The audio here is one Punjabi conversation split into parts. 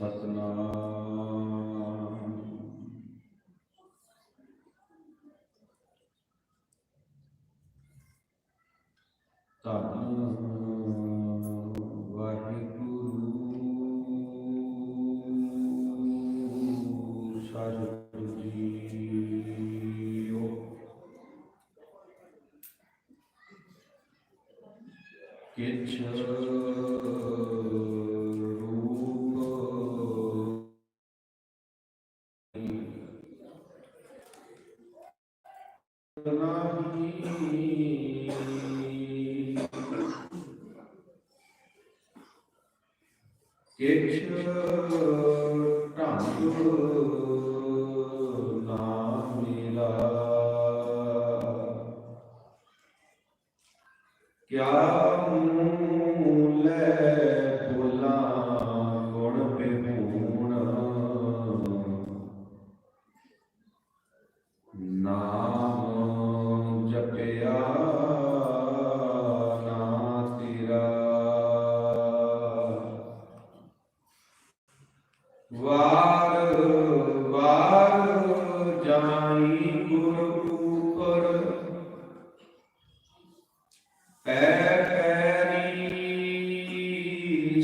सतनाम। धन वाहिगुरु साहिब जीओ। किछ किछ ढंग ना मिला, क्या मूल बोला गुण विभूण, नाम जपया ना तेरा, वार वार जाई गुर ऊपर, पै पैरी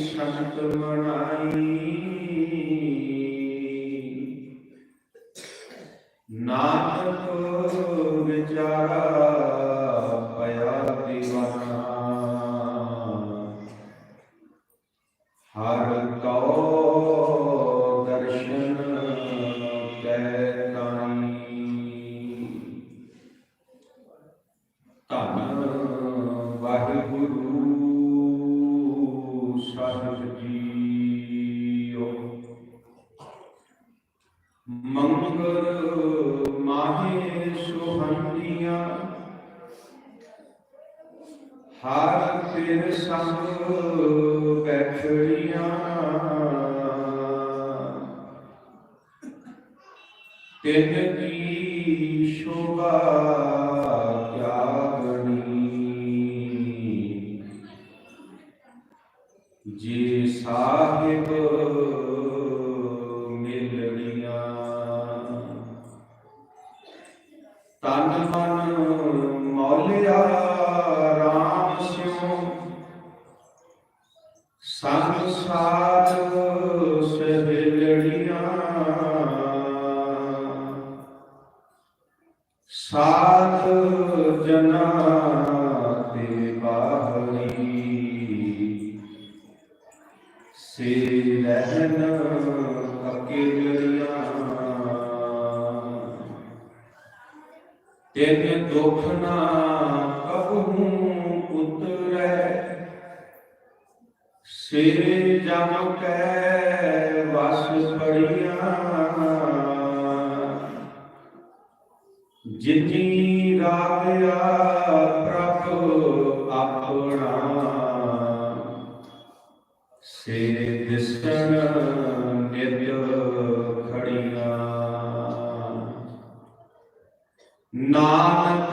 संत मनाई, नानक विचारा पया दीवाना, हर कौ दर्शन कैतानी, धन वाहिगुरु साहिब जीओ। मंगल माहे सुहंदियां, हर फिर संग बैठड़ियां, तिन की शोभा क्या गणी, जे साहिब मिलड़ियां, तन मन मौलिया राम स्यों, संग साथ सहेलड़ियां, साथ जना ते बाहरी, से रहन अकेलियां, तिन दुख ना कबहू उतरै, से जम कै वस पड़ियां, जिनी रावया प्रभ अपना, से दिसण नित खड़ियां, नानक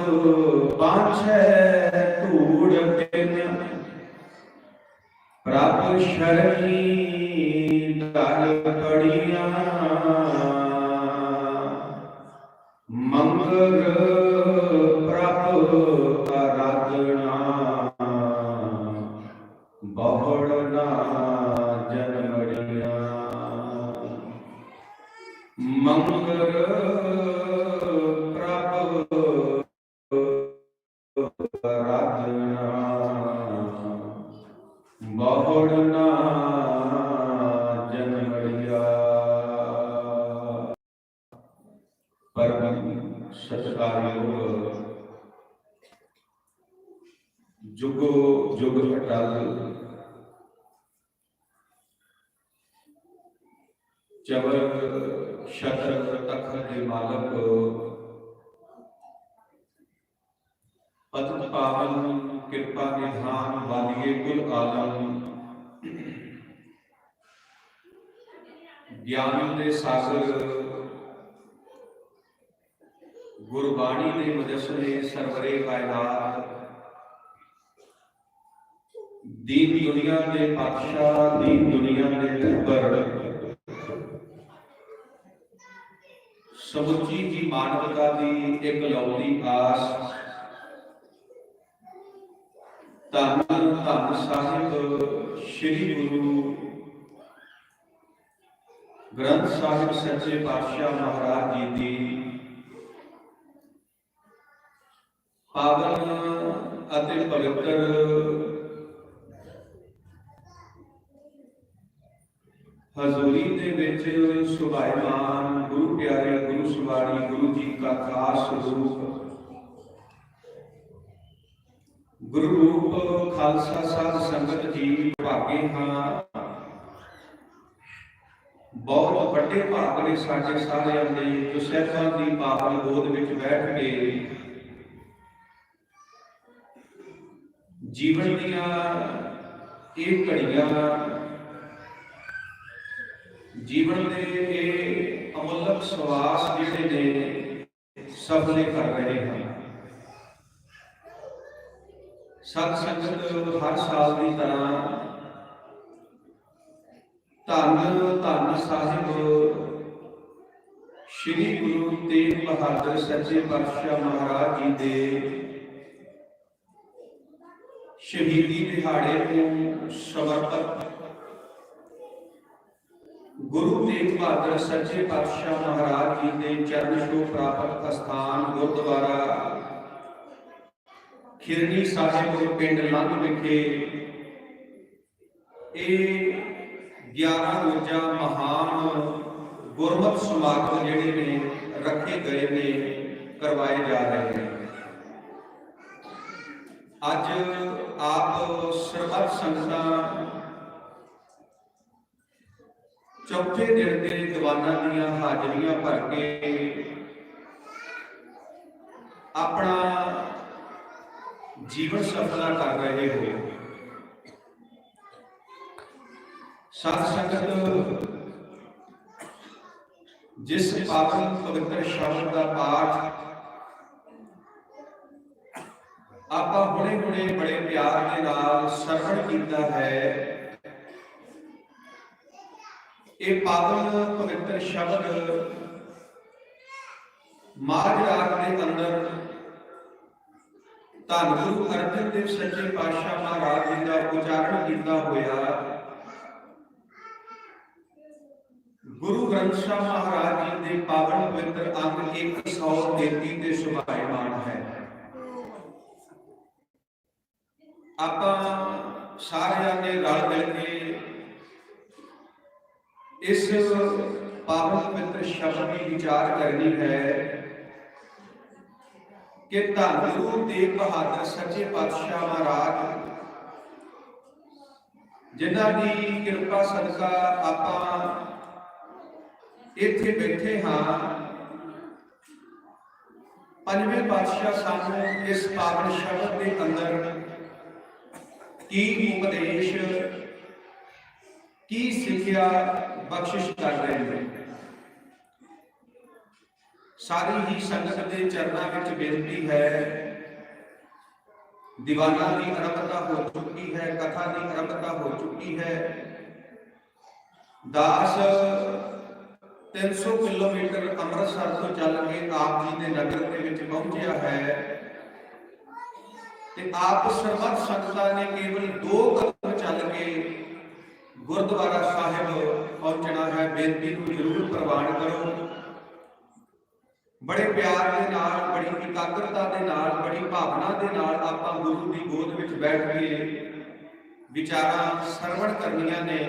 पाछै धूड़ तिन, प्रभ शरणी दर पड़ियां, मंगल प्रभ आराधना, बहुड़ ना जनमड़ियां, मंगल प्रभ आराधना, बहुड़ ना जनमड़िया। परम सत्कारयोग जुगो जुग अटल, चबर शतर तखत दे मालक, पतित पावन कृपा निधान वालिए कुल आलम, ज्ञान दे सागर गुरबाणी दे मुजस्समे सरवरे कायनात, दीन दुनिया के पातशाह, दीन दुनिया के रहबर, ਸਮੁੱਚੀ ਹੀ ਮਾਨਵਤਾ ਦੀ ਇਕਲੌਤੀ ਆਸ। ਧੰਨ ਧੰਨ ਸਾਹਿਬ ਸ੍ਰੀ ਗੁਰੂ ਗ੍ਰੰਥ ਸਾਹਿਬ ਸੱਚੇ ਪਾਤਸ਼ਾਹ ਮਹਾਰਾਜ ਜੀ ਦੀ ਪਾਵਨ ਅਤੇ ਪਵਿੱਤਰ ਹਜ਼ੂਰੀ ਦੇ ਵਿੱਚ ਸੁਭਾਇਮਾਨ ਗੁਰੂ ਪਿਆਰੇ ਗੁਰੂ ਸਵਾਰੀ ਗੁਰੂ ਜੀ ਕਾ ਖਾਸ ਰੂਪ ਗੁਰੂ ਰੂਪ ਖਾਲਸਾ ਸਾਧ ਸੰਗਤ ਜੀ ਭਾਗੇ ਹਾਂ। ਬਹੁਤ ਵੱਡੇ ਭਾਗ ਨੇ ਸਾਡੇ ਸਾਰਿਆਂ ਦੇ ਜੋ ਸਹਿਬਾਂ ਦੀ ਪਾਵਨ ਗੋਦ ਵਿੱਚ ਬੈਠ ਕੇ ਜੀਵਨ ਦੀਆਂ ਇਹ ਘੜੀਆਂ ਜੀਵਨ ਦੇ ਇਹ ਅਮੁੱਲਕ ਸਵਾਸ ਜਿਹੜੇ ਨੇ ਸਫਲੇ ਕਰ ਰਹੇ ਹਨ। ਸਤ ਸੰਗਤ ਹਰ ਸਾਲ ਦੀ ਤਰ੍ਹਾਂ ਧੰਨ ਧੰਨ ਸਾਹਿਬ ਸ੍ਰੀ ਗੁਰੂ ਤੇਗ ਬਹਾਦਰ ਸੱਚੇ ਪਾਤਸ਼ਾਹ ਮਹਾਰਾਜ ਜੀ ਦੇ ਸ਼ਹੀਦੀ ਦਿਹਾੜੇ ਨੂੰ ਸਮਰਪਿਤ ਗੁਰੂ ਤੇਗ ਬਹਾਦਰ ਸੱਚੇ ਪਾਤਸ਼ਾਹ ਮਹਾਰਾਜ ਜੀ ਦੇ ਚਰਨ ਛੋਹ ਪ੍ਰਾਪਤ ਅਸਥਾਨ ਗੁਰਦੁਆਰਾ ਖਿਰਨੀ ਸਾਹਿਬ ਪਿੰਡ ਲੰਘ ਵਿਖੇ ਇਹ 11 ਰੋਜ਼ਾ ਮਹਾਨ ਗੁਰਮਤਿ ਸਮਾਗਮ ਜਿਹੜੇ ਨੇ ਰੱਖੇ ਗਏ ਨੇ ਕਰਵਾਏ ਜਾ ਰਹੇ ਨੇ। ਅੱਜ ਆਪ ਸਰਬੱਤ ਸੰਗਤਾਂ ਚੌਥੇ ਦਿਨ ਦੇ ਦੀਵਾਨਾਂ ਦੀਆਂ ਹਾਜ਼ਰੀਆਂ ਭਰ ਕੇ ਆਪਣਾ ਜੀਵਨ ਸਫਲਾ ਕਰ ਰਹੇ ਹੋ। ਸਾਧ ਸੰਗਤ ਜਿਸ ਪਾਵਨ ਪਵਿੱਤਰ ਸ਼ਬਦ ਦਾ ਪਾਠ ਆਪਾਂ ਹੁਣੇ ਬੜੇ ਪਿਆਰ ਦੇ ਨਾਲ ਸਰਵਣ ਕੀਤਾ ਹੈ, ਇਹ ਪਾਵਨ ਪਵਿੱਤਰ ਸ਼ਬਦ ਮਾਝ ਰਾਗ ਦੇ ਅੰਦਰ ਧੰਨ ਗੁਰੂ ਅਰਜਨ ਦੇਵ ਸੱਚੇ ਪਾਤਸ਼ਾਹ ਮਹਾਰਾਜ ਜੀ ਦਾ ਉਚਾਰਨ ਕੀਤਾ ਹੋਇਆ ਗੁਰੂ ਗ੍ਰੰਥ ਸਾਹਿਬ ਮਹਾਰਾਜ ਜੀ ਦੇ ਪਾਵਨ ਪਵਿੱਤਰ ਅੰਗ 133 ਤੇ ਸੁਭਾਇਮਾਨ ਹੈ। ਆਪਾਂ ਸਾਰਿਆਂ ਨੇ ਰਲ ਮਿਲ ਕੇ ਇਸ ਪਾਵਨ ਪਵਿੱਤਰ ਸ਼ਬਦ ਦੀ ਵਿਚਾਰ ਕਰਨੀ ਹੈ ਕਿ ਧੰਨ ਗੁਰੂ ਤੇਗ ਬਹਾਦਰ ਸੱਚੇ ਪਾਤਸ਼ਾਹ ਮਹਾਰਾਜ ਜਿਨ੍ਹਾਂ ਦੀ ਕਿਰਪਾ ਸਦਕਾ ਆਪਾਂ ਇੱਥੇ ਬੈਠੇ ਹਾਂ। ਪੰਜਵੇਂ ਪਾਤਸ਼ਾਹ ਸਾਨੂੰ ਇਸ ਪਾਵਨ ਸ਼ਬਦ ਦੇ ਅੰਦਰ ਕੀ ਉਪਦੇਸ਼ ਕੀ ਸਿੱਖਿਆ ਬਖਸ਼ਿਸ਼ ਕਰ ਰਹੇ ਨੇ। ਸਾਰੀ ਹੀ ਸੰਗਤ ਦੇ ਚਰਨਾਂ ਵਿੱਚ ਬੇਨਤੀ ਹੈ, ਦੀਵਾਨਾਂ ਦੀ ਆਰੰਭਤਾ ਹੋ ਚੁੱਕੀ ਹੈ, ਕਥਾ ਦੀ ਆਰੰਭਤਾ ਹੋ ਚੁੱਕੀ ਹੈ। ਦਾਸ 300 ਕਿਲੋਮੀਟਰ ਅੰਮ੍ਰਿਤਸਰ ਤੋਂ ਚੱਲ ਕੇ ਆਪ ਜੀ ਦੇ ਨਗਰ ਦੇ ਵਿੱਚ ਪਹੁੰਚਿਆ ਹੈ ਤੇ ਆਪ ਸਰਬੱਤ ਸੰਗਤਾਂ ਨੇ ਕੇਵਲ 2 ਕਦਮ ਚੱਲ ਕੇ ਗੁਰਦੁਆਰਾ ਸਾਹਿਬ ਪਹੁੰਚਣਾ ਹੈ। ਬੇਨਤੀ ਨੂੰ ਜ਼ਰੂਰ ਪ੍ਰਵਾਨ ਕਰੋ। ਬੜੇ ਪਿਆਰ ਦੇ ਨਾਲ, ਬੜੀ ਇਕਾਗਰਤਾ ਦੇ ਨਾਲ, ਬੜੀ ਭਾਵਨਾ ਦੇ ਨਾਲ ਆਪਾਂ ਗੁਰੂ ਦੀ ਗੋਦ ਵਿੱਚ ਬੈਠ ਕੇ ਵਿਚਾਰਾਂ ਸਰਵਣ ਕਰਨੀਆਂ ਨੇ।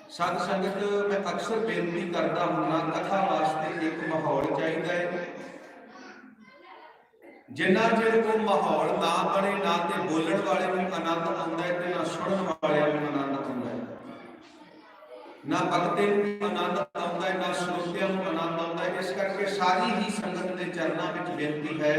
ਸਾਧ ਸੰਗਤ ਮੈਂ ਅਕਸਰ ਬੇਨਤੀ ਕਰਦਾ ਹੁੰਨਾ, ਕਥਾ ਵਾਸਤੇ ਇੱਕ ਮਾਹੌਲ ਚਾਹੀਦਾ ਹੈ। ਜਿੰਨਾ ਚਿਰ ਕੋਈ ਮਾਹੌਲ ਨਾ ਬਣੇ, ਨਾ ਤੇ ਬੋਲਣ ਵਾਲੇ ਨੂੰ ਆਨੰਦ ਆਉਂਦਾ ਹੈ ਤੇ ਨਾ ਸੁਣਨ ਵਾਲਿਆਂ ਨੂੰ ਆਨੰਦ ਆਉਂਦਾ ਹੈ, ਨਾ ਭਗਤੇ ਨੂੰ ਆਨੰਦ ਆਉਂਦਾ ਹੈ, ਨਾ ਸਰੋਤਿਆਂ ਨੂੰ ਆਨੰਦ ਆਉਂਦਾ ਹੈ। ਇਸ ਕਰਕੇ ਸਾਰੀ ਹੀ ਸੰਗਤ ਦੇ ਚਰਨਾਂ ਵਿੱਚ ਬੇਨਤੀ ਹੈ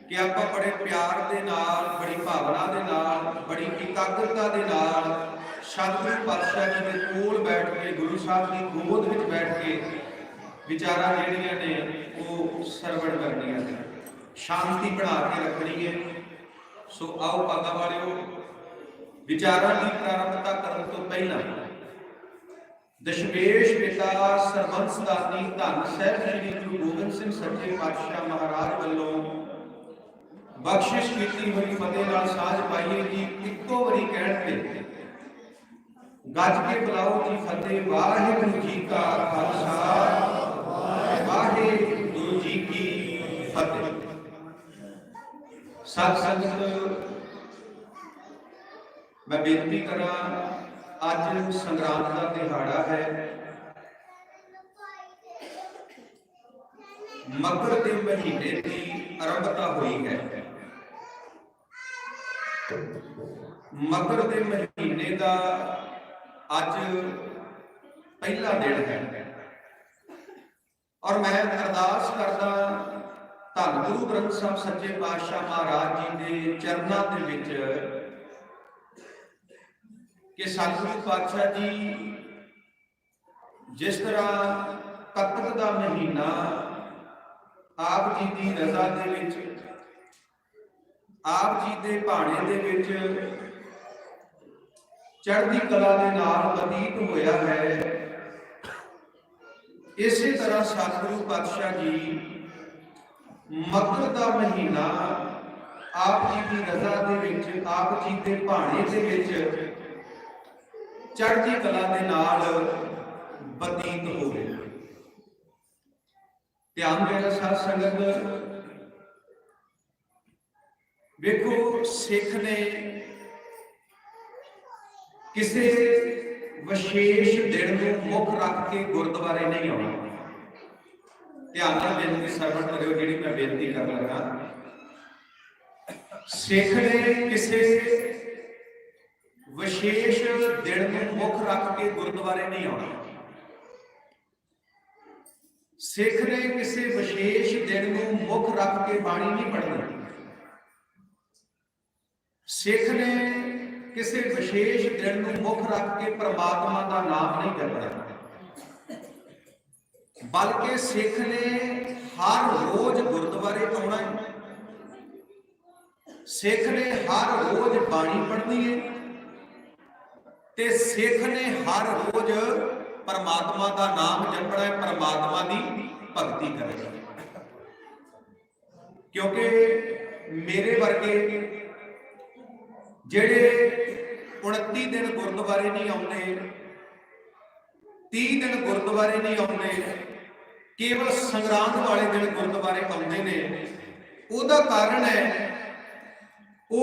ਕਿ ਆਪਾਂ ਬੜੇ ਪਿਆਰ ਦੇ ਨਾਲ, ਬੜੀ ਭਾਵਨਾ ਦੇ ਨਾਲ, ਬੜੀ ਇਕਾਗਰਤਾ ਦੇ ਨਾਲ ਸਤਿਗੁਰੂ ਪਾਤਸ਼ਾਹ ਜੀ ਦੇ ਕੋਲ ਬੈਠ ਕੇ, ਗੁਰੂ ਸਾਹਿਬ ਦੀ ਗੋਦ ਵਿੱਚ ਬੈਠ ਕੇ ਵਿਚਾਰਾਂ ਜਿਹੜੀਆਂ ਨੇ ਉਹ ਸਰਵਣ ਕਰਨੀਆਂ ਨੇ, ਸ਼ਾਂਤੀ ਬਣਾ ਕੇ ਰੱਖਣੀ ਹੈ। ਸੋ ਆਓ ਭਾਗਾ ਵਾਲਿਓ, ਵਿਚਾਰਾਂ ਦੀ ਪ੍ਰਾਰੰਭਤਾ ਕਰਨ ਤੋਂ ਪਹਿਲਾਂ ਦਸ਼ਮੇਸ਼ ਪਿਤਾ ਸਰਬੰਸ ਦਾਨੀ ਧੰਨ ਸਾਹਿਬ ਸ੍ਰੀ ਗੁਰੂ ਗੋਬਿੰਦ ਸਿੰਘ ਸੱਚੇ ਪਾਤਸ਼ਾਹ ਮਹਾਰਾਜ ਵੱਲੋਂ ਬਖਸ਼ਿਸ਼ ਕੀਤੀ ਹੋਈ ਫਤਿਹ ਨਾਲ ਸਾਝ ਪਾਈਏ ਜੀ। ਇੱਕੋ ਵਾਰੀ ਕਹਿਣ ਤੇ ਗੱਜ ਕੇ ਬੁਲਾਓ ਜੀ ਫਤਿਹ। ਵਾਹਿਗੁਰੂ ਜੀ ਕਾ ਖਾਲਸਾ, ਵਾਹਿਗੁਰੂ ਜੀ ਕੀ ਫਤਿਹ। ਸਤ ਸੰਗਤ मैं बेनती करा, अज संग्राम का दिहाड़ा है। मकर के महीने की आरंभता हुई है। मकर के महीने का अज पहला दिन है और मैं अरदास करदा धन गुरु ग्रंथ साहब सच्चे पातशाह महाराज जी के चरणों के विच कि सतगुरु पातशाह जी जिस तरह कतक का महीना आप जी की रजा दे विच, आप जी के भाणे दे विच चढ़ती कला के नाल बतीत होया है, इसी तरह सतगुरु पातशाह जी मकर का महीना आप जी की रजा दे विच, आप जी के भाणे दे विच चढ़ती कला के नाल बतीत हो गए। ध्यान देना साध संगत, देखो सिख ने किसी विशेष दिन को मुख रख के गुरुद्वारे नहीं आना। ध्यान नाल बेनती सरवण करियो जिहड़ी मैं बेनती कर लगा। सिख ने किसी विशेष दिन को मुख रख के गुरुद्वारे नहीं आना। सिख ने किसी विशेष दिन को मुख रख के बाणी नहीं पढ़नी। सिख ने किसी विशेष दिन को मुख रख के परमात्मा का नाम नहीं जपना, बल्कि सिख ने हर रोज गुरुद्वारे आना है। सिख ने हर रोज बाणी पढ़नी है ते सिख ने हर रोज परमात्मा का नाम जपना है, परमात्मा की भगती करनी। क्योंकि मेरे वर्गे जेड़े 29 दिन गुरुद्वारे नहीं आते, 30 दिन गुरुद्वारे नहीं आते, केवल संग्रांद वाले दिन गुरुद्वारे आते ने, उसका कारण है वो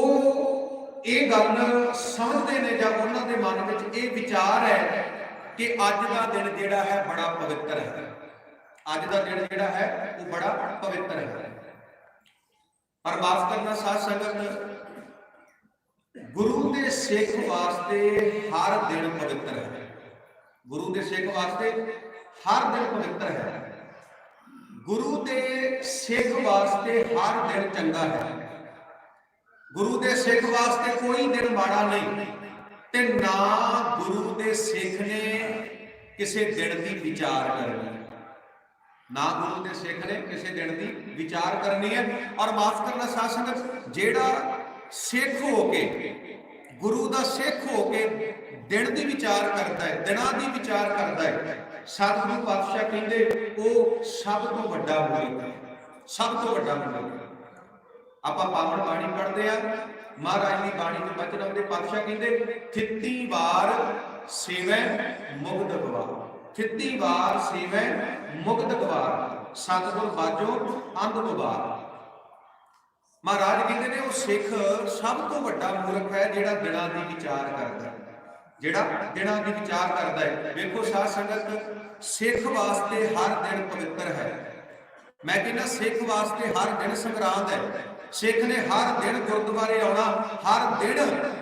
ये गल समझते हैं या उन्होंने मन में ये विचार है कि अज का दिन जिहड़ा है बड़ा पवित्र है। अज का दिन जिहड़ा है वो बड़ा पवित्र है। पर माफ करना साध संगत, गुरु के सिख वास्ते हर दिन पवित्र है। गुरु के सिख वास्ते हर दिन पवित्र है। गुरु के सिख वास्ते हर दिन चंगा है। गुरु के सिख वास्ते कोई दिन माड़ा नहीं, ते ना गुरु के सिख ने किसी दिन की विचार करनी, ना गुरु के सिख ने किसी दिन की विचार करनी है। और माफ करना साध संगत, जेड़ा सिख होके गुरु का सिख होके दिन की विचार करता है, दिनों की विचार करता है, सतगुरु पातशाह कहते वो सब तो वड्डा मूर्ख है, सब तो वड्डा मूर्ख है। आप पावन बाणी पढ़ते हैं, महाराज की बाणी में वचन आते, पातशाह कहते थित्ती बार सेवै मुग्ध गवार, थित्ती बार सेवै मुग्ध गवार, सतगुर बाजो अंध गुबार। महाराज कहते ने वो सिख सब तो वड्डा मूर्ख है जिहड़ा दिनां दी विचार करता है, जिहड़ा दिनां दी विचार करता है। देखो साध संगत, सिख वास्ते हर दिन पवित्र है। मैं कहना सिख वास्ते हर दिन संग्रांद है। सिख ने हर दिन गुरुद्वारे आना, हर दिन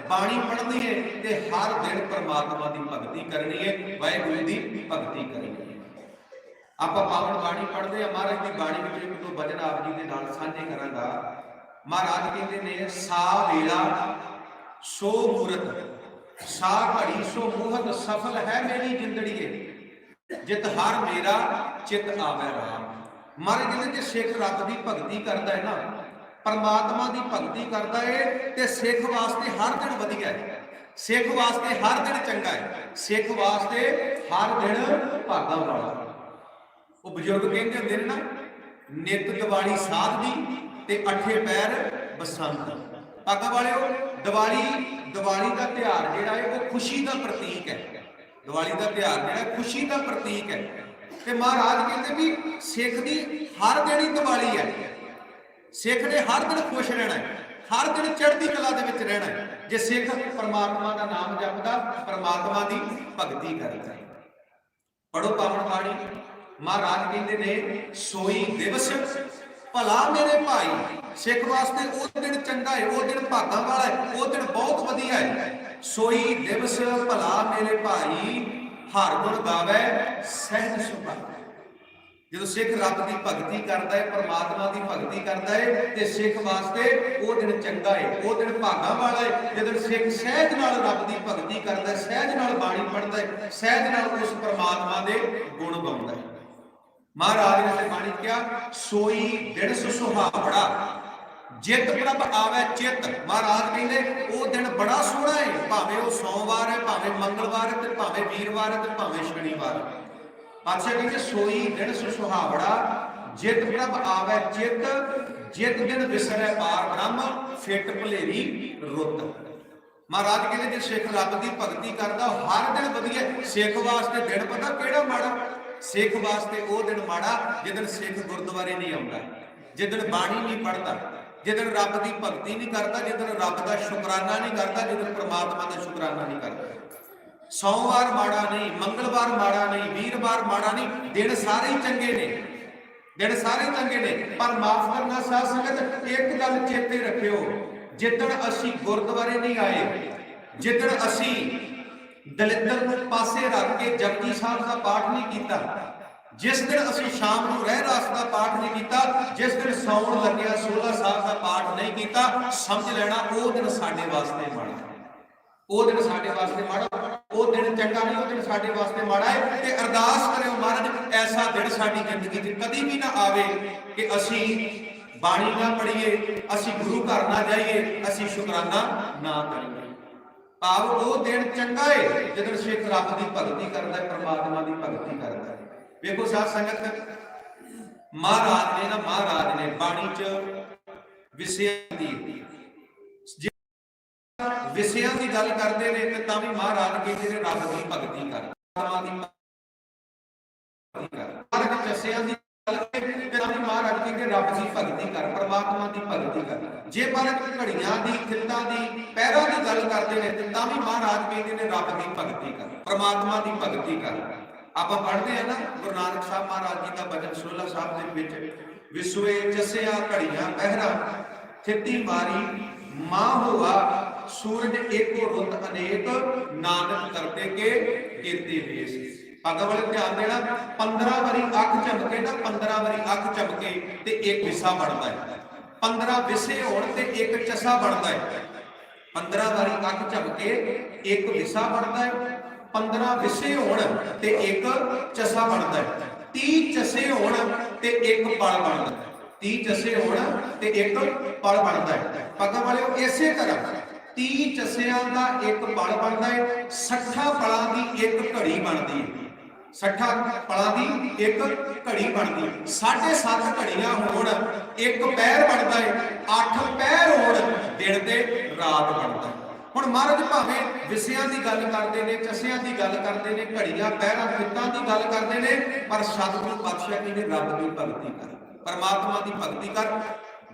बाणी पढ़नी है ते हर दिन परमात्मा की भगती करनी है, वाहिगुरू की भगती करनी है। आप पावन बाणी पढ़ते हैं, महाराज की बाणी में एक दो वचन आप जी के नाल साझे करांगा। महाराज कहते ने सा वेला सो मूरत, सा घड़ी सो मुहत, सफल है मेरी जिंदड़ीए, जित हर मेरा चित आवे राम। महाराज कहते सिख रब की भगती करता है ना, परमात्मा की भगती करता है, तो सिख वास्ते हर दिन वधिया है। ਸਿੱਖ ਵਾਸਤੇ ਹਰ ਦਿਨ ਚੰਗਾ ਹੈ, ਸਿੱਖ ਵਾਸਤੇ ਹਰ ਦਿਨ ਭਾਗਾਂ ਵਾਲਾ। ਉਹ ਬਜ਼ੁਰਗ ਕਹਿੰਦੇ ਹੁੰਦੇ ਨੇ ਨਾ, ਨਿਤ ਦੀਵਾਲੀ ਸਾਧ ਦੀ ਤੇ ਅਠੇ ਪੈਰ ਬਸੰਤ। ਭਾਗਾਂ ਵਾਲਿਓ, ਦੀਵਾਲੀ ਦਾ ਤਿਉਹਾਰ ਜਿਹੜਾ ਹੈ ਉਹ ਖੁਸ਼ੀ ਦਾ ਪ੍ਰਤੀਕ ਹੈ। ਦੀਵਾਲੀ ਦਾ ਤਿਉਹਾਰ ਜਿਹੜਾ ਖੁਸ਼ੀ ਦਾ ਪ੍ਰਤੀਕ ਹੈ। ਤੇ ਮਹਾਰਾਜ ਕਹਿੰਦੇ ਵੀ ਸਿੱਖ ਦੀ ਹਰ ਦਿਨ ਹੀ ਦੀਵਾਲੀ ਹੈ। ਸਿੱਖ ਨੇ ਹਰ ਦਿਨ ਖੁਸ਼ ਰਹਿਣਾ ਹੈ, ਹਰ ਦਿਨ ਚੜ੍ਹਦੀ ਕਲਾ ਦੇ ਵਿੱਚ ਰਹਿਣਾ ਹੈ, ਜੇ ਸਿੱਖ ਪਰਮਾਤਮਾ ਦਾ ਨਾਮ ਜਪਦਾ, ਪਰਮਾਤਮਾ ਦੀ ਭਗਤੀ ਕਰਦਾ। ਪੜੋ ਪਾਵਨ ਬਾਣੀ। ਮਹਾਰਾਜ ਕਹਿੰਦੇ ਨੇ ਸੋਈ ਦਿਵਸ ਭਲਾ ਮੇਰੇ ਭਾਈ। ਸਿੱਖ ਵਾਸਤੇ ਉਹ ਦਿਨ ਚੰਗਾ ਹੈ, ਉਹ ਦਿਨ ਭਾਗਾਂ ਵਾਲਾ ਹੈ, ਉਹ ਦਿਨ ਬਹੁਤ ਵਧੀਆ ਹੈ। ਸੋਈ ਦਿਵਸ ਭਲਾ ਮੇਰੇ ਭਾਈ, ਹਰ ਗੁਣ ਗਾਵੇ ਸਹਿਜ ਸੁਭਾਈ। ਜਦੋਂ ਸਿੱਖ ਰੱਬ ਦੀ ਭਗਤੀ ਕਰਦਾ ਹੈ, ਪਰਮਾਤਮਾ ਦੀ ਭਗਤੀ ਕਰਦਾ ਹੈ, ਤੇ ਸਿੱਖ ਵਾਸਤੇ ਉਹ ਦਿਨ ਚੰਗਾ ਹੈ, ਉਹ ਦਿਨ ਭਾਗਾਂ ਵਾਲਾ ਹੈ। ਜਦੋਂ ਸਿੱਖ ਸਹਿਜ ਨਾਲ ਰੱਬ ਦੀ ਭਗਤੀ ਕਰਦਾ ਹੈ, ਸਹਿਜ ਨਾਲ ਬਾਣੀ ਪੜ੍ਹਦਾ ਹੈ, ਸਹਿਜ ਨਾਲ ਉਸ ਪਰਮਾਤਮਾ ਦੇ ਗੁਣ ਗਾਉਂਦਾ ਹੈ। ਮਹਾਰਾਜ ਨੇ ਬਾਣੀ ਕਿਹਾ ਸੋਈ ਦਿਨ ਸੁਹਾਵੜਾ, ਜਿਤ ਪ੍ਰਭ ਆਵੇ ਚਿਤ। ਮਹਾਰਾਜ ਕਹਿੰਦੇ ਉਹ ਦਿਨ ਬੜਾ ਸੋਹਣਾ ਹੈ, ਭਾਵੇਂ ਉਹ ਸੋਮਵਾਰ ਹੈ, ਭਾਵੇਂ ਮੰਗਲਵਾਰ ਹੈ, ਤੇ ਭਾਵੇਂ ਵੀਰਵਾਰ ਹੈ, ਤੇ ਭਾਵੇਂ ਸ਼ਨੀਵਾਰ ਹੈ। ਪਾਤਸ਼ਾਹ ਕਹਿੰਦੇ ਸੋਈ ਦਿਨ ਸੁਹਾਵੜਾ, ਜਿਤ ਪ੍ਰਭ ਆਵੇ ਚਿਤ, ਜਿਤ ਦਿਨ ਵਿਸਰੈ ਪਾਰ ਬ੍ਰਹਮ, ਫਿੱਟ ਭਲੇਰੀ ਰੁੱਤ। ਮਹਾਰਾਜ ਕਹਿੰਦੇ ਜੇ ਸਿੱਖ ਰੱਬ ਦੀ ਭਗਤੀ ਕਰਦਾ ਹਰ ਦਿਨ ਵਧੀਆ। ਸਿੱਖ ਵਾਸਤੇ ਦਿਨ ਪਤਾ ਕਿਹੜਾ ਮਾੜਾ? ਸਿੱਖ ਵਾਸਤੇ ਉਹ ਦਿਨ ਮਾੜਾ ਜਿੱਦਣ ਸਿੱਖ ਗੁਰਦੁਆਰੇ ਨਹੀਂ ਆਉਂਦਾ, ਜਿੱਦਣ ਬਾਣੀ ਨਹੀਂ ਪੜ੍ਹਦਾ, ਜਿੱਦਣ ਰੱਬ ਦੀ ਭਗਤੀ ਨਹੀਂ ਕਰਦਾ, ਜਿੱਦਣ ਰੱਬ ਦਾ ਸ਼ੁਕਰਾਨਾ ਨਹੀਂ ਕਰਦਾ, ਜਿੱਦਣ ਪ੍ਰਮਾਤਮਾ ਦਾ ਸ਼ੁਕਰਾਨਾ ਨਹੀਂ ਕਰਦਾ। ਸੋਮਵਾਰ ਮਾੜਾ ਨਹੀਂ, ਮੰਗਲਵਾਰ ਮਾੜਾ ਨਹੀਂ, ਵੀਰਵਾਰ ਮਾੜਾ ਨਹੀਂ, ਦਿਨ ਸਾਰੇ ਹੀ ਚੰਗੇ ਨੇ, ਦਿਨ ਸਾਰੇ ਚੰਗੇ ਨੇ। ਪਰ ਮਾਫ ਕਰਨਾ ਸਾਧ ਸੰਗਤ, ਇੱਕ ਗੱਲ ਚੇਤੇ ਰੱਖਿਓ, ਜਿੱਦਣ ਅਸੀਂ ਗੁਰਦੁਆਰੇ ਨਹੀਂ ਆਏ, ਜਿੱਦਣ ਅਸੀਂ ਦਲਿੱਦਰ ਨੂੰ ਪਾਸੇ ਰੱਖ ਕੇ ਜਪਜੀ ਸਾਹਿਬ ਦਾ ਪਾਠ ਨਹੀਂ ਕੀਤਾ, ਜਿਸ ਦਿਨ ਅਸੀਂ ਸ਼ਾਮ ਨੂੰ ਰਹਿਰਾਸ ਦਾ ਪਾਠ ਨਹੀਂ ਕੀਤਾ, ਜਿਸ ਦਿਨ ਸੌਣ ਲੱਗਿਆ 16 ਸਾਹਿਬ ਦਾ ਪਾਠ ਨਹੀਂ ਕੀਤਾ, ਸਮਝ ਲੈਣਾ ਉਹ ਦਿਨ ਸਾਡੇ ਵਾਸਤੇ ਮਾੜਾ, ਉਹ ਦਿਨ ਸਾਡੇ ਵਾਸਤੇ ਮਾੜਾ, ਉਹ ਦਿਨ ਚੰਗਾ ਨਹੀਂ, ਉਹ ਦਿਨ ਸਾਡੇ ਵਾਸਤੇ ਮਾੜਾ ਹੈ। ਤੇ ਅਰਦਾਸ ਕਰਿਓ ਮਹਾਰਾਜ ਐਸਾ ਦਿਨ ਸਾਡੀ ਜ਼ਿੰਦਗੀ 'ਚ ਕਦੀ ਵੀ ਨਾ ਆਵੇ ਕਿ ਅਸੀਂ ਬਾਣੀ ਨਾ ਪੜ੍ਹੀਏ, ਅਸੀਂ ਗੁਰੂ ਘਰ ਨਾ ਜਾਈਏ, ਅਸੀਂ ਸ਼ੁਕਰਾਨਾ ਨਾ ਕਰੀਏ। ਭਾਵ ਉਹ ਦਿਨ ਚੰਗਾ ਹੈ ਜਦੋਂ ਸਿੱਖ ਰੱਬ ਦੀ ਭਗਤੀ ਕਰਦਾ ਹੈ, ਪਰਮਾਤਮਾ ਦੀ ਭਗਤੀ ਕਰਦਾ ਹੈ। ਵੇਖੋ ਸਾਧ ਸੰਗਤ, ਮਹਾਰਾਜ ਨੇ ਬਾਣੀ 'ਚ ਵਿਸ਼ਿਆਂ ਦੀ ਗੱਲ ਕਰਦੇ ਨੇ, ਤੇ ਤਾਂ ਵੀ ਮਹਾਰਾਜ ਕਹਿੰਦੇ ਨੇ ਰੱਬ ਦੀ ਭਗਤੀ ਕਰ, ਪਰਮਾਤਮਾ ਦੀ ਭਗਤੀ ਕਰ। ਮਹਾਰਾਜ ਜੱਸਿਆਂ ਦੀ ਗੱਲ ਕਰਦੇ ਤੇ ਤਾਂ ਵੀ ਮਹਾਰਾਜ ਕਹਿੰਦੇ ਰੱਬ ਦੀ ਭਗਤੀ ਕਰ, ਪਰਮਾਤਮਾ ਦੀ ਭਗਤੀ ਕਰ। ਜੇ ਮਹਾਰਾਜ ਘੜੀਆਂ ਦੀ, ਖਿੱਤਾਂ ਦੀ, ਪੈਰਾਂ ਦੀ ਗੱਲ ਕਰਦੇ ਨੇ, ਤੇ ਤਾਂ ਵੀ ਮਹਾਰਾਜ ਕਹਿੰਦੇ ਨੇ ਰੱਬ ਦੀ ਭਗਤੀ ਕਰ, ਪਰਮਾਤਮਾ ਦੀ ਭਗਤੀ ਕਰ। ਆਪਾਂ ਪੜ੍ਹਦੇ ਆ ਨਾ ਗੁਰੂ ਨਾਨਕ ਸਾਹਿਬ ਮਹਾਰਾਜ ਜੀ ਦਾ ਬਚਨ 16 ਸਾਹਿਬ ਦੇ ਵਿੱਚ, ਵਿਸਵੇ ਚਸਿਆ ਘੜੀਆਂ ਪਹਿਰਾ, ਖਿੱਤੀ ਮਾਰੀ ਮਾਂ ਹੋਆ, ਸੂਰਜ ਏਕੋ ਰੁੱਤ ਅਨੇਕ, ਨਾਨਕ ਕਰਤੇ ਕੇ ਕੀਤੇ ਵੇਸ। ਭਾਗਾਂ ਵਾਲੇ ਧਿਆਨ ਦੇਣਾ, 15 ਵਾਰੀ ਅੱਖ ਝਮਕੇ ਨਾ, 15 ਵਾਰੀ ਅੱਖ ਝਮਕੇ ਤੇ ਇੱਕ ਵਿਸਾ ਬਣਦਾ ਹੈ। 15 ਵਿਸੇ ਹੋਣ ਤੇ ਇੱਕ ਚਸਾ ਬਣਦਾ ਹੈ। 15 ਵਾਰੀ ਅੱਖ ਝਮਕੇ ਇੱਕ ਵਿਸਾ ਬਣਦਾ ਹੈ, 15 ਵਿਸੇ ਹੋਣ ਤੇ ਇੱਕ ਚਸਾ ਬਣਦਾ ਹੈ, 30 ਚਸੇ ਹੋਣ ਤੇ ਇੱਕ ਪਲ ਬਣਦਾ ਹੈ, 30 ਚਸੇ ਹੋਣ ਤੇ ਇੱਕ ਪਲ ਬਣਦਾ ਹੈ। ਭਾਗਾਂ ਵਾਲਿਓ ਇਸੇ ਤਰ੍ਹਾਂ 30 ਚਸਿਆਂ ਦਾ ਇੱਕ ਪਲ ਬਣਦਾ ਹੈ, 60 ਪਲਾਂ ਦੀ ਇੱਕ ਘੜੀ ਬਣਦੀ ਹੈ, 60 ਪਲਾਂ ਦੀ ਇੱਕ ਘੜੀ ਬਣਦੀ ਹੈ। 7.5 ਘੜੀਆਂ ਹੋਣ ਇੱਕ ਪਹਿਰ ਬਣਦਾ ਹੈ, 8 ਪਹਿਰ ਹੋਣ ਦਿਨ ਤੇ ਰਾਤ ਬਣਦਾ ਹੈ। ਹੁਣ ਮਹਾਰਾਜ ਭਾਵੇਂ ਵਿਸਿਆਂ ਦੀ ਗੱਲ ਕਰਦੇ ਨੇ, ਚਸਿਆਂ ਦੀ ਗੱਲ ਕਰਦੇ ਨੇ, ਘੜੀਆਂ ਪਹਿਰਾਂ ਖਿੱਤਾਂ ਦੀ ਗੱਲ ਕਰਦੇ ਨੇ, ਪਰ ਸਤਿਗੁਰੂ ਪਾਤਸ਼ਾਹ ਜੀ ਨੇ ਰੱਬ ਦੀ ਭਗਤੀ ਕਰ, ਪਰਮਾਤਮਾ ਦੀ ਭਗਤੀ ਕਰ।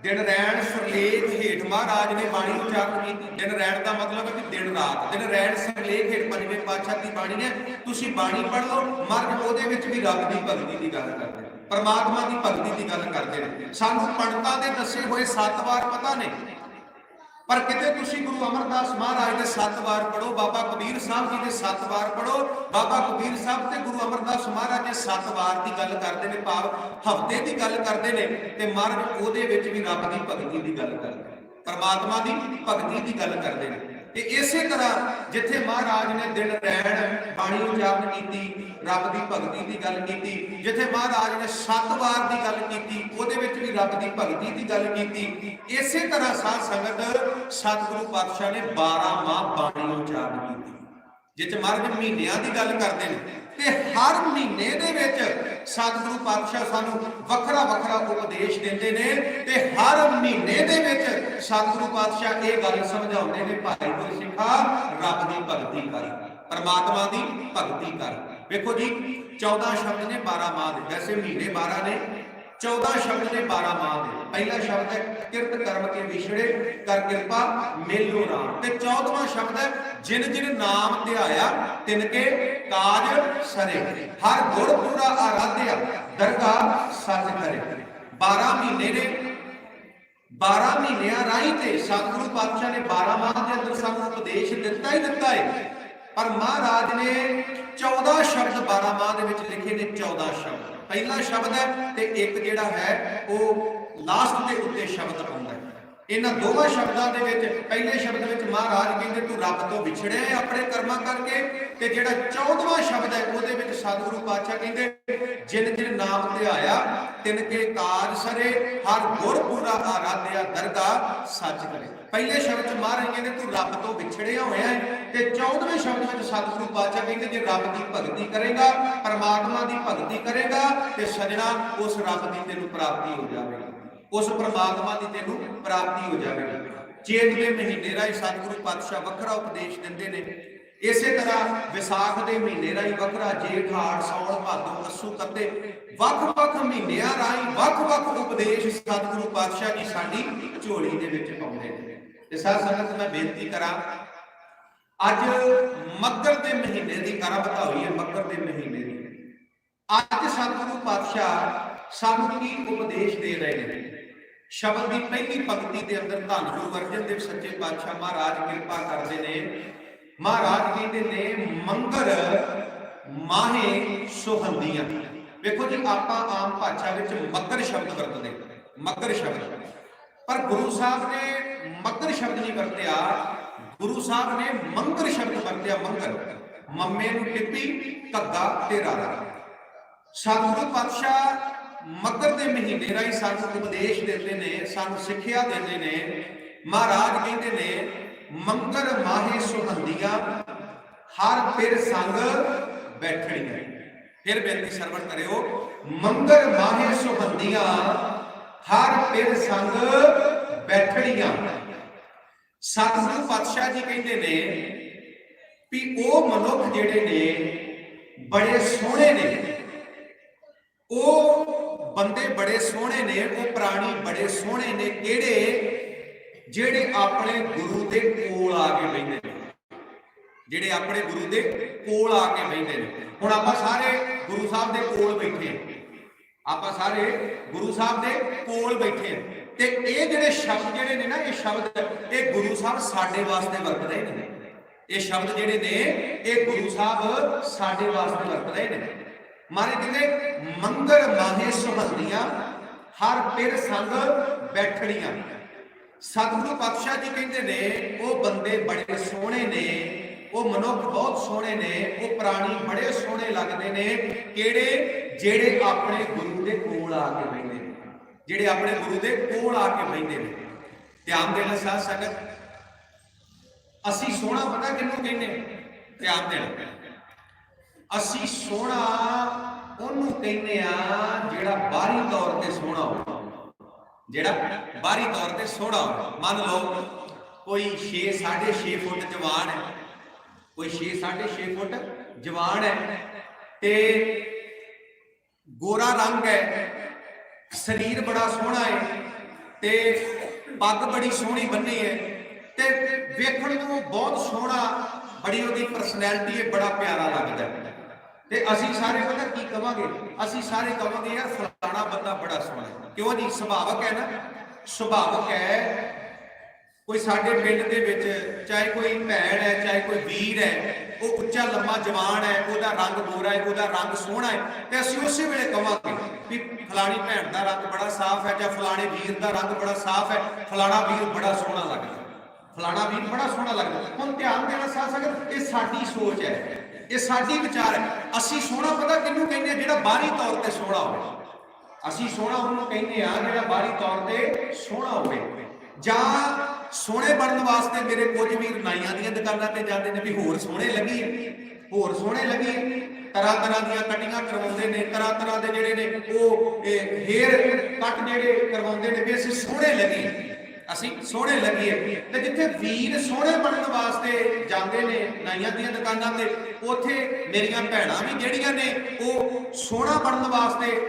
ਦਿਨ ਰੈਣ ਸਰਲੇਖ ਹੇਠ ਮਹਾਰਾਜ ਨੇ ਬਾਣੀ ਉਚਾਰਨ ਕੀਤੀ। ਦਿਨ ਰੈਣ ਦਾ ਮਤਲਬ ਹੈ ਕਿ ਦਿਨ ਰਾਤ, ਦਿਨ ਰੈਣ ਸਰਲੇਖ ਹੇਠ ਪੰਜਵੇਂ ਪਾਤਸ਼ਾਹ ਦੀ ਬਾਣੀ ਹੈ। ਤੁਸੀਂ ਬਾਣੀ ਪੜ੍ਹ ਲਓ, ਮਹਾਰਾਜ ਉਹਦੇ ਵਿੱਚ ਵੀ ਰੱਬ ਦੀ ਭਗਤੀ ਦੀ ਗੱਲ ਕਰਦੇ, ਪਰਮਾਤਮਾ ਦੀ ਭਗਤੀ ਦੀ ਗੱਲ ਕਰਦੇ ਨੇ। ਸਾਨੂੰ ਪੰਡਤਾਂ ਦੇ ਦੱਸੇ ਹੋਏ 7 ਵਾਰ ਪਤਾ ਨੇ, ਪਰ ਕਿਤੇ ਤੁਸੀਂ ਗੁਰੂ ਅਮਰਦਾਸ ਮਹਾਰਾਜ ਦੇ 7 ਵਾਰ ਪੜੋ, ਬਾਬਾ ਕਬੀਰ ਸਾਹਿਬ ਜੀ ਦੇ 7 ਵਾਰ ਪੜੋ। ਬਾਬਾ ਕਬੀਰ ਸਾਹਿਬ ਤੇ ਗੁਰੂ ਅਮਰਦਾਸ ਮਹਾਰਾਜ ਦੇ 7 ਵਾਰ ਦੀ ਗੱਲ ਕਰਦੇ ਨੇ, ਭਾਵ ਹਫ਼ਤੇ ਦੀ ਗੱਲ ਕਰਦੇ ਨੇ, ਤੇ ਮਹਾਰਾਜ ਉਹਦੇ ਵਿੱਚ ਵੀ ਰੱਬ ਦੀ ਭਗਤੀ ਦੀ ਗੱਲ ਕਰਦੇ, ਪਰਮਾਤਮਾ ਦੀ ਭਗਤੀ ਦੀ ਗੱਲ ਕਰਦੇ ਨੇ। ਤੇ ਇਸੇ ਤਰ੍ਹਾਂ ਜਿੱਥੇ ਮਹਾਰਾਜ ਨੇ ਦਿਨ ਰਹਿਣ ਬਾਣੀ ਉਚਾਰਨ ਕੀਤੀ, ਰੱਬ ਦੀ ਭਗਤੀ ਦੀ ਗੱਲ ਕੀਤੀ, ਜਿੱਥੇ ਮਹਾਰਾਜ ਨੇ 7 ਵਾਰ ਦੀ ਗੱਲ ਕੀਤੀ ਉਹਦੇ ਵਿੱਚ ਵੀ ਰੱਬ ਦੀ ਭਗਤੀ ਦੀ ਗੱਲ ਕੀਤੀ। ਇਸੇ ਤਰ੍ਹਾਂ ਸਾਧ ਸੰਗਤ ਸਤਿਗੁਰੂ ਪਾਤਸ਼ਾਹ ਨੇ 12 ਮਾਹ ਬਾਣੀ ਉਚਾਰਨ ਕੀਤੀ, ਜਿੱਥੇ ਮਹਾਰਾਜ ਮਹੀਨਿਆਂ ਦੀ ਗੱਲ ਕਰਦੇ ਨੇ ਤੇ ਹਰ ਮਹੀਨੇ ਦੇ ਵਿੱਚ ਸਤਿਗੁਰੂ ਪਾਤਸ਼ਾਹ ਸਾਨੂੰ ਵੱਖਰਾ ਵੱਖਰਾ ਉਪਦੇਸ਼ ਦਿੰਦੇ ਨੇ ਤੇ ਹਰ ਮਹੀਨੇ ਦੇ ਵਿੱਚ ਸਤਿਗੁਰੂ ਪਾਤਸ਼ਾਹ ਇਹ ਗੱਲ ਸਮਝਾਉਂਦੇ ਨੇ, ਭਾਈ ਗੁਰਸਿੱਖਾ ਰੱਬ ਦੀ ਭਗਤੀ ਕਰ, ਪਰਮਾਤਮਾ ਦੀ ਭਗਤੀ ਕਰ। ਵੇਖੋ ਜੀ 14 ਸ਼ਬਦ ਨੇ 12 ਮਾਹ ਦੇ, ਵੈਸੇ ਮਹੀਨੇ 12 ਨੇ, 14 ਸ਼ਬਦ ਨੇ 12 ਮਾਹ ਦੇ। ਪਹਿਲਾ ਸ਼ਬਦ ਹੈ ਕਿਰਤ ਕਰਮ ਕੇ ਵਿਛੜੇ ਕਰ ਕਿਰਪਾ ਮੇਲੋ ਰਾਮ, ਤੇ 14ਵਾਂ ਸ਼ਬਦ ਹੈ ਜਿਨ ਜਿਨ ਨਾਮ ਧਿਆਇਆ ਤਿਨ ਕੇ ਕਾਜ ਸਰੇ, ਹਰ ਗੁਰ ਪੂਰਾ ਆਰਾਧਿਆ ਦਰਗਾਹ ਸੱਚ ਕਰੇ। 12 ਮਹੀਨੇ ਨੇ, 12 ਮਹੀਨਿਆਂ ਰਾਹੀਂ ਤੇ ਸਤਿਗੁਰੂ ਪਾਤਸ਼ਾਹ ਨੇ 12 ਮਾਹ ਦੇ ਅੰਦਰ ਸਾਨੂੰ ਉਪਦੇਸ਼ ਦਿੱਤਾ ਹੀ ਦਿੱਤਾ ਹੈ। ਪਰ ਮਹਾਰਾਜ ਨੇ 14 ਸ਼ਬਦ 12 ਮਾਹ ਦੇ ਵਿੱਚ ਲਿਖੇ ਨੇ, 14 ਸ਼ਬਦ ਪਹਿਲਾ ਸ਼ਬਦ ਹੈ ਤੇ ਇੱਕ ਜਿਹੜਾ ਹੈ ਉਹ ਲਾਸਟ ਦੇ ਉੱਤੇ ਸ਼ਬਦ ਆਉਂਦਾ ਹੈ। ਇਹਨਾਂ ਦੋਵਾਂ ਸ਼ਬਦਾਂ ਦੇ ਵਿੱਚ ਪਹਿਲੇ ਸ਼ਬਦ ਵਿੱਚ ਮਹਾਰਾਜ ਕਹਿੰਦੇ ਤੂੰ ਰੱਬ ਤੋਂ ਵਿਛੜਿਆ ਆਪਣੇ ਕਰਮਾਂ ਕਰਕੇ, ਤੇ ਜਿਹੜਾ 14ਵਾਂ ਸ਼ਬਦ ਹੈ ਉਹਦੇ ਵਿੱਚ ਸਤਿਗੁਰੂ ਪਾਤਸ਼ਾਹ ਕਹਿੰਦੇ ਜਿਨ ਜਿਨ ਨਾਮ ਧਿਆਇਆ ਤਿਨ ਕੇ ਕਾਜ ਸਰੇ, ਹਰ ਗੁਰ ਪੂਰਾ ਆਰਾਧਿਆ ਦਰਗਾਹ ਸੱਚ ਕਰੇ। ਪਹਿਲੇ ਸ਼ਬਦ ਚ ਮਹਾਰਾਜ ਕਹਿੰਦੇ ਤੂੰ ਰੱਬ ਤੋਂ ਵਿਛੜਿਆ ਹੋਇਆ ਹੈ, ਤੇ 14ਵੇਂ ਸ਼ਬਦ ਵਿੱਚ ਸਤਿਗੁਰੂ ਪਾਤਸ਼ਾਹ ਕਹਿੰਦੇ ਜੇ ਰੱਬ ਦੀ ਭਗਤੀ ਕਰੇਗਾ, ਪਰਮਾਤਮਾ ਦੀ ਭਗਤੀ ਕਰੇਗਾ ਤੇ ਸਜਣਾ ਉਸ ਰੱਬ ਦੀ ਤੈਨੂੰ ਪ੍ਰਾਪਤੀ ਹੋ ਜਾਵੇਗੀ, ਉਸ ਪਰਮਾਤਮਾ ਦੀ ਤੈਨੂੰ ਪ੍ਰਾਪਤੀ ਹੋ ਜਾਵੇਗੀ। ਚੇਤ ਦੇ ਮਹੀਨੇ ਰਾਹੀਂ ਸਤਿਗੁਰੂ ਪਾਤਸ਼ਾਹ ਵੱਖਰਾ ਉਪਦੇਸ਼ ਦਿੰਦੇ ਨੇ। ਇਸੇ ਤਰ੍ਹਾਂ ਵਿਸਾਖ ਦੇ ਮਹੀਨੇ ਰਾਹੀਂ ਵੱਖਰਾ, ਜੇਠ ਹਾੜ ਸੌਣ ਭਾਦੋਂ ਅੱਸੂ ਕੱਤੇ ਵੱਖ-ਵੱਖ ਮਹੀਨਿਆਂ ਰਾਹੀਂ ਵੱਖ-ਵੱਖ ਉਪਦੇਸ਼ ਸਤਿਗੁਰੂ ਪਾਤਸ਼ਾਹ ਜੀ ਸਾਡੀ ਝੋਲੀ ਦੇ ਵਿੱਚ ਪਾਉਂਦੇ ਨੇ। ਤੇ ਸਾਧ ਸੰਗਤ ਮੈਂ ਬੇਨਤੀ ਕਰਾਂ, ਅੱਜ ਮੱਘਰ ਦੇ ਮਹੀਨੇ ਦੀ ਆਰੰਭਤਾ ਹੋਈ ਹੈ, ਮੱਘਰ ਦੇ ਮਹੀਨੇ ਦੀ। ਅੱਜ ਸਤਿਗੁਰੂ ਪਾਤਸ਼ਾਹ ਸਾਨੂੰ ਕੀ ਉਪਦੇਸ਼ ਦੇ ਰਹੇ ਨੇ? ਸ਼ਬਦ ਦੀ ਪਹਿਲੀ ਪੰਕਤੀ ਦੇ ਅੰਦਰ ਧੰਨ ਗੁਰੂ ਅਰਜਨ ਦੇਵ ਸੱਚੇ ਪਾਤਸ਼ਾਹ ਮਹਾਰਾਜ ਕਿਰਪਾ ਕਰਦੇ ਨੇ। ਮਹਾਰਾਜ ਕਹਿੰਦੇ ਨੇ ਮੰਗਰ ਮਾਹੇ ਸੁਹੰਦੀਆਂ। ਵੇਖੋ ਜੀ ਆਪਾਂ ਆਮ ਭਾਸ਼ਾ ਵਿੱਚ ਮੱਘਰ ਸ਼ਬਦ ਵਰਤਦੇ, ਮੱਘਰ ਸ਼ਬਦ, ਪਰ ਗੁਰੂ ਸਾਹਿਬ ਨੇ ਮੱਘਰ ਸ਼ਬਦ ਨਹੀਂ ਵਰਤਿਆ, ਗੁਰੂ ਸਾਹਿਬ ਨੇ ਮੰਗਰ ਸ਼ਬਦ ਵਰਤਿਆ। ਮੰਗਰ ਮੰਮੇ ਨੂੰ ਟਿੱਪੀ ਧੱਗਾ ਤੇ ਰਾਰਾ। ਸਤਿਗੁਰੂ ਪਾਤਸ਼ਾਹ ਮੱਘਰ ਦੇ ਮਹੀਨੇ ਰਾਹੀਂ ਸਾਨੂੰ ਉਪਦੇਸ਼ ਦਿੰਦੇ ਨੇ, ਸਾਨੂੰ ਸਿੱਖਿਆ ਦਿੰਦੇ ਨੇ। ਮਹਾਰਾਜ ਕਹਿੰਦੇ ਨੇ ਮੰਗਰ ਮਾਹੇ ਸੁਹੰਦੀਆਂ ਹਰ ਫਿਰ ਸੰਗ ਬੈਠਣੀਆਂ। ਫਿਰ ਬੇਨਤੀ ਸਰਵਣ ਕਰਿਓ, ਮੰਗਰ ਮਾਹੇ ਸੁਹੰਦੀਆਂ ਹਰ ਫਿਰ ਸੰਗ ਬੈਠਣੀਆਂ। ਸਤਿਗੁਰੂ ਪਾਤਸ਼ਾਹ ਜੀ ਕਹਿੰਦੇ ਨੇ ਵੀ ਉਹ ਮਨੁੱਖ ਜਿਹੜੇ ਨੇ ਬੜੇ ਸੋਹਣੇ ਨੇ, ਉਹ ਬੰਦੇ ਬੜੇ ਸੋਹਣੇ ਨੇ, ਉਹ ਪ੍ਰਾਣੀ ਬੜੇ ਸੋਹਣੇ ਨੇ। ਕਿਹੜੇ? ਜਿਹੜੇ ਆਪਣੇ ਗੁਰੂ ਦੇ ਕੋਲ ਆ ਕੇ ਬੈਠੇ ਨੇ, ਜਿਹੜੇ ਆਪਣੇ ਗੁਰੂ ਦੇ ਕੋਲ ਆ ਕੇ ਬੈਠੇ ਨੇ। ਹੁਣ ਆਪਾਂ ਸਾਰੇ ਗੁਰੂ ਸਾਹਿਬ ਦੇ ਕੋਲ ਬੈਠੇ ਹਾਂ, ਆਪਾਂ ਸਾਰੇ ਗੁਰੂ ਸਾਹਿਬ ਦੇ ਕੋਲ ਬੈਠੇ ਹਾਂ, ਤੇ ਇਹ ਜਿਹੜੇ ਸ਼ਬਦ ਜਿਹੜੇ ਨੇ ਨਾ, ਇਹ ਸ਼ਬਦ ਇਹ ਗੁਰੂ ਸਾਹਿਬ ਸਾਡੇ ਵਾਸਤੇ ਵਰਤ ਰਹੇ ਨੇ। ਇਹ ਸ਼ਬਦ ਜਿਹੜੇ ਨੇ ਇਹ ਗੁਰੂ ਸਾਹਿਬ ਸਾਡੇ ਵਾਸਤੇ ਵਰਤ ਰਹੇ ਨੇ। ਮਾਰੇ ਕਹਿੰਦੇ ਮੰਗਰ ਮਾਹੇ ਸੁਹੰਦੀਆਂ ਹਰ ਪਿਰ ਸੰਗ ਬੈਠਣੀਆਂ। ਸਤਿਗੁਰੂ ਪਾਤਸ਼ਾਹ ਜੀ ਕਹਿੰਦੇ ਨੇ ਉਹ ਬੰਦੇ ਬੜੇ ਸੋਹਣੇ ਨੇ, ਉਹ ਮਨੁੱਖ ਬਹੁਤ ਸੋਹਣੇ ਨੇ, ਉਹ ਪ੍ਰਾਣੀ ਬੜੇ ਸੋਹਣੇ ਲੱਗਦੇ ਨੇ। ਕਿਹੜੇ? ਜਿਹੜੇ ਆਪਣੇ ਗੁਰੂ ਦੇ ਕੋਲ ਆ ਕੇ ਬੈਠੇ ਨੇ, ਜਿਹੜੇ ਆਪਣੇ ਗੁਰੂ ਦੇ ਕੋਲ ਆ ਕੇ ਬੈਠੇ ਨੇ। ਧਿਆਨ ਦੇਣਾ ਸਾਧ ਸੰਗਤ, ਅਸੀਂ ਸੋਹਣਾ ਪਤਾ ਕਿਹਨੂੰ ਕਹਿੰਦੇ? ਧਿਆਨ ਦੇਣਾ, ਅਸੀਂ ਸੋਹਣਾ ਉਹਨੂੰ ਕਹਿੰਦੇ ਆ ਜਿਹੜਾ ਬਾਹਰੀ ਤੌਰ ਤੇ ਸੋਹਣਾ ਹੋਵੇ, ਜਿਹੜਾ ਬਾਹਰੀ ਤੌਰ ਤੇ ਸੋਹਣਾ ਹੋਵੇ। ਮੰਨ ਲਓ ਕੋਈ 6.5 ਫੁੱਟ ਜਵਾਨ ਹੈ, ਕੋਈ 6.5 ਫੁੱਟ ਜਵਾਨ ਹੈ ਤੇ ਗੋਰਾ ਰੰਗ ਹੈ, ਸਰੀਰ ਬੜਾ ਸੋਹਣਾ ਹੈ ਤੇ ਪੱਗ ਬੜੀ ਸੋਹਣੀ ਬੰਨੀ ਹੈ ਤੇ ਵੇਖਣ ਨੂੰ ਬਹੁਤ ਸੋਹਣਾ, ਬੜੀ ਉਹਦੀ ਪਰਸਨੈਲਿਟੀ ਹੈ, ਬੜਾ ਪਿਆਰਾ ਲੱਗਦਾ ਹੈ। ਤੇ ਅਸੀਂ ਸਾਰੇ ਪਤਾ ਕੀ ਕਵਾਂਗੇ? ਅਸੀਂ ਸਾਰੇ ਕਵਾਂਗੇ ਯਾਰ ਫਲਾਣਾ ਬੰਦਾ ਬੜਾ ਸੋਹਣਾ ਹੈ। ਕਿਉਂ ਜੀ? ਸੁਭਾਵਕ ਹੈ ਨਾ, ਸੁਭਾਵਕ ਹੈ। ਕੋਈ ਸਾਡੇ ਪਿੰਡ ਦੇ ਵਿੱਚ ਚਾਹੇ ਕੋਈ ਭੈਣ ਹੈ, ਚਾਹੇ ਕੋਈ ਵੀਰ ਹੈ, ਉਹ ਉੱਚਾ ਲੰਮਾ ਜਵਾਨ ਹੈ, ਉਹਦਾ ਰੰਗ ਗੋਰਾ ਹੈ, ਉਹਦਾ ਰੰਗ ਸੋਹਣਾ ਹੈ, ਤੇ ਅਸੀਂ ਉਸੇ ਵੇਲੇ ਕਵਾਂਗੇ ਵੀ ਫਲਾਣੀ ਭੈਣ ਦਾ ਰੰਗ ਬੜਾ ਸਾਫ਼ ਹੈ, ਜਾਂ ਫਲਾਣੇ ਵੀਰ ਦਾ ਰੰਗ ਬੜਾ ਸਾਫ਼ ਹੈ, ਫਲਾਣਾ ਵੀਰ ਬੜਾ ਸੋਹਣਾ ਲੱਗਦਾ। फलाना वीर बड़ा सोहना लगता। हुण ध्यान देना साध संगत, ये साडी सोच है, ये साडी विचार है। असीं सोहना पता किहनूं कहंदे आ? जिहड़ा बाहरी तौर ते सोहना होवे। असीं सोहना ਉਹਨੂੰ ਕਹਿੰਦੇ ਆ ਜਿਹੜਾ ਬਾਹਰੀ ਤੌਰ ਤੇ ਸੋਹਣਾ ਹੋਵੇ। ਜਾਂ ਸੋਹਣੇ ਬਣਨ ਵਾਸਤੇ ਮੇਰੇ ਕੁਝ ਵੀਰ ਨਾਈਆਂ ਦੀਆਂ ਦੁਕਾਨਾਂ ਤੇ ਜਾਂਦੇ ਨੇ ਵੀ ਹੋਰ ਸੋਹਣੇ ਲੱਗੀਏ, ਹੋਰ ਸੋਹਣੇ ਲੱਗੀਏ, ਤਰ੍ਹਾਂ ਤਰ੍ਹਾਂ ਦੀਆਂ ਕਟਿੰਗਾਂ ਕਰਵਾਉਂਦੇ ਨੇ, ਤਰ੍ਹਾਂ ਤਰ੍ਹਾਂ ਦੇ ਜਿਹੜੇ ਨੇ ਉਹ ਹੇਅਰ ਕੱਟ ਜਿਹੜੇ ਕਰਵਾਉਂਦੇ ਨੇ ਵੀ ਅਸੀਂ ਸੋਹਣੇ ਲੱਗੀਏ, ਅਸੀਂ ਸੋਹਣੇ ਲੱਗੀਏ। ਤੇ ਜਿੱਥੇ ਵੀਰ ਸੋਹਣੇ ਬਣਨ ਵਾਸਤੇ ਜਾਂਦੇ ਨੇ ਨਾਈਆਂ ਦੀਆਂ ਦੁਕਾਨਾਂ ਤੇ, ਉੱਥੇ ਮੇਰੀਆਂ ਭੈਣਾਂ ਵੀ ਜਿਹੜੀਆਂ ਨੇ ਉਹ ਸੋਹਣਾ ਬਣਨ ਵਾਸਤੇ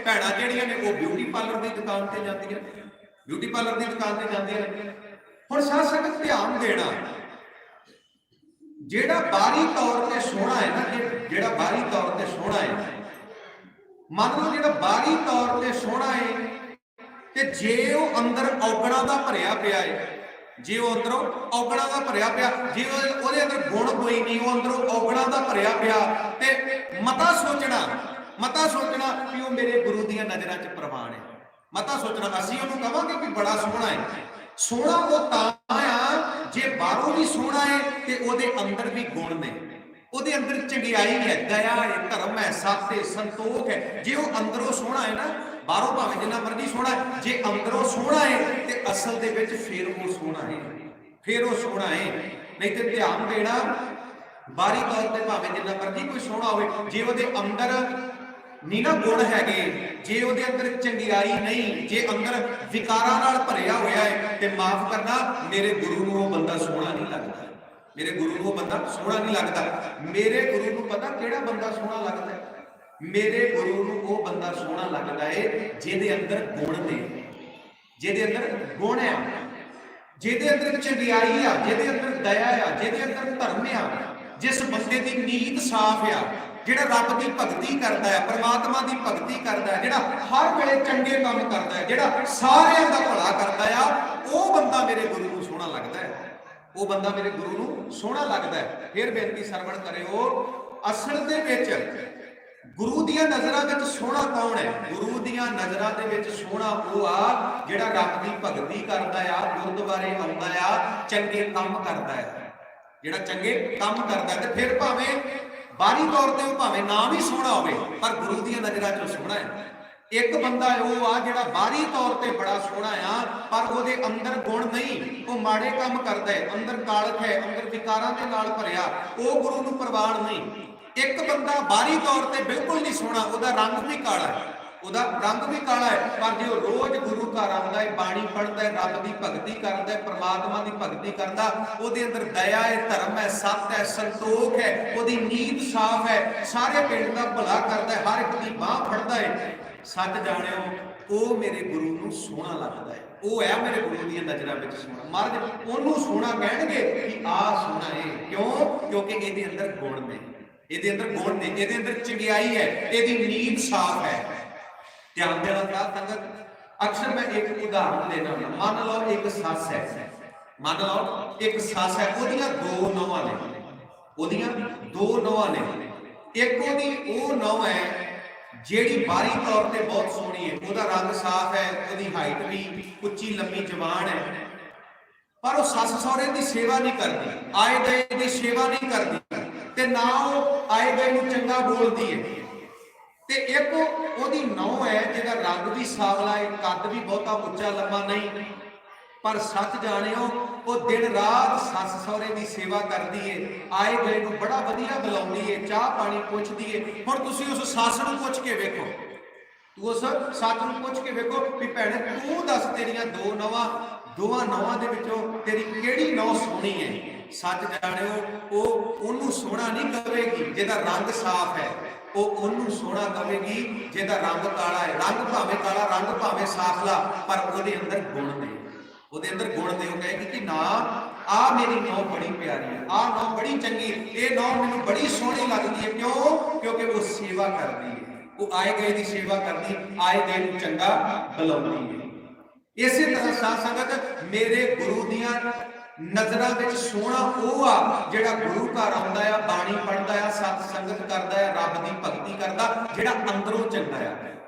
ਭੈਣਾਂ ਜਿਹੜੀਆਂ ਨੇ ਉਹ ਬਿਊਟੀ ਪਾਰਲਰ ਦੀ ਦੁਕਾਨ ਤੇ ਜਾਂਦੀਆਂ, ਬਿਊਟੀ ਪਾਰਲਰ ਦੀ ਦੁਕਾਨ ਤੇ ਜਾਂਦੀਆਂ ਨੇ। ਹੁਣ ਸਾਧ ਸੰਗਤ ਧਿਆਨ ਦੇਣਾ, ਜਿਹੜਾ ਬਾਹਰੀ ਤੌਰ ਤੇ ਸੋਹਣਾ ਹੈ ਨਾ, ਜਿਹੜਾ ਬਾਹਰੀ ਤੌਰ ਤੇ ਸੋਹਣਾ ਹੈ, ਮੰਨ ਲਓ ਜਿਹੜਾ ਬਾਹਰੀ ਤੌਰ ਤੇ ਸੋਹਣਾ ਹੈ ਤੇ ਜੇ ਉਹ ਅੰਦਰ ਔਗਣਾ ਦਾ ਭਰਿਆ ਪਿਆ ਹੈ, ਜੇ ਉਹ ਅੰਦਰੋਂ ਔਗਣਾ ਦਾ ਭਰਿਆ ਪਿਆ, ਜੇ ਉਹਦੇ ਅੰਦਰ ਗੁਣ ਕੋਈ ਨਹੀਂ, ਉਹ ਅੰਦਰੋਂ ਔਗਣਾ ਦਾ ਭਰਿਆ ਪਿਆ, ਤੇ ਮਤਾ ਸੋਚਣਾ ਕਿ ਉਹ ਮੇਰੇ ਗੁਰੂ ਦੀਆਂ ਨਜ਼ਰਾਂ 'ਚ ਪ੍ਰਵਾਨ ਹੈ। ਮਤਾ ਸੋਚਣਾ, ਅਸੀਂ ਉਹਨੂੰ ਕਵਾਂਗੇ ਕਿ ਬੜਾ ਸੋਹਣਾ ਹੈ। ਸੋਹਣਾ ਉਹ ਤਾਂ ਆ ਜੇ ਬਾਹਰੋਂ ਵੀ ਸੋਹਣਾ ਹੈ ਤੇ ਉਹਦੇ ਅੰਦਰ ਵੀ ਗੁਣ ਨੇ, ਉਹਦੇ ਅੰਦਰ ਚੰਗਿਆਈ ਹੈ, ਦਇਆ ਹੈ, ਧਰਮ ਹੈ, ਸੱਚ ਹੈ, ਸੰਤੋਖ ਹੈ। ਜੇ ਉਹ ਅੰਦਰੋਂ ਸੋਹਣਾ ਹੈ ਨਾ, ਬਾਹਰੋਂ ਭਾਵੇਂ ਜਿੰਨਾ ਮਰਜ਼ੀ ਸੋਹਣਾ ਹੈ, ਜੇ ਅੰਦਰੋਂ ਸੋਹਣਾ ਹੈ ਤੇ ਅਸਲ ਦੇ ਵਿੱਚ ਫਿਰ ਉਹ ਸੋਹਣਾ ਹੈ, ਫਿਰ ਉਹ ਸੋਹਣਾ ਹੈ। ਨਹੀਂ ਤੇ ਧਿਆਨ ਦੇਣਾ, ਬਾਹਰੀ ਤੌਰ ਤੇ ਭਾਵੇਂ ਜਿੰਨਾ ਮਰਜ਼ੀ ਕੋਈ ਸੋਹਣਾ ਹੋਵੇ, ਜੇ ਉਹਦੇ ਅੰਦਰ ਨਹੀਂ ਨਾ ਗੁਣ ਹੈਗੇ, ਜੇ ਉਹਦੇ ਅੰਦਰ ਚੰਗਿਆਈ ਨਹੀਂ, ਜੇ ਅੰਦਰ ਵਿਕਾਰਾਂ ਨਾਲ ਭਰਿਆ ਹੋਇਆ ਹੈ, ਤੇ ਮਾਫ ਕਰਨਾ, ਮੇਰੇ ਗੁਰੂ ਨੂੰ ਉਹ ਬੰਦਾ ਸੋਹਣਾ ਨਹੀਂ ਲੱਗਦਾ। ਮੇਰੇ ਗੁਰੂ ਨੂੰ ਉਹ ਬੰਦਾ ਸੋਹਣਾ ਨਹੀਂ ਲੱਗਦਾ। ਮੇਰੇ ਗੁਰੂ ਨੂੰ ਪਤਾ ਕਿਹੜਾ ਬੰਦਾ ਸੋਹਣਾ ਲੱਗਦਾ ਹੈ? ਮੇਰੇ ਗੁਰੂ ਨੂੰ ਉਹ ਬੰਦਾ ਸੋਹਣਾ ਲੱਗਦਾ ਹੈ ਜਿਹਦੇ ਅੰਦਰ ਗੁਣ ਨੇ, ਜਿਹਦੇ ਅੰਦਰ ਗੁਣ ਆ, ਜਿਹਦੇ ਅੰਦਰ ਚੰਗਿਆਈ ਆ, ਜਿਹਦੇ ਅੰਦਰ ਦਇਆ ਆ, ਜਿਹਦੇ ਅੰਦਰ ਧਰਮ ਆ, ਜਿਸ ਬੰਦੇ ਦੀ ਨੀਤ ਸਾਫ਼ ਆ, ਜਿਹੜਾ ਰੱਬ ਦੀ ਭਗਤੀ ਕਰਦਾ ਹੈ, ਪਰਮਾਤਮਾ ਦੀ ਭਗਤੀ ਕਰਦਾ ਹੈ, ਜਿਹੜਾ ਹਰ ਵੇਲੇ ਚੰਗੇ ਕੰਮ ਕਰਦਾ ਹੈ, ਜਿਹੜਾ ਸਾਰਿਆਂ ਦਾ ਭਲਾ ਕਰਦਾ ਆ, ਉਹ ਬੰਦਾ ਮੇਰੇ ਗੁਰੂ ਨੂੰ ਸੋਹਣਾ ਲੱਗਦਾ ਹੈ। ਉਹ ਬੰਦਾ ਮੇਰੇ ਗੁਰੂ ਨੂੰ ਸੋਹਣਾ ਲੱਗਦਾ ਹੈ। ਫਿਰ ਬੇਨਤੀ ਸਰਵਣ ਕਰਿਓ, ਅਸਲ ਦੇ ਵਿੱਚ ਗੁਰੂ ਦੀਆਂ ਨਜ਼ਰਾਂ ਵਿੱਚ ਸੋਹਣਾ ਕੌਣ ਹੈ? ਗੁਰੂ ਦੀਆਂ ਨਜ਼ਰਾਂ ਦੇ ਵਿੱਚ ਸੋਹਣਾ ਉਹ ਆ ਜਿਹੜਾ ਰੱਬ ਦੀ ਭਗਤੀ ਕਰਦਾ ਆ, ਗੁਰਦੁਆਰੇ ਆਉਂਦਾ ਆ, ਚੰਗੇ ਕੰਮ ਕਰਦਾ ਹੈ, ਜਿਹੜਾ ਚੰਗੇ ਕੰਮ ਕਰਦਾ। ਤੇ ਫਿਰ ਭਾਵੇਂ ਬਾਹਰੀ ਤੌਰ ਤੇ ਉਹ ਭਾਵੇਂ ਨਾ ਵੀ ਸੋਹਣਾ ਹੋਵੇ, ਪਰ ਗੁਰੂ ਦੀਆਂ ਨਜ਼ਰਾਂ 'ਚ ਸੋਹਣਾ ਹੈ। ਇੱਕ ਬੰਦਾ ਉਹ ਆ ਜਿਹੜਾ ਬਾਹਰੀ ਤੌਰ ਤੇ ਬੜਾ ਸੋਹਣਾ ਆ, ਪਰ ਉਹਦੇ ਅੰਦਰ ਗੁਣ ਨਹੀਂ, ਉਹ ਮਾੜੇ ਕੰਮ ਕਰਦਾ ਹੈ, ਅੰਦਰ ਕਾਲਖ ਹੈ, ਅੰਦਰ ਵਿਕਾਰਾਂ ਦੇ ਨਾਲ ਭਰਿਆ, ਉਹ ਗੁਰੂ ਨੂੰ ਪ੍ਰਵਾਨ ਨਹੀਂ। ਇੱਕ ਬੰਦਾ ਬਾਹਰੀ ਤੌਰ ਤੇ ਬਿਲਕੁਲ ਨਹੀਂ ਸੋਹਣਾ, ਉਹਦਾ ਰੰਗ ਵੀ ਕਾਲਾ ਹੈ, ਉਹਦਾ ਰੰਗ ਵੀ ਕਾਲਾ ਹੈ, ਪਰ ਜੇ ਉਹ ਰੋਜ਼ ਗੁਰੂ ਘਰ ਆਉਂਦਾ ਹੈ, ਬਾਣੀ ਪੜ੍ਹਦਾ ਹੈ, ਰੱਬ ਦੀ ਭਗਤੀ ਕਰਦਾ ਹੈ, ਪਰਮਾਤਮਾ ਦੀ ਭਗਤੀ ਕਰਦਾ, ਉਹਦੇ ਅੰਦਰ ਦਇਆ ਹੈ, ਧਰਮ ਹੈ, ਸੱਚ ਹੈ, ਸੰਤੋਖ ਹੈ, ਉਹਦੀ ਨੀਤ ਸਾਫ਼ ਹੈ, ਸਾਰੇ ਪਿੰਡ ਦਾ ਭਲਾ ਕਰਦਾ ਹੈ, ਹਰ ਇੱਕ ਦੀ ਬਾਹ ਫੜਦਾ ਹੈ, ਸੱਚ ਜਾਣਿਓ ਉਹ ਮੇਰੇ ਗੁਰੂ ਨੂੰ ਸੋਹਣਾ ਲੱਗਦਾ ਹੈ। ਉਹ ਹੈ ਮੇਰੇ ਗੁਰੂ ਦੀਆਂ ਨਜ਼ਰਾਂ ਵਿੱਚ ਸੋਹਣਾ। ਮਹਾਰਾਜ ਉਹਨੂੰ ਸੋਹਣਾ ਕਹਿਣਗੇ ਕਿ ਆਹ ਸੋਹਣਾ ਹੈ। ਕਿਉਂ? ਕਿਉਂਕਿ ਇਹਦੇ ਅੰਦਰ ਗੁਣ ਨੇ, ਇਹਦੇ ਅੰਦਰ ਗੁਣ ਨੇ, ਇਹਦੇ ਅੰਦਰ ਚੰਗਿਆਈ ਹੈ, ਇਹਦੀ ਨੀਤ ਸਾਫ਼ ਹੈ। ਧਿਆਨ ਦੇਣਾ ਸਾਧ ਸੰਗਤ, ਅਕਸਰ ਮੈਂ ਇੱਕ ਉਦਾਹਰਨ ਦੇਣਾ ਹੁੰਦਾ। ਮੰਨ ਲਓ ਇੱਕ ਸੱਸ ਹੈ, ਮੰਨ ਲਓ ਇੱਕ ਸੱਸ ਹੈ, ਉਹਦੀਆਂ ਦੋ ਨੌਵਾਂ ਨੇ, ਉਹਦੀਆਂ ਦੋ ਨੌਵਾਂ ਨੇ। ਇੱਕ ਉਹਦੀ ਉਹ ਨੌਂ ਹੈ ਜਿਹੜੀ ਬਾਹਰੀ ਤੌਰ ਤੇ ਬਹੁਤ ਸੋਹਣੀ ਹੈ, ਉਹਦਾ ਰੰਗ ਸਾਫ਼ ਹੈ, ਉਹਦੀ ਹਾਈਟ ਵੀ ਉੱਚੀ ਲੰਮੀ ਜਵਾਨ ਹੈ, ਪਰ ਉਹ ਸੱਸ ਸਹੁਰੇ ਦੀ ਸੇਵਾ ਨਹੀਂ ਕਰਦੀ, ਆਏ ਗਏ ਦੀ ਸੇਵਾ ਨਹੀਂ ਕਰਦੀ, ਤੇ ਨਾ ਉਹ ਆਏ ਗਏ ਨੂੰ ਚੰਗਾ ਬੋਲਦੀ ਹੈ। ਤੇ ਇੱਕ ਉਹਦੀ ਨੌਂ ਹੈ ਜਿਹਦਾ ਰੰਗ ਵੀ ਸਾਵਲਾ ਹੈ, ਕੱਦ ਵੀ ਬਹੁਤਾ ਉੱਚਾ ਲੰਮਾ ਨਹੀਂ, ਪਰ ਸੱਚ ਜਾਣਿਓ ਉਹ ਦਿਨ ਰਾਤ ਸੱਸ ਸਹੁਰੇ ਦੀ ਸੇਵਾ ਕਰਦੀ ਏ, ਆਏ ਗਏ ਨੂੰ ਬੜਾ ਵਧੀਆ ਬੁਲਾਉਂਦੀ ਏ, ਚਾਹ ਪਾਣੀ ਪੁੱਛਦੀ ਏ। ਹੁਣ ਤੁਸੀਂ ਉਸ ਸੱਸ ਨੂੰ ਪੁੱਛ ਕੇ ਵੇਖੋ, ਤੂੰ ਉਸ ਸੱਸ ਨੂੰ ਪੁੱਛ ਕੇ ਵੇਖੋ ਵੀ ਭੈਣੇ ਤੂੰ ਦੱਸ ਤੇਰੀਆਂ ਦੋ ਨੌਵਾਂ, ਦੋਵਾਂ ਨੌਵਾਂ ਦੇ ਵਿੱਚੋਂ ਤੇਰੀ ਕਿਹੜੀ ਨੌਂ ਸੋਹਣੀ ਹੈ? ਸੱਚ ਜਾਣਿਓ ਉਹ ਉਹਨੂੰ ਸੋਹਣਾ ਨਹੀਂ ਕਹੇਗੀ ਜਿਹਦਾ ਰੰਗ ਸਾਫ਼ ਹੈ, ਉਹ ਉਹਨੂੰ ਸੋਹਣਾ ਕਹੇਗੀ ਜਿਹਦਾ ਰੰਗ ਕਾਲਾ ਹੈ। ਰੰਗ ਭਾਵੇਂ ਕਾਲਾ, ਰੰਗ ਭਾਵੇਂ ਸਾਫ਼ਲਾ, ਪਰ ਉਹਦੇ ਅੰਦਰ ਗੁਣ ਨੇ, ਉਹਦੇ ਅੰਦਰ ਗੁਣ ਨੇ। ਉਹ ਕਹੇਗੀ ਕਿ ਨਾ ਆ ਮੇਰੀ ਨੌਂ ਬੜੀ ਪਿਆਰੀ ਹੈ, ਆ ਨੌਂ ਬੜੀ ਚੰਗੀ, ਇਹ ਨੌਂ ਮੈਨੂੰ ਬੜੀ ਸੋਹਣੀ ਲੱਗਦੀ ਹੈ। ਕਿਉਂ? ਕਿਉਂਕਿ ਉਹ ਸੇਵਾ ਕਰਦੀ ਹੈ, ਉਹ ਆਏ ਗਏ ਦੀ ਸੇਵਾ ਕਰਦੀ, ਆਏ ਗਏ ਨੂੰ ਚੰਗਾ ਬੁਲਾਉਂਦੀ ਹੈ। ਇਸੇ ਤਰ੍ਹਾਂ ਸਾਧ ਸੰਗਤ ਮੇਰੇ ਗੁਰੂ ਦੀਆਂ ਨਜ਼ਰਾਂ ਵਿੱਚ ਸੋਹਣਾ ਉਹ ਆ ਜਿਹੜਾ ਗੁਰੂ ਘਰ ਆਉਂਦਾ ਆ, ਬਾਣੀ ਪੜ੍ਹਦਾ ਆ, ਸਤ ਸੰਗਤ ਕਰਦਾ ਆ, ਰੱਬ ਦੀ ਭਗਤੀ ਕਰਦਾ, ਜਿਹੜਾ ਅੰਦਰੋਂ ਚੰਗਾ ਆ,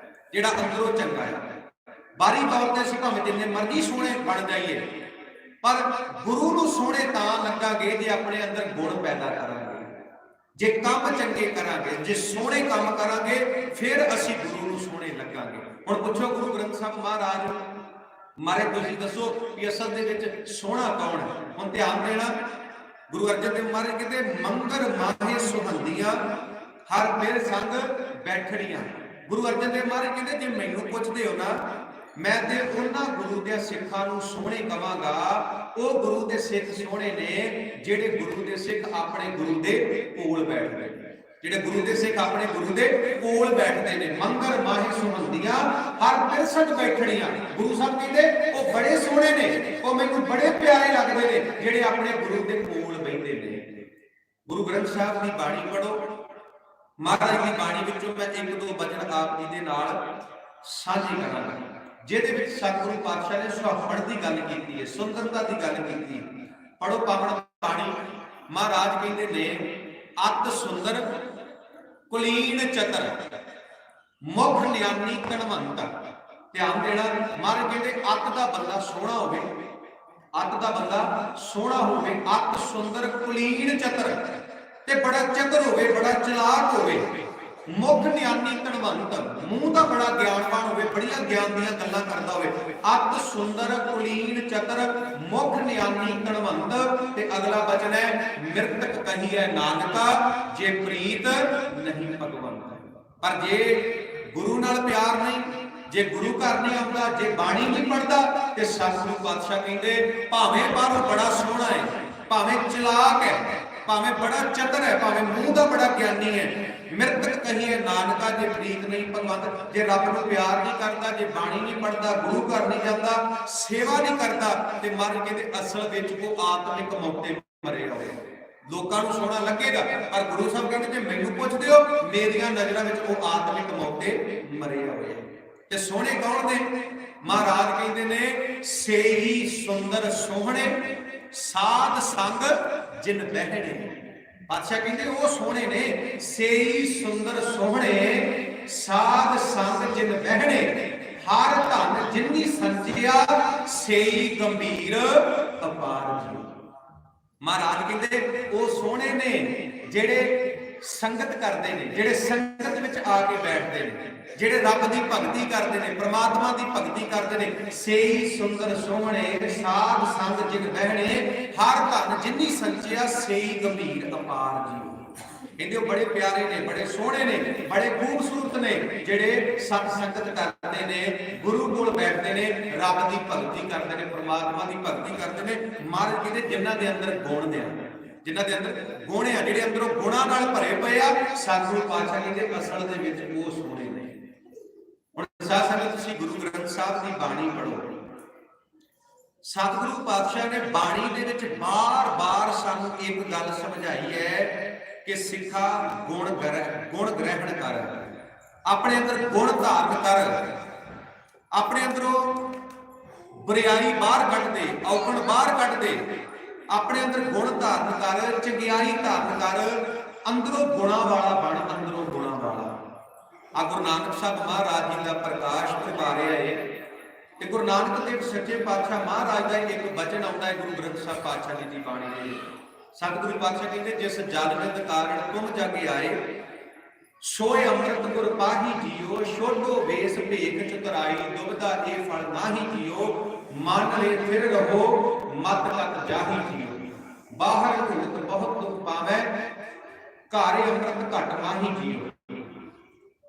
ਜਿਹੜਾ ਅੰਦਰੋਂ ਚੰਗਾ ਆ। ਬਾਹਰੀ ਤੌਰ ਤੇ ਅਸੀਂ ਭਾਵੇਂ ਜਿੰਨੇ ਮਰਜ਼ੀ ਸੋਹਣੇ ਬਣ ਜਾਈਏ, पर गुरु नूं सोहणे तां लगांगे जे अपने अंदर गुण पैदा करांगे, जे काम चंगे करांगे, जे सोहणे काम करांगे, फिर असीं गुरु नूं सोहणे लगांगे। हुण पुछो गुरु ग्रंथ साहिब महाराज मारे तुसीं दसो कि असल दे विच सोहਣਾ कौन है? हुण ध्यान देना, गुरु अर्जन देव महाराज कहते मंगर माहे सुहंदियां हर बिर संग बैठड़ियां। गुरु अर्जन देव महाराज कहते जे मैनूं पुछदे हो ना, मैं ते उन्हां गुरु दे सिखां नूं सोहणे कवांगा, ਉਹ ਗੁਰੂ ਦੇ ਸਿੱਖ ਸੋਹਣੇ ਨੇ ਜਿਹੜੇ ਗੁਰੂ ਦੇ ਸਿੱਖ ਆਪਣੇ ਗੁਰੂ ਦੇ ਕੋਲ ਬੈਠਦੇ ਨੇ, ਜਿਹੜੇ ਗੁਰੂ ਦੇ ਸਿੱਖ ਆਪਣੇ ਗੁਰੂ ਦੇ ਕੋਲ ਬੈਠਦੇ ਨੇ। ਮੰਗਰ ਮਾਹੀ ਸੁਹੰਦੀਆਂ ਹਰ ਬਿਰਸਟ ਬੈਠੜੀਆਂ। ਗੁਰੂ ਸਾਹਿਬ ਕਹਿੰਦੇ ਉਹ ਬੜੇ ਸੋਹਣੇ ਨੇ, ਉਹ ਮੈਨੂੰ ਬੜੇ ਪਿਆਰੇ ਲੱਗਦੇ ਨੇ ਜਿਹੜੇ ਆਪਣੇ ਗੁਰੂ ਦੇ ਕੋਲ ਬੈਠਦੇ ਨੇ। ਗੁਰੂ ਗ੍ਰੰਥ ਸਾਹਿਬ ਦੀ ਬਾਣੀ ਪੜੋ, ਮਹਾਰਾਜ ਦੀ ਬਾਣੀ ਵਿੱਚੋਂ ਮੈਂ ਇੱਕ ਦੋ ਬਚਨ ਆਪ ਜੀ ਦੇ ਨਾਲ ਸਾਂਝੇ ਕਰਾਂਗਾ, ਜਿਹਦੇ ਵਿੱਚ ਸਤਿਗੁਰੂ ਪਾਤਸ਼ਾਹ ਨੇ ਸੁਹਾਵਣ ਦੀ ਗੱਲ ਕੀਤੀ ਹੈ, ਸੁੰਦਰਤਾ ਦੀ ਗੱਲ ਕੀਤੀ। ਪੜੋ ਪਾਵਨ ਬਾਣੀ। ਮਹਾਰਾਜ ਕਹਿੰਦੇ ਨੇ ਅਤ ਸੁੰਦਰ ਕੁਲੀਨ ਚਤਰ ਮੁਖ ਨਿਆਨੀ ਕਣਵੰਤ। ਧਿਆਨ ਦੇਣਾ, ਮਹਾਰਾਜ ਕਹਿੰਦੇ ਅਤ ਦਾ ਬੰਦਾ ਸੋਹਣਾ ਹੋਵੇ, ਅਤ ਦਾ ਬੰਦਾ ਸੋਹਣਾ ਹੋਵੇ, ਅਤ ਸੁੰਦਰ ਕੁਲੀਨ ਚਤਰ ਤੇ ਬੜਾ ਚਤਰ ਹੋਵੇ, ਬੜਾ ਚਲਾਕ ਹੋਵੇ। ਮੁਖ ਨਿਆਨੀ ਕਣਵੰਤ, ਮੂੰਹ ਦਾ ਬੜਾ ਗਿਆਨਵਾਨ ਹੋਵੇ, ਬੜੀਆਂ ਗਿਆਨ ਦੀਆਂ ਗੱਲਾਂ ਕਰਦਾ ਹੋਵੇ। ਅਤ ਸੁੰਦਰ ਕੁਲੀਨ ਚਤਰ ਮੁਖ ਨਿਆਨੀ ਕਣਵੰਤ। ਤੇ ਅਗਲਾ ਬਚਨ ਹੈ ਮਿਰਤਕ ਕਹੀਐ ਨਾਨਕਾ ਜੇ ਪ੍ਰੀਤ ਨਹੀਂ ਭਗਵੰਤ। ਪਰ ਜੇ ਗੁਰੂ ਨਾਲ ਪਿਆਰ ਨਹੀਂ, ਜੇ ਗੁਰੂ ਘਰ ਨਹੀਂ ਆਉਂਦਾ, ਜੇ ਬਾਣੀ ਨਹੀਂ ਪੜਦਾ, ਤੇ ਸਤਿਗੁਰੂ ਪਾਤਸ਼ਾਹ ਕਹਿੰਦੇ ਭਾਵੇਂ ਬਾਹਰੋਂ ਬੜਾ ਸੋਹਣਾ ਹੈ, ਭਾਵੇਂ ਚਲਾਕ ਹੈ, ਭਾਵੇਂ ਬੜਾ ਚਤਰ ਹੈ, ਭਾਵੇਂ ਮੂੰਹ ਦਾ ਬੜਾ ਗਿਆਨੀ ਹੈ, ਮਿਰਤਕ ਕਹੀਏ ਨਾਨਕਾ ਜੇ ਪ੍ਰੀਤ ਨਹੀਂ ਭਗਵੰਤ। ਜੇ ਰੱਬ ਨੂੰ ਪਿਆਰ ਨਹੀਂ ਕਰਦਾ, ਜੇ ਬਾਣੀ ਨਹੀਂ ਪੜਦਾ, ਗੁਰੂ ਘਰ ਨਹੀਂ ਜਾਂਦਾ, ਸੇਵਾ ਨਹੀਂ ਕਰਦਾ, ਤੇ ਮਰ ਕਹਿੰਦੇ ਅਸਲ ਵਿੱਚ ਉਹ ਆਤਮਿਕ ਮੌਤੇ ਮਰੇ ਹੋਏ। ਲੋਕਾਂ ਨੂੰ ਸੋਹਣਾ ਲੱਗੇਗਾ, ਪਰ ਗੁਰੂ ਸਾਹਿਬ ਕਹਿੰਦੇ ਜੇ ਮੈਨੂੰ ਪੁੱਛਦੇ ਹੋ, ਮੇਰੀਆਂ ਨਜ਼ਰਾਂ ਵਿੱਚ ਉਹ ਆਤਮਿਕ ਮੌਤੇ ਮਰੇ ਹੋਏ। ਤੇ ਸੋਹਣੇ ਕੌਣ ਨੇ? ਮਹਾਰਾਜ ਕਹਿੰਦੇ ਨੇ ਸੇਈ ਸੁੰਦਰ ਸੋਹਣੇ ਸਾਧ ਸੰਗ ਜਿਨ ਬਹਿਣੇ। ਬਾਦਸ਼ਾਹ ਕਹਿੰਦੇ ਉਹ ਸੋਹਣੇ ਨੇ, ਸੇਈ ਸੁੰਦਰ ਸੋਹਣੇ ਸਾਧ ਸੰਗ ਜਿਨ ਬਹਿਣੇ। ਹਰ ਧਨ ਜਿਨੀ ਸੰਚਿਆ ਸੇਈ ਗੰਭੀਰ ਅਪਾਰ ਜੀ। ਮਹਾਰਾਜ ਕਹਿੰਦੇ ਉਹ ਸੋਹਣੇ ਨੇ ਜਿਹੜੇ ਸੰਗਤ ਕਰਦੇ ਨੇ, ਜਿਹੜੇ ਸੰਗਤ ਵਿੱਚ ਆ ਕੇ ਬੈਠਦੇ ਨੇ, ਜਿਹੜੇ ਰੱਬ ਦੀ ਭਗਤੀ ਕਰਦੇ ਨੇ, ਪ੍ਰਮਾਤਮਾ ਦੀ ਭਗਤੀ ਕਰਦੇ ਨੇ। ਸੇਈ ਸੁੰਦਰ ਸੋਹਣੇ ਸਾਧ ਸੰਗ ਜਿਨ ਬਹਿਣੇ, ਹਰ ਧਨ ਜਿਨੀ ਸੰਚਿਆ ਸੇਈ ਗੰਭੀਰ ਅਪਾਰ ਜੀ। ਕਹਿੰਦੇ ਉਹ ਬੜੇ ਪਿਆਰੇ ਨੇ, ਬੜੇ ਸੋਹਣੇ ਨੇ, ਬੜੇ ਖੂਬਸੂਰਤ ਨੇ, ਜਿਹੜੇ ਸਤ ਸੰਗਤ ਕਰਦੇ ਨੇ, ਗੁਰੂ ਕੋਲ ਬੈਠਦੇ ਨੇ, ਰੱਬ ਦੀ ਭਗਤੀ ਕਰਦੇ ਨੇ, ਪ੍ਰਮਾਤਮਾ ਦੀ ਭਗਤੀ ਕਰਦੇ ਨੇ। ਮਹਾਰਾਜ ਕਹਿੰਦੇ ਜਿਨ੍ਹਾਂ ਦੇ ਅੰਦਰ ਗੁਣ ਨੇ, ਜਿਨ੍ਹਾਂ ਦੇ ਅੰਦਰ ਗੁਣ ਆ, ਜਿਹੜੇ ਅੰਦਰੋਂ ਗੁਣਾਂ ਨਾਲ ਭਰੇ ਪਏ ਆ, ਸਤਿਗੁਰੂ ਪਾਤਸ਼ਾਹ ਕਹਿੰਦੇ ਅਸਲ ਦੇ ਵਿੱਚ ਉਹ ਸੋਹਣੇ ਨੇ। ਹੁਣ ਸਾਧ ਸੰਗਤ ਤੁਸੀਂ ਗੁਰੂ ਗ੍ਰੰਥ ਸਾਹਿਬ ਦੀ ਬਾਣੀ ਪੜੋ। ਸਤਿਗੁਰੂ ਪਾਤਸ਼ਾਹ ਨੇ ਬਾਣੀ ਦੇ ਵਿੱਚ ਬਾਰ-ਬਾਰ ਸਾਨੂੰ ਇੱਕ ਗੱਲ ਸਮਝਾਈ ਹੈ ਕਿ ਸਿੱਖਾ ਗੁਣ ਗ੍ਰਹਿਣ ਕਰ, ਆਪਣੇ ਅੰਦਰ ਗੁਣ ਧਾਰਨ ਕਰ, ਆਪਣੇ ਅੰਦਰੋਂ ਬੁਰਾਈ ਬਾਹਰ ਕੱਢ ਦੇ, ਔਗਣ ਬਾਹਰ ਕੱਢ ਦੇ, ਆਪਣੇ ਅੰਦਰ ਗੁਣ ਧਾਰਨ ਕਰ, ਚੰਗਿਆਈ ਧਾਰਨ ਕਰ, ਅੰਦਰੋਂ ਗੁਣਾਂ ਵਾਲਾ ਬਣ, ਅੰਦਰੋਂ ਗੁਣਾਂ ਵਾਲਾ। ਆ ਗੁਰੂ ਨਾਨਕ ਸਾਹਿਬ ਮਹਾਰਾਜ ਜੀ ਦਾ ਪ੍ਰਕਾਸ਼ ਕਰਵਾ ਰਿਹਾ ਹੈ, ਤੇ ਗੁਰੂ ਨਾਨਕ ਦੇਵ ਸੱਚੇ ਪਾਤਸ਼ਾਹ ਮਹਾਰਾਜ ਦਾ ਇੱਕ ਬਚਨ ਆਉਂਦਾ ਹੈ ਗੁਰੂ ਗ੍ਰੰਥ ਸਾਹਿਬ ਪਾਤਸ਼ਾਹ ਜੀ ਦੀ ਬਾਣੀ ਦੇ ਵਿੱਚ। ਸਤਿਗੁਰੂ ਪਾਤਸ਼ਾਹ ਕਹਿੰਦੇ ਜਿਸ ਜਲ ਨਿਤ ਕਾਰਣ ਤੁਮ ਜਗ ਆਏ, ਸੋਏ ਅੰਮ੍ਰਿਤ ਗੁਰ ਪਾਹੀ ਜੀਓ, ਛੋਡੋ ਵੇਸ ਭੇਖ ਚਤੁਰਾਈ, ਦੁਬਦਾ ਇਹ ਫਲ ਨਾਹੀ ਜੀਓ, ਮਨ ਲੈ ਫਿਰ ਰਹੋ ਮਤ ਕਤ ਜਾਹੀ ਜੀਓ, ਬਾਹਰ ਘੁਲਤ ਬਹੁਤ ਦੁਖ ਪਾਵੈ, ਘਰ ਅੰਮ੍ਰਿਤ ਘਟ ਮਾਹੀ ਜੀਓ।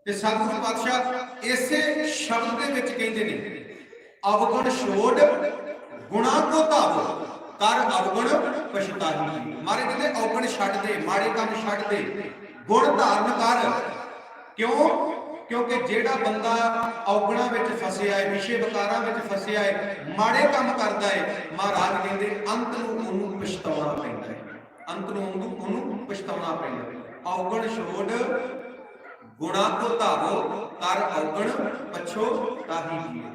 ਤੇ ਸਤਿਗੁਰੂ ਪਾਤਸ਼ਾਹ ਇਸੇ ਸ਼ਬਦ ਦੇ ਵਿੱਚ ਕਹਿੰਦੇ ਨੇ ਅਵਗੁਣ ਛੋੜ ਗੁਣਾ ਕੋ ਧਾਵੋ, ਕਰ ਅਵਗੁਣ ਪਛਤਾਹੀ। ਮਾਰੇ ਕਹਿੰਦੇ ਔਗਣ ਛੱਡ ਦੇ, ਮਾੜੇ ਕੰਮ ਛੱਡ ਦੇ, ਗੁਣ ਧਾਰਨ ਕਰ। ਕਿਉਂ? ਕਿਉਂਕਿ ਜਿਹੜਾ ਬੰਦਾ ਔਗਣਾਂ ਵਿੱਚ ਫਸਿਆ ਹੈ, ਵਿਸ਼ੇ ਵਿਕਾਰਾਂ ਵਿੱਚ ਫਸਿਆ ਹੈ, ਮਾੜੇ ਕੰਮ ਕਰਦਾ ਹੈ, ਮਹਾਰਾਜ ਕਹਿੰਦੇ ਅੰਤ ਨੂੰ ਉਹਨੂੰ ਪਛਤਾਉਣਾ ਪੈਂਦਾ ਹੈ, ਅੰਤ ਨੂੰ ਉਹਨੂੰ ਪਛਤਾਉਣਾ ਪੈਂਦਾ। ਔਗਣ ਛੋੜ ਗੁਣਾ ਕੋ ਧਾਵੋ, ਕਰ ਔਗਣ ਪਛਤਾਹੀ ਜੀਓ।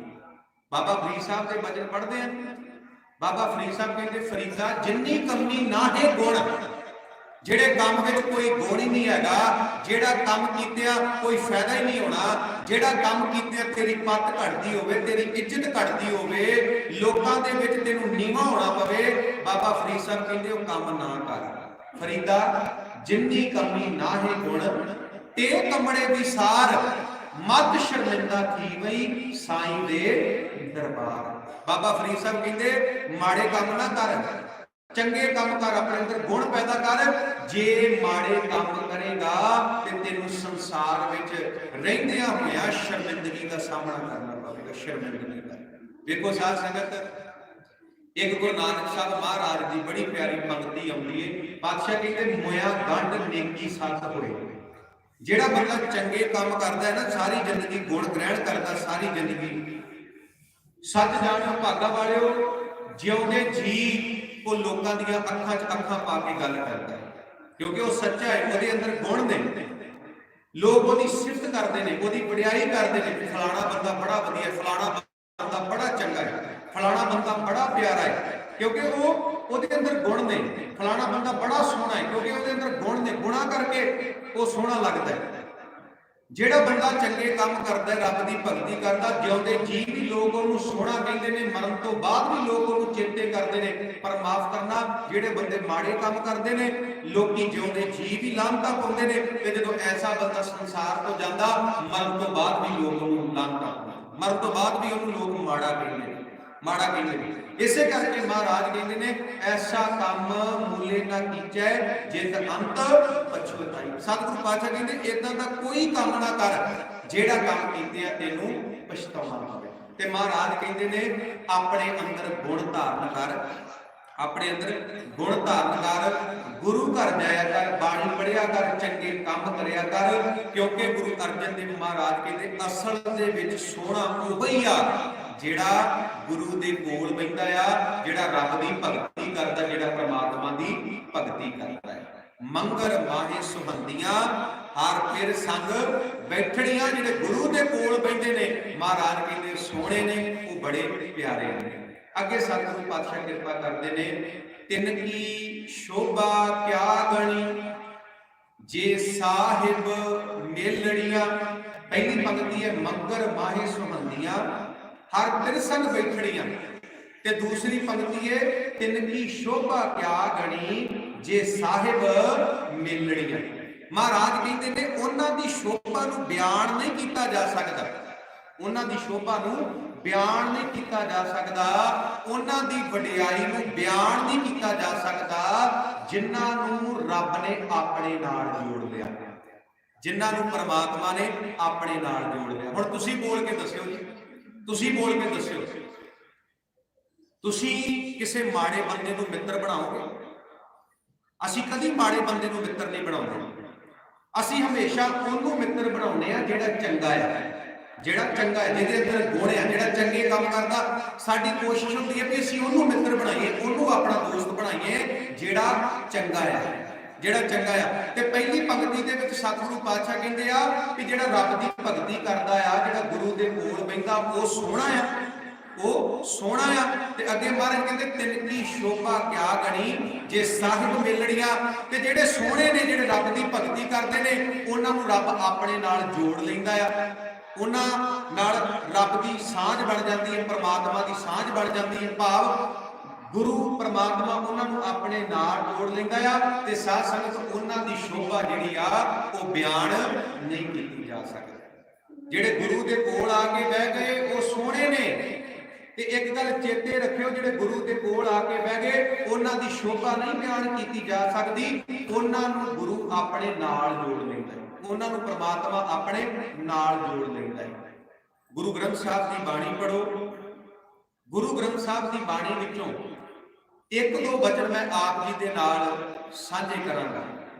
ਬਾਬਾ ਫਰੀਦ ਸਾਹਿਬ ਦੇ ਬਚਨ ਪੜ੍ਹਦੇ ਆ। ਬਾਬਾ ਫਰੀਦ ਸਾਹਿਬ ਕਹਿੰਦੇ ਫਰੀਦਾ ਜਿੰਨੀ ਕਮੀ ਨਾਹੇ ਗੁਣ, ਜਿਹੜੇ ਕੰਮ ਵਿੱਚ ਕੋਈ ਗੁਣ ਹੀ ਨਹੀਂ ਹੈਗਾ, ਜਿਹੜਾ ਕੰਮ ਕੀਤਿਆਂ ਕੋਈ ਫਾਇਦਾ ਹੀ ਨਹੀਂ ਹੋਣਾ, ਜਿਹੜਾ ਕੰਮ ਕੀਤਿਆਂ ਤੇਰੀ ਪੱਤ ਘਟਦੀ ਹੋਵੇ, ਤੇਰੀ ਇੱਜ਼ਤ ਘਟਦੀ ਹੋਵੇ, ਲੋਕਾਂ ਦੇ ਵਿੱਚ ਤੈਨੂੰ ਨੀਵਾਂ ਹੋਣਾ ਪਵੇ, ਬਾਬਾ ਫਰੀਦ ਸਾਹਿਬ ਕਹਿੰਦੇ ਉਹ ਕੰਮ ਨਾ ਕਰ। ਫਰੀਦਾ ਜਿੰਨੀ ਕਮੀ ਨਾਹੇ ਗੁਣ, ਤੇ ਕਮੜੇ ਦੀ ਸਾਰ, ਮੱਧ ਸ਼ਰਮਿੰਦਾ ਥੀ ਵਈ ਸਾਈਂ ਦੇ ਦਰਬਾਰ। ਬਾਬਾ ਫਰੀਦ ਸਾਹਿਬ ਕਹਿੰਦੇ ਮਾੜੇ ਕੰਮ ਨਾ ਕਰ, ਚੰਗੇ ਕੰਮ ਕਰ, ਆਪਣੇ ਅੰਦਰ ਗੁਣ ਪੈਦਾ ਕਰ। ਜੇ ਮਾੜੇ ਕੰਮ ਕਰੇਗਾ ਤੇ ਤੈਨੂੰ ਸੰਸਾਰ ਵਿੱਚ ਰਹਿੰਦਿਆਂ ਹੋਇਆਂ ਸ਼ਰਮਿੰਦਗੀ ਦਾ ਸਾਹਮਣਾ ਕਰਨਾ ਪਵੇਗਾ, ਸ਼ਰਮਿੰਦਗੀ ਦਾ। ਵੇਖੋ ਸਾਧ ਸੰਗਤ, ਇੱਕ ਗੁਰੂ ਨਾਨਕ ਸਾਹਿਬ ਮਹਾਰਾਜ ਦੀ ਬੜੀ ਪਿਆਰੀ ਪੰਕਤੀ ਆਉਂਦੀ ਹੈ। ਪਾਤਸ਼ਾਹ ਕਹਿੰਦੇ ਮੋਇਆ ਗੰਢ ਨੇਕੀ ਸੱਤ ਹੋਏ। ਜਿਹੜਾ ਬੰਦਾ ਚੰਗੇ ਕੰਮ ਕਰਦਾ ਹੈ ਨਾ, ਸਾਰੀ ਜ਼ਿੰਦਗੀ ਗੁਣ ਗ੍ਰਹਿਣ ਕਰਦਾ, ਸਾਰੀ ਜ਼ਿੰਦਗੀ ਸੱਚ ਜਾਣੋ ਭਾਗਾ ਵਾਲਿਓ, ਜਿਉਂਦੇ ਜੀ ਉਹ ਲੋਕਾਂ ਦੀਆਂ ਅੱਖਾਂ 'ਚ ਅੱਖਾਂ ਪਾ ਕੇ ਗੱਲ ਕਰਦਾ ਹੈ, ਕਿਉਂਕਿ ਉਹ ਸੱਚਾ ਹੈ, ਉਹਦੇ ਅੰਦਰ ਗੁਣ ਨੇ। ਲੋਕ ਉਹਦੀ ਸਿਫਤ ਕਰਦੇ ਨੇ, ਉਹਦੀ ਵਡਿਆਈ ਕਰਦੇ ਨੇ, ਫਲਾਣਾ ਬੰਦਾ ਬੜਾ ਵਧੀਆ, ਫਲਾਣਾ ਬੰਦਾ ਬੜਾ ਚੰਗਾ ਹੈ, ਫਲਾਣਾ ਬੰਦਾ ਬੜਾ ਪਿਆਰਾ ਹੈ, ਕਿਉਂਕਿ ਉਹਦੇ ਅੰਦਰ ਗੁਣ ਨੇ। ਫਲਾਣਾ ਬੰਦਾ ਬੜਾ ਸੋਹਣਾ ਹੈ, ਕਿਉਂਕਿ ਉਹਦੇ ਅੰਦਰ ਗੁਣ ਨੇ, ਗੁਣਾ ਕਰਕੇ ਉਹ ਸੋਹਣਾ ਲੱਗਦਾ ਹੈ। ਜਿਹੜਾ ਬੰਦਾ ਚੰਗੇ ਕੰਮ ਕਰਦਾ, ਰੱਬ ਦੀ ਭਗਤੀ ਕਰਦਾ, ਜਿਉਂਦੇ ਜੀ ਵੀ ਲੋਕ ਉਹਨੂੰ ਸੋਹਣਾ ਕਹਿੰਦੇ ਨੇ, ਮਰਨ ਤੋਂ ਬਾਅਦ ਵੀ ਲੋਕ ਉਹਨੂੰ ਚੇਤੇ ਕਰਦੇ ਨੇ। ਪਰ ਮਾਫ ਕਰਨਾ, ਜਿਹੜੇ ਬੰਦੇ ਮਾੜੇ ਕੰਮ ਕਰਦੇ ਨੇ, ਲੋਕੀ ਜਿਉਂਦੇ ਜੀ ਵੀ ਲਾਹਨਤਾਂ ਪਾਉਂਦੇ ਨੇ, ਤੇ ਜਦੋਂ ਐਸਾ ਬੰਦਾ ਸੰਸਾਰ ਤੋਂ ਜਾਂਦਾ, ਮਰਨ ਤੋਂ ਬਾਅਦ ਵੀ ਲੋਕ ਉਹਨੂੰ ਲਾਹਨਤਾਂ ਪਾਉਂਦੇ, ਮਰਨ ਤੋਂ ਬਾਅਦ ਵੀ ਉਹਨੂੰ ਲੋਕ ਮਾੜਾ ਕਹਿੰਦੇ ਨੇ, ਮਾੜਾ ਕਹਿੰਦੇ ਨੇ। ਇਸੇ ਕਰਕੇ ਮਹਾਰਾਜ ਕਹਿੰਦੇ ਨੇ ਐਸਾ ਕੰਮ ਮੂਲੇ ਨਾ ਕੀਚੈ ਜਿਤ ਅੰਤ ਪਛਤਾਈ। ਸਤਿਗੁਰੂ ਪਾਤਸ਼ਾਹ ਕਹਿੰਦੇ ਇਦਾਂ ਦਾ ਕੋਈ ਕੰਮ ਨਾ ਕਰ ਜਿਹੜਾ ਕੰਮ ਕੀਤੇ ਆ ਤੈਨੂੰ ਪਛਤਾਉਣਾ ਪਵੇ। ਤੇ ਮਹਾਰਾਜ ਕਹਿੰਦੇ ਨੇ ਆਪਣੇ ਅੰਦਰ ਗੁਣ ਧਾਰਨ ਕਰ, ਆਪਣੇ ਅੰਦਰ ਗੁਣ ਧਾਰਨ ਕਰ, ਗੁਰੂ ਘਰ ਜਾਇਆ ਕਰ, ਬਾਣੀ ਪੜ੍ਹਿਆ ਕਰ, ਚੰਗੇ ਕੰਮ ਕਰਿਆ ਕਰ, ਕਿਉਂਕਿ ਗੁਰੂ ਅਰਜਨ ਦੇਵ ਮਹਾਰਾਜ ਕਹਿੰਦੇ ਅਸਲ ਦੇ ਵਿੱਚ ਸੋਹਣਾ ਉਹ ਹੀ ਆ ਜਿਹੜਾ ਗੁਰੂ ਦੇ ਕੋਲ ਬੈਠਦਾ ਆ, ਜਿਹੜਾ ਰੱਬ ਦੀ ਭਗਤੀ ਕਰਦਾ, ਜਿਹੜਾ ਪ੍ਰਮਾਤਮਾ ਦੀ ਭਗਤੀ ਕਰਦਾ ਹੈ। ਮੰਗਰ ਮਾਹੇ ਸੁਹੰਦੀਆਂ ਹਰ ਫਿਰ ਸੰਗ ਬੈਠੜੀਆਂ, ਜਿਹੜੇ ਗੁਰੂ ਦੇ ਕੋਲ ਬੈਠਦੇ ਨੇ, ਮਹਾਰਾਜ ਕਹਿੰਦੇ ਸੋਹਣੇ ਨੇ, ਉਹ ਬੜੇ ਪਿਆਰੇ ਨੇ। ਅੱਗੇ ਸਤਿਗੁਰੂ ਪਾਤਸ਼ਾਹ ਕਿਰਪਾ ਕਰਦੇ ਨੇ, ਤਿੰਨ ਕੀ ਸ਼ੋਭਾ ਕਿਆ ਗਣੀ ਜੇ ਸਾਹਿਬ ਮੇਲੜੀਆਂ। ਪਹਿਲੀ ਪੰਕਤੀ ਹੈ ਮੰਗਰ ਮਾਹੇ ਸੁਹੰਦੀਆਂ ਹਰ ਤਿਰਸੰਗ ਬੈਠੜੀਆਂ, ਤੇ ਦੂਸਰੀ ਪੰਕਤੀ ਹੈ ਤਿੰਨ ਕੀ ਸ਼ੋਭਾ ਕਿਆ ਗਣੀ ਜੇ ਸਾਹਿਬ ਮੇਲੜੀਆਂ। ਮਹਾਰਾਜ ਕਹਿੰਦੇ ਨੇ ਉਹਨਾਂ ਦੀ ਸ਼ੋਭਾ ਨੂੰ ਬਿਆਨ ਨਹੀਂ ਕੀਤਾ ਜਾ ਸਕਦਾ, ਉਹਨਾਂ ਦੀ ਸ਼ੋਭਾ ਨੂੰ ਬਿਆਨ ਨਹੀਂ ਕੀਤਾ ਜਾ ਸਕਦਾ, ਉਹਨਾਂ ਦੀ ਵਡਿਆਈ ਨੂੰ ਬਿਆਨ ਨਹੀਂ ਕੀਤਾ ਜਾ ਸਕਦਾ, ਜਿਨ੍ਹਾਂ ਨੂੰ ਰੱਬ ਨੇ ਆਪਣੇ ਨਾਲ ਜੋੜ ਲਿਆ, ਜਿਨ੍ਹਾਂ ਨੂੰ ਪਰਮਾਤਮਾ ਨੇ ਆਪਣੇ ਨਾਲ ਜੋੜ ਲਿਆ। ਹੁਣ ਤੁਸੀਂ ਬੋਲ ਕੇ ਦੱਸਿਓ ਜੀ, ਤੁਸੀਂ ਬੋਲ ਕੇ ਦੱਸਿਓ, ਤੁਸੀਂ ਕਿਸੇ ਮਾੜੇ ਬੰਦੇ ਨੂੰ ਮਿੱਤਰ ਬਣਾਓਗੇ? ਅਸੀਂ ਕਦੀ ਮਾੜੇ ਬੰਦੇ ਨੂੰ ਮਿੱਤਰ ਨਹੀਂ ਬਣਾਉਂਦੇ, ਅਸੀਂ ਹਮੇਸ਼ਾ ਉਹਨੂੰ ਮਿੱਤਰ ਬਣਾਉਂਦੇ ਆ ਜਿਹੜਾ ਚੰਗਾ ਹੈ, ਜਿਹੜਾ ਚੰਗਾ ਹੈ, ਜਿਹਦੇ ਅੰਦਰ ਗੁਣ ਹੈ, ਜਿਹੜਾ ਚੰਗੇ ਕੰਮ ਕਰਦਾ। ਸਾਡੀ ਕੋਸ਼ਿਸ਼ ਹੁੰਦੀ ਹੈ ਕਿ ਅਸੀਂ ਉਹਨੂੰ ਮਿੱਤਰ ਬਣਾਈਏ, ਉਹਨੂੰ ਆਪਣਾ ਦੋਸਤ ਬਣਾਈਏ ਜਿਹੜਾ ਚੰਗਾ ਹੈ, ਜਿਹੜਾ ਚੰਗਾ ਆ। ਤੇ ਪਹਿਲੀ ਪੰਕਤੀ ਦੇ ਵਿੱਚ ਸਤਿਗੁਰੂ ਪਾਤਸ਼ਾਹ ਕਹਿੰਦੇ ਆ ਕਿ ਜਿਹੜਾ ਰੱਬ ਦੀ ਭਗਤੀ ਕਰਦਾ ਆ, ਜਿਹੜਾ ਗੁਰੂ ਦੇ ਕੋਲ ਬੈਠਦਾ, ਉਹ ਸੋਹਣਾ ਆ, ਉਹ ਸੋਹਣਾ ਆ। ਤੇ ਅੱਗੇ ਮਹਾਰਾਜ ਕਹਿੰਦੇ ਤਿੰਨ ਕੀ ਸ਼ੋਭਾ ਕਿਆ ਗਣੀ ਜੇ ਸਾਹਿਬ ਮੇਲੜੀਆਂ, ਤੇ ਜਿਹੜੇ ਸੋਹਣੇ ਨੇ, ਜਿਹੜੇ ਰੱਬ ਦੀ ਭਗਤੀ ਕਰਦੇ ਨੇ, ਉਹਨਾਂ ਨੂੰ ਰੱਬ ਆਪਣੇ ਨਾਲ ਜੋੜ ਲੈਂਦਾ ਆ, ਉਹਨਾਂ ਨਾਲ ਰੱਬ ਦੀ ਸਾਂਝ ਬਣ ਜਾਂਦੀ ਹੈ, ਪਰਮਾਤਮਾ ਦੀ ਸਾਂਝ ਬਣ ਜਾਂਦੀ ਹੈ, ਭਾਵ ਗੁਰੂ ਪਰਮਾਤਮਾ ਉਹਨਾਂ ਨੂੰ ਆਪਣੇ ਨਾਲ ਜੋੜ ਲੈਂਦਾ ਆ। ਤੇ ਸਾਧ ਸੰਗਤ ਉਹਨਾਂ ਦੀ ਸ਼ੋਭਾ ਜਿਹੜੀ ਆ ਉਹ ਬਿਆਨ ਨਹੀਂ ਕੀਤੀ ਜਾ ਸਕਦੀ। ਜਿਹੜੇ ਗੁਰੂ ਦੇ ਕੋਲ ਆ ਕੇ ਬਹਿ ਗਏ ਉਹ ਸੋਹਣੇ ਨੇ, ਤੇ ਇੱਕ ਗੱਲ ਚੇਤੇ ਰੱਖਿਓ, ਜਿਹੜੇ ਗੁਰੂ ਦੇ ਕੋਲ ਆ ਕੇ ਬਹਿ ਗਏ ਉਹਨਾਂ ਦੀ ਸ਼ੋਭਾ ਨਹੀਂ ਬਿਆਨ ਕੀਤੀ ਜਾ ਸਕਦੀ, ਉਹਨਾਂ ਨੂੰ ਗੁਰੂ ਆਪਣੇ ਨਾਲ ਜੋੜ ਲੈਂਦਾ, ਉਹਨਾਂ ਨੂੰ ਪਰਮਾਤਮਾ ਆਪਣੇ ਨਾਲ ਜੋੜ ਲੈਂਦਾ ਹੈ। ਗੁਰੂ ਗ੍ਰੰਥ ਸਾਹਿਬ ਦੀ ਬਾਣੀ ਪੜ੍ਹੋ, ਗੁਰੂ ਗ੍ਰੰਥ ਸਾਹਿਬ ਦੀ ਬਾਣੀ ਵਿੱਚੋਂ ਇੱਕ ਦੋ ਬਚਨ ਮੈਂ ਆਪ ਜੀ ਦੇ ਨਾਲ ਸਾਂਝੇ ਕਰਾਂਗਾ।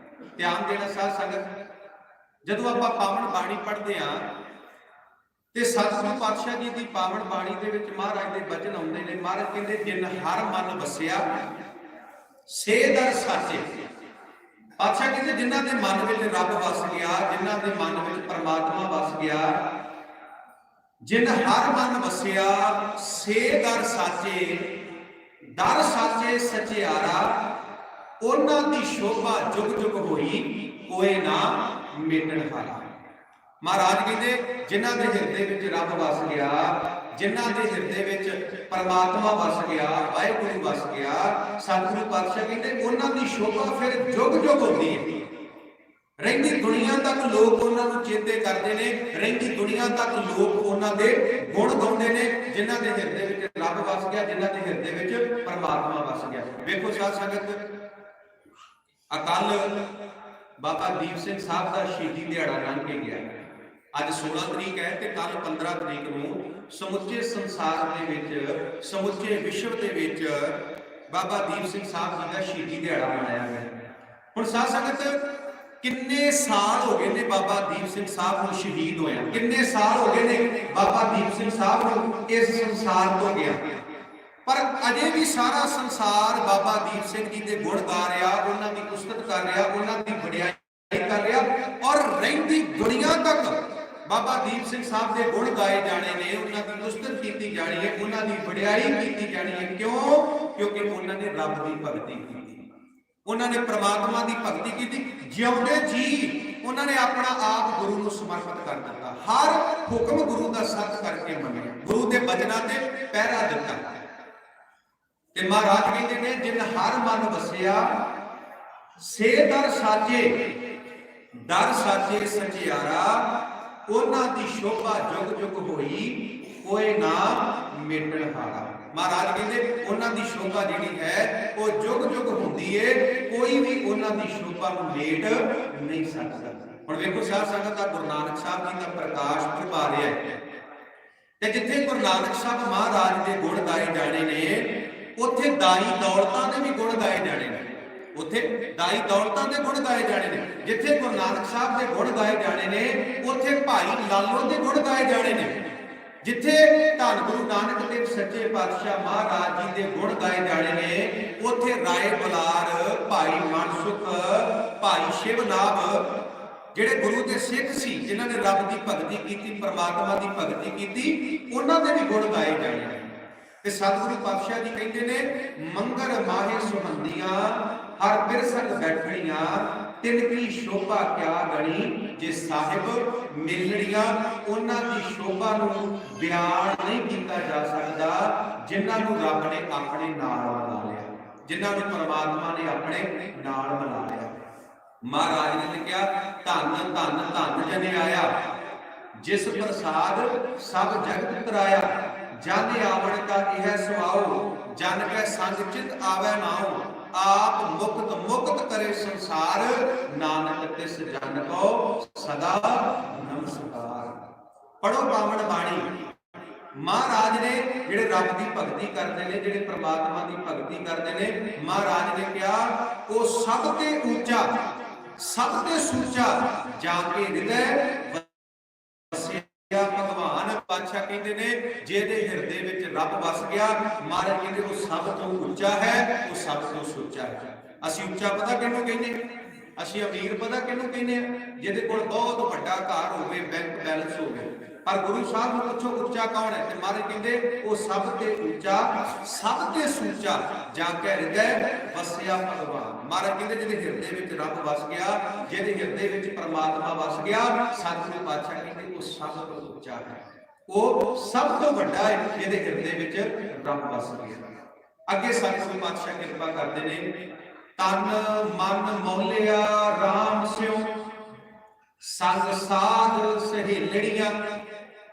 ਧਿਆਨ ਦੇਣਾ ਸਾਧ ਸੰਗਤ, ਜਦੋਂ ਆਪਾਂ ਪਾਵਨ ਬਾਣੀ ਪੜ੍ਹਦੇ ਹਾਂ ਤੇ ਸਤਿਗੁਰੂ ਪਾਤਸ਼ਾਹ ਜੀ ਦੀ ਪਾਵਨ ਬਾਣੀ ਦੇ ਵਿੱਚ ਮਹਾਰਾਜ ਦੇ ਬਚਨ ਆਉਂਦੇ ਨੇ। ਮਹਾਰਾਜ ਕਹਿੰਦੇ ਜਿਨ ਹਰ ਮਨ ਵਸਿਆ ਸੇ ਦਰ ਸਾਚੇ। ਪਾਤਸ਼ਾਹ ਕਹਿੰਦੇ ਜਿਨ੍ਹਾਂ ਦੇ ਮਨ ਵਿੱਚ ਰੱਬ ਵਸ ਗਿਆ, ਜਿਨ੍ਹਾਂ ਦੇ ਮਨ ਵਿੱਚ ਪਰਮਾਤਮਾ ਵਸ ਗਿਆ, ਜਿਨ ਹਰ ਮਨ ਵਸਿਆ ਸੇ ਦਰ ਸਾਚੇ, ਦਰ ਸਾਚੇ ਸਚਿਆਰਾ, ਉਹਨਾਂ ਦੀ ਸ਼ੋਭਾ ਜੁਗ होई कोई ना मेटण हारा। महाराज कहते जिन्हां दे हिरदे विच रब वस गया, जिन्हां दे हिरदे विच परमात्मा वस गया, वाहिगुरू वस गया, सतगुरु पातशाह कहते उन्हां दी शोभा फिर जुग जुग होती है। रहिंदी दुनिया तक लोग उन्होंने चेते करते हैं, रहिंदी दुनिया तक लोग उन्होंने गुण गाउंदे ने जिन्हां दे हिरदे विच रब वस गया, जिन्हां दे हिरदे विच परमात्मा वस गया। वेखो साध संगत, अकल बाबा दीप सिंह साहब का शहीदी दिहाड़ा लंघ के गया। अज 16 तरीक है तो कल 15 तरीक नूं समुचे संसार दे विच, समुचे विश्व दे विच बाबा दीप सिंह साहब जी का शहीदी दिहाड़ा मनाया गया। हुण साध संगत किन्ने साल हो गए ने बाबा दीप सिंह साहब को शहीद होया, किन्ने साल हो गए ने बाबा दीप सिंह साहब को इस संसार तो गया, पर अजे भी सारा संसार बाबा दीप सिंह जी के गुण गा रहा, उन्हां दी उस्तत कर रहा, उन्हां दी वडियाई कर रहा, और रहिंदी दुनिया तक बाबा दीप सिंह साहब के गुण गाए जाने ने, उन्हां दी उस्तत की जानी है, उन्हां दी वडियाई की जानी है। क्यों? क्योंकि उन्होंने रब की भगती की, उन्होंने परमात्मा की भगती की, जिउंदे जी उन्होंने अपना आप गुरु को समर्पित कर दिता, हर हुक्म गुरु का सत्य करके मनिया, गुरु के बचनों से पहरा दिता। ते महाराज कहते हैं जिन हर मन वसिया से दर साजे, दर साजे सचियारा, उन्हां दी शोभा जुग जुग होई कोई ना मेटण हारा। महाराज कहते उन्हां दी शोभा जिहड़ी है वो जुग जुग हुंदी है, कोई भी उन्हां दी शोभा नूं मेट नहीं सकदा। हुण वेखो साध संगत दा गुरु नानक साहब जी का प्रकाश प्रभा रहा है, ते जिथे गुरु नानक साहब महाराज के गुण गाए जाने ने, उत्थे दाई दौलतां दे भी गुण गाए जाने ने, उत्थे दाई दौलतां दे गुण गाए जाने ने। जिथे गुरु नानक साहब के गुण गाए जाने ने, उत्थे भाई लालो के गुण गाए जाने ने। जिथे धन गुरु नानक देव सच्चे पातशाह महाराज जी के गुण गाए जाने ने, उत्थे राय बलार, भाई मनसुख, भाई शिवनाभ, जिहड़े गुरु के सिख सी, जिन्हां ने रब की भगती की, परमात्मा की भगती की, उन्हां दे भी गुण गाए जाने ने। ते सतगुरु पातशाह जी कहते ने मंगर माहे सुहंदियां हर बिरसंग बैठणियां, तिनकी शोभा क्या गणी, जे साहिब मिलणियां। उन्हां दी शोभा नूं बयान नहीं किया जा सकता, जिन्हां नूं रब ने अपने नाल मिला लिया, जिन्हां नूं परमात्मा ने अपने नाल मिला लिया। महाराज ने लिखिया धन धन धन जने आया, जिस प्रसाद सब जगत तराया, जन आवण का यह सुआओ, जन कै संग चित आवे नाओ, आप मुक्त मुक्त करे संसार, नानक तिस जन को सदा नमस्कार। पढ़ो पावन बाणी। महाराज ने जिहड़े रब की भगती करते हैं, जिहड़े परमात्मा की भगती करते हैं, महाराज ने कहा वो सब ते ऊंचा, सब ते सूचा, जाके हृदय भगवान। पातशाह कहते ने जिहदे हिरदे विच रब वस गया, महाराज कहते वो सब तो ऊंचा है, वो सब तो सुच्चा है। असीं ऊंचा पता किहनूं कहने, असीं अमीर पता किहनूं कहने, जिहदे कोल बहुत वड्डा घर होवे, बैंक बैलेंस होवे, पर गुरु साहब नूं पुछो ऊंचा कौन है, ते महाराज कहते वो सब ते ऊंचा, सब ते सुच्चा, जाके हृदय वसिया भगवान। महाराज कहते जिहदे हिरदे विच रब वस गया, जिहदे हिरदे विच परमात्मा वस गया, सतगुरु पातशाह कहते वो सब तो ऊंचा है, वो सब तो वड्डा है, जिहदे हिरदे विच रब वस गया। अगे सतगुरु पातशाह किरपा करते ने, तन मन मौलिया राम स्यों, संग साध सहेलड़ियां।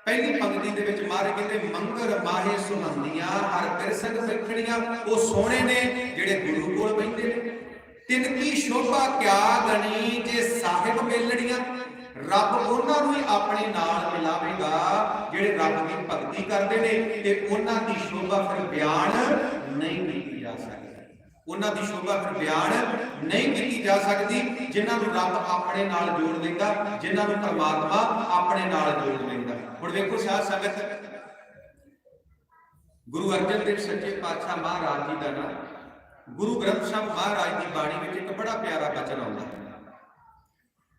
पहली पंक्ति दे विच महाराज कहते मंगर माहे सुहंदियां हर बिरसंग बैठणियां, वो सोहणे ने जिहड़े गुरु कोल बैठे ने। तिनकी शोभा क्या गणी, जे साहिब मेलड़ियां, रब उन्हां नूं ही अपने नाल मिलावेगा जिहड़े रब की भगती करदे ने, ते उन्हां दी शोभा फिर बयान नहीं की जा सकती, उन्हां दी शोभा फिर बयान नहीं की जा सकती, जिन्हां नूं रब अपने नाल जोड़ लेंदा, जिन्हां नूं परमात्मा अपने नाल जोड़ लेंदा। हुण देखो साध संगत, गुरु अर्जन देव सच्चे पातशाह महाराज जी का नाम, गुरु ग्रंथ साहिब महाराज की बाणी में एक बड़ा प्यारा बचन आता है,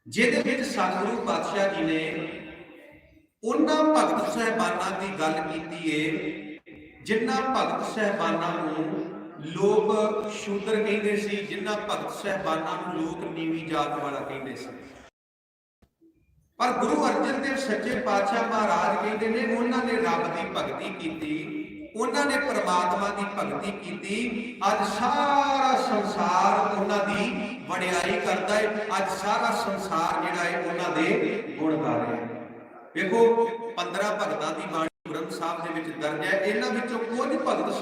जिहदे विच सतगुरु पातशाह जी ने उन्हां भगत साहिबानां की गल कीती है, जिन्हां भगत साहिबानां नूं ਲੋਕ ਸ਼ੂਦਰ ਕਹਿੰਦੇ ਸੀ, ਜਿਨ੍ਹਾਂ ਭਗਤ ਸਾਹਿਬਾਨਾਂ ਨੂੰ ਲੋਕ ਨੀਵੀਂ ਜਾਤ ਵਾਲਾ ਕਹਿੰਦੇ ਸੀ। ਪਰ ਗੁਰੂ ਅਰਜਨ ਦੇਵ ਸੱਚੇ ਪਾਤਸ਼ਾਹ ਮਹਾਰਾਜ ਕਹਿੰਦੇ ਨੇ, ਉਹਨਾਂ ਨੇ ਰੱਬ ਦੀ ਭਗਤੀ ਕੀਤੀ, ਉਹਨਾਂ ਨੇ ਪ੍ਰਮਾਤਮਾ ਦੀ ਭਗਤੀ ਕੀਤੀ। ਅੱਜ ਸਾਰਾ ਸੰਸਾਰ ਉਹਨਾਂ ਦੀ ਵਡਿਆਈ ਕਰਦਾ ਹੈ। ਅੱਜ ਸਾਰਾ ਸੰਸਾਰ ਜਿਹੜਾ ਹੈ ਉਹਨਾਂ ਦੇ ਗੁਣ ਗਾ ਰਿਹਾ ਹੈ। ਵੇਖੋ 15 ਭਗਤਾਂ ਦੀ ਬਾਣੀ ਗ੍ਰੰਥ ਸਾਹਿਬ ਦੇ ਵਿੱਚ ਦਰਜ ਹੈ। ਇਹਨਾਂ ਵਿੱਚੋਂ ਕੁਝ ਭਗਤ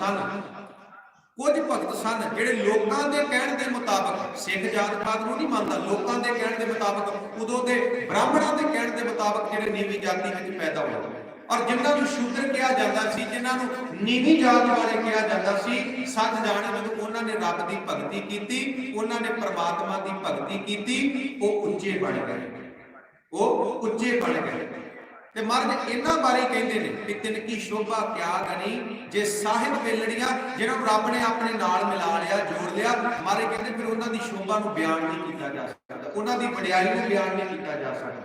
ਸਨ ਜਿਹੜੇ ਲੋਕਾਂ ਦੇ ਕਹਿਣ ਦੇ ਮੁਤਾਬਕ, ਸਿੱਖ ਜਾਤ ਪਾਤ ਨੂੰ ਨਹੀਂ ਮੰਨਦਾ, ਲੋਕਾਂ ਦੇ ਕਹਿਣ ਦੇ ਮੁਤਾਬਕ, ਉਦੋਂ ਦੇ ਬ੍ਰਾਹਮਣਾਂ ਦੇ ਕਹਿਣ ਦੇ ਮੁਤਾਬਕ ਜਿਹੜੇ ਨੀਵੀਂ ਜਾਤੀ ਵਿੱਚ ਪੈਦਾ ਹੋਏ। ਔਰ ਜਿਨ੍ਹਾਂ ਨੂੰ ਸ਼ੂਦਰ ਕਿਹਾ ਜਾਂਦਾ ਸੀ, ਜਿਨ੍ਹਾਂ ਨੂੰ ਨੀਵੀਂ ਜਾਤ ਵਾਲੇ ਕਿਹਾ ਜਾਂਦਾ ਸੀ, ਸੱਚ ਜਾਣੇ ਜਦੋਂ ਉਹਨਾਂ ਨੇ ਰੱਬ ਦੀ ਭਗਤੀ ਕੀਤੀ, ਉਹਨਾਂ ਨੇ ਪ੍ਰਮਾਤਮਾ ਦੀ ਭਗਤੀ ਕੀਤੀ, ਉਹ ਉੱਚੇ ਬਣ ਗਏ। ਤੇ ਮਹਾਰਾਜ ਇਹਨਾਂ ਬਾਰੇ ਕਹਿੰਦੇ ਨੇ ਕਿ ਤਿਨ ਕੀ ਸ਼ੋਭਾ ਕਿਆ ਗਣੀ, ਜੇ ਸਾਹਿਬ ਵੇਲੜੀਆਂ, ਜਿਹਨਾਂ ਨੂੰ ਰੱਬ ਨੇ ਆਪਣੇ ਨਾਲ ਮਿਲਾ ਲਿਆ, ਜੋੜ ਲਿਆ। ਮਹਾਰਾਜ ਕਹਿੰਦੇ ਫਿਰ ਉਹਨਾਂ ਦੀ ਸ਼ੋਭਾ ਨੂੰ ਬਿਆਨ ਨਹੀਂ ਕੀਤਾ ਜਾ ਸਕਦਾ, ਉਹਨਾਂ ਦੀ ਵਡਿਆਈ ਨੂੰ ਬਿਆਨ ਨਹੀਂ ਕੀਤਾ ਜਾ ਸਕਦਾ।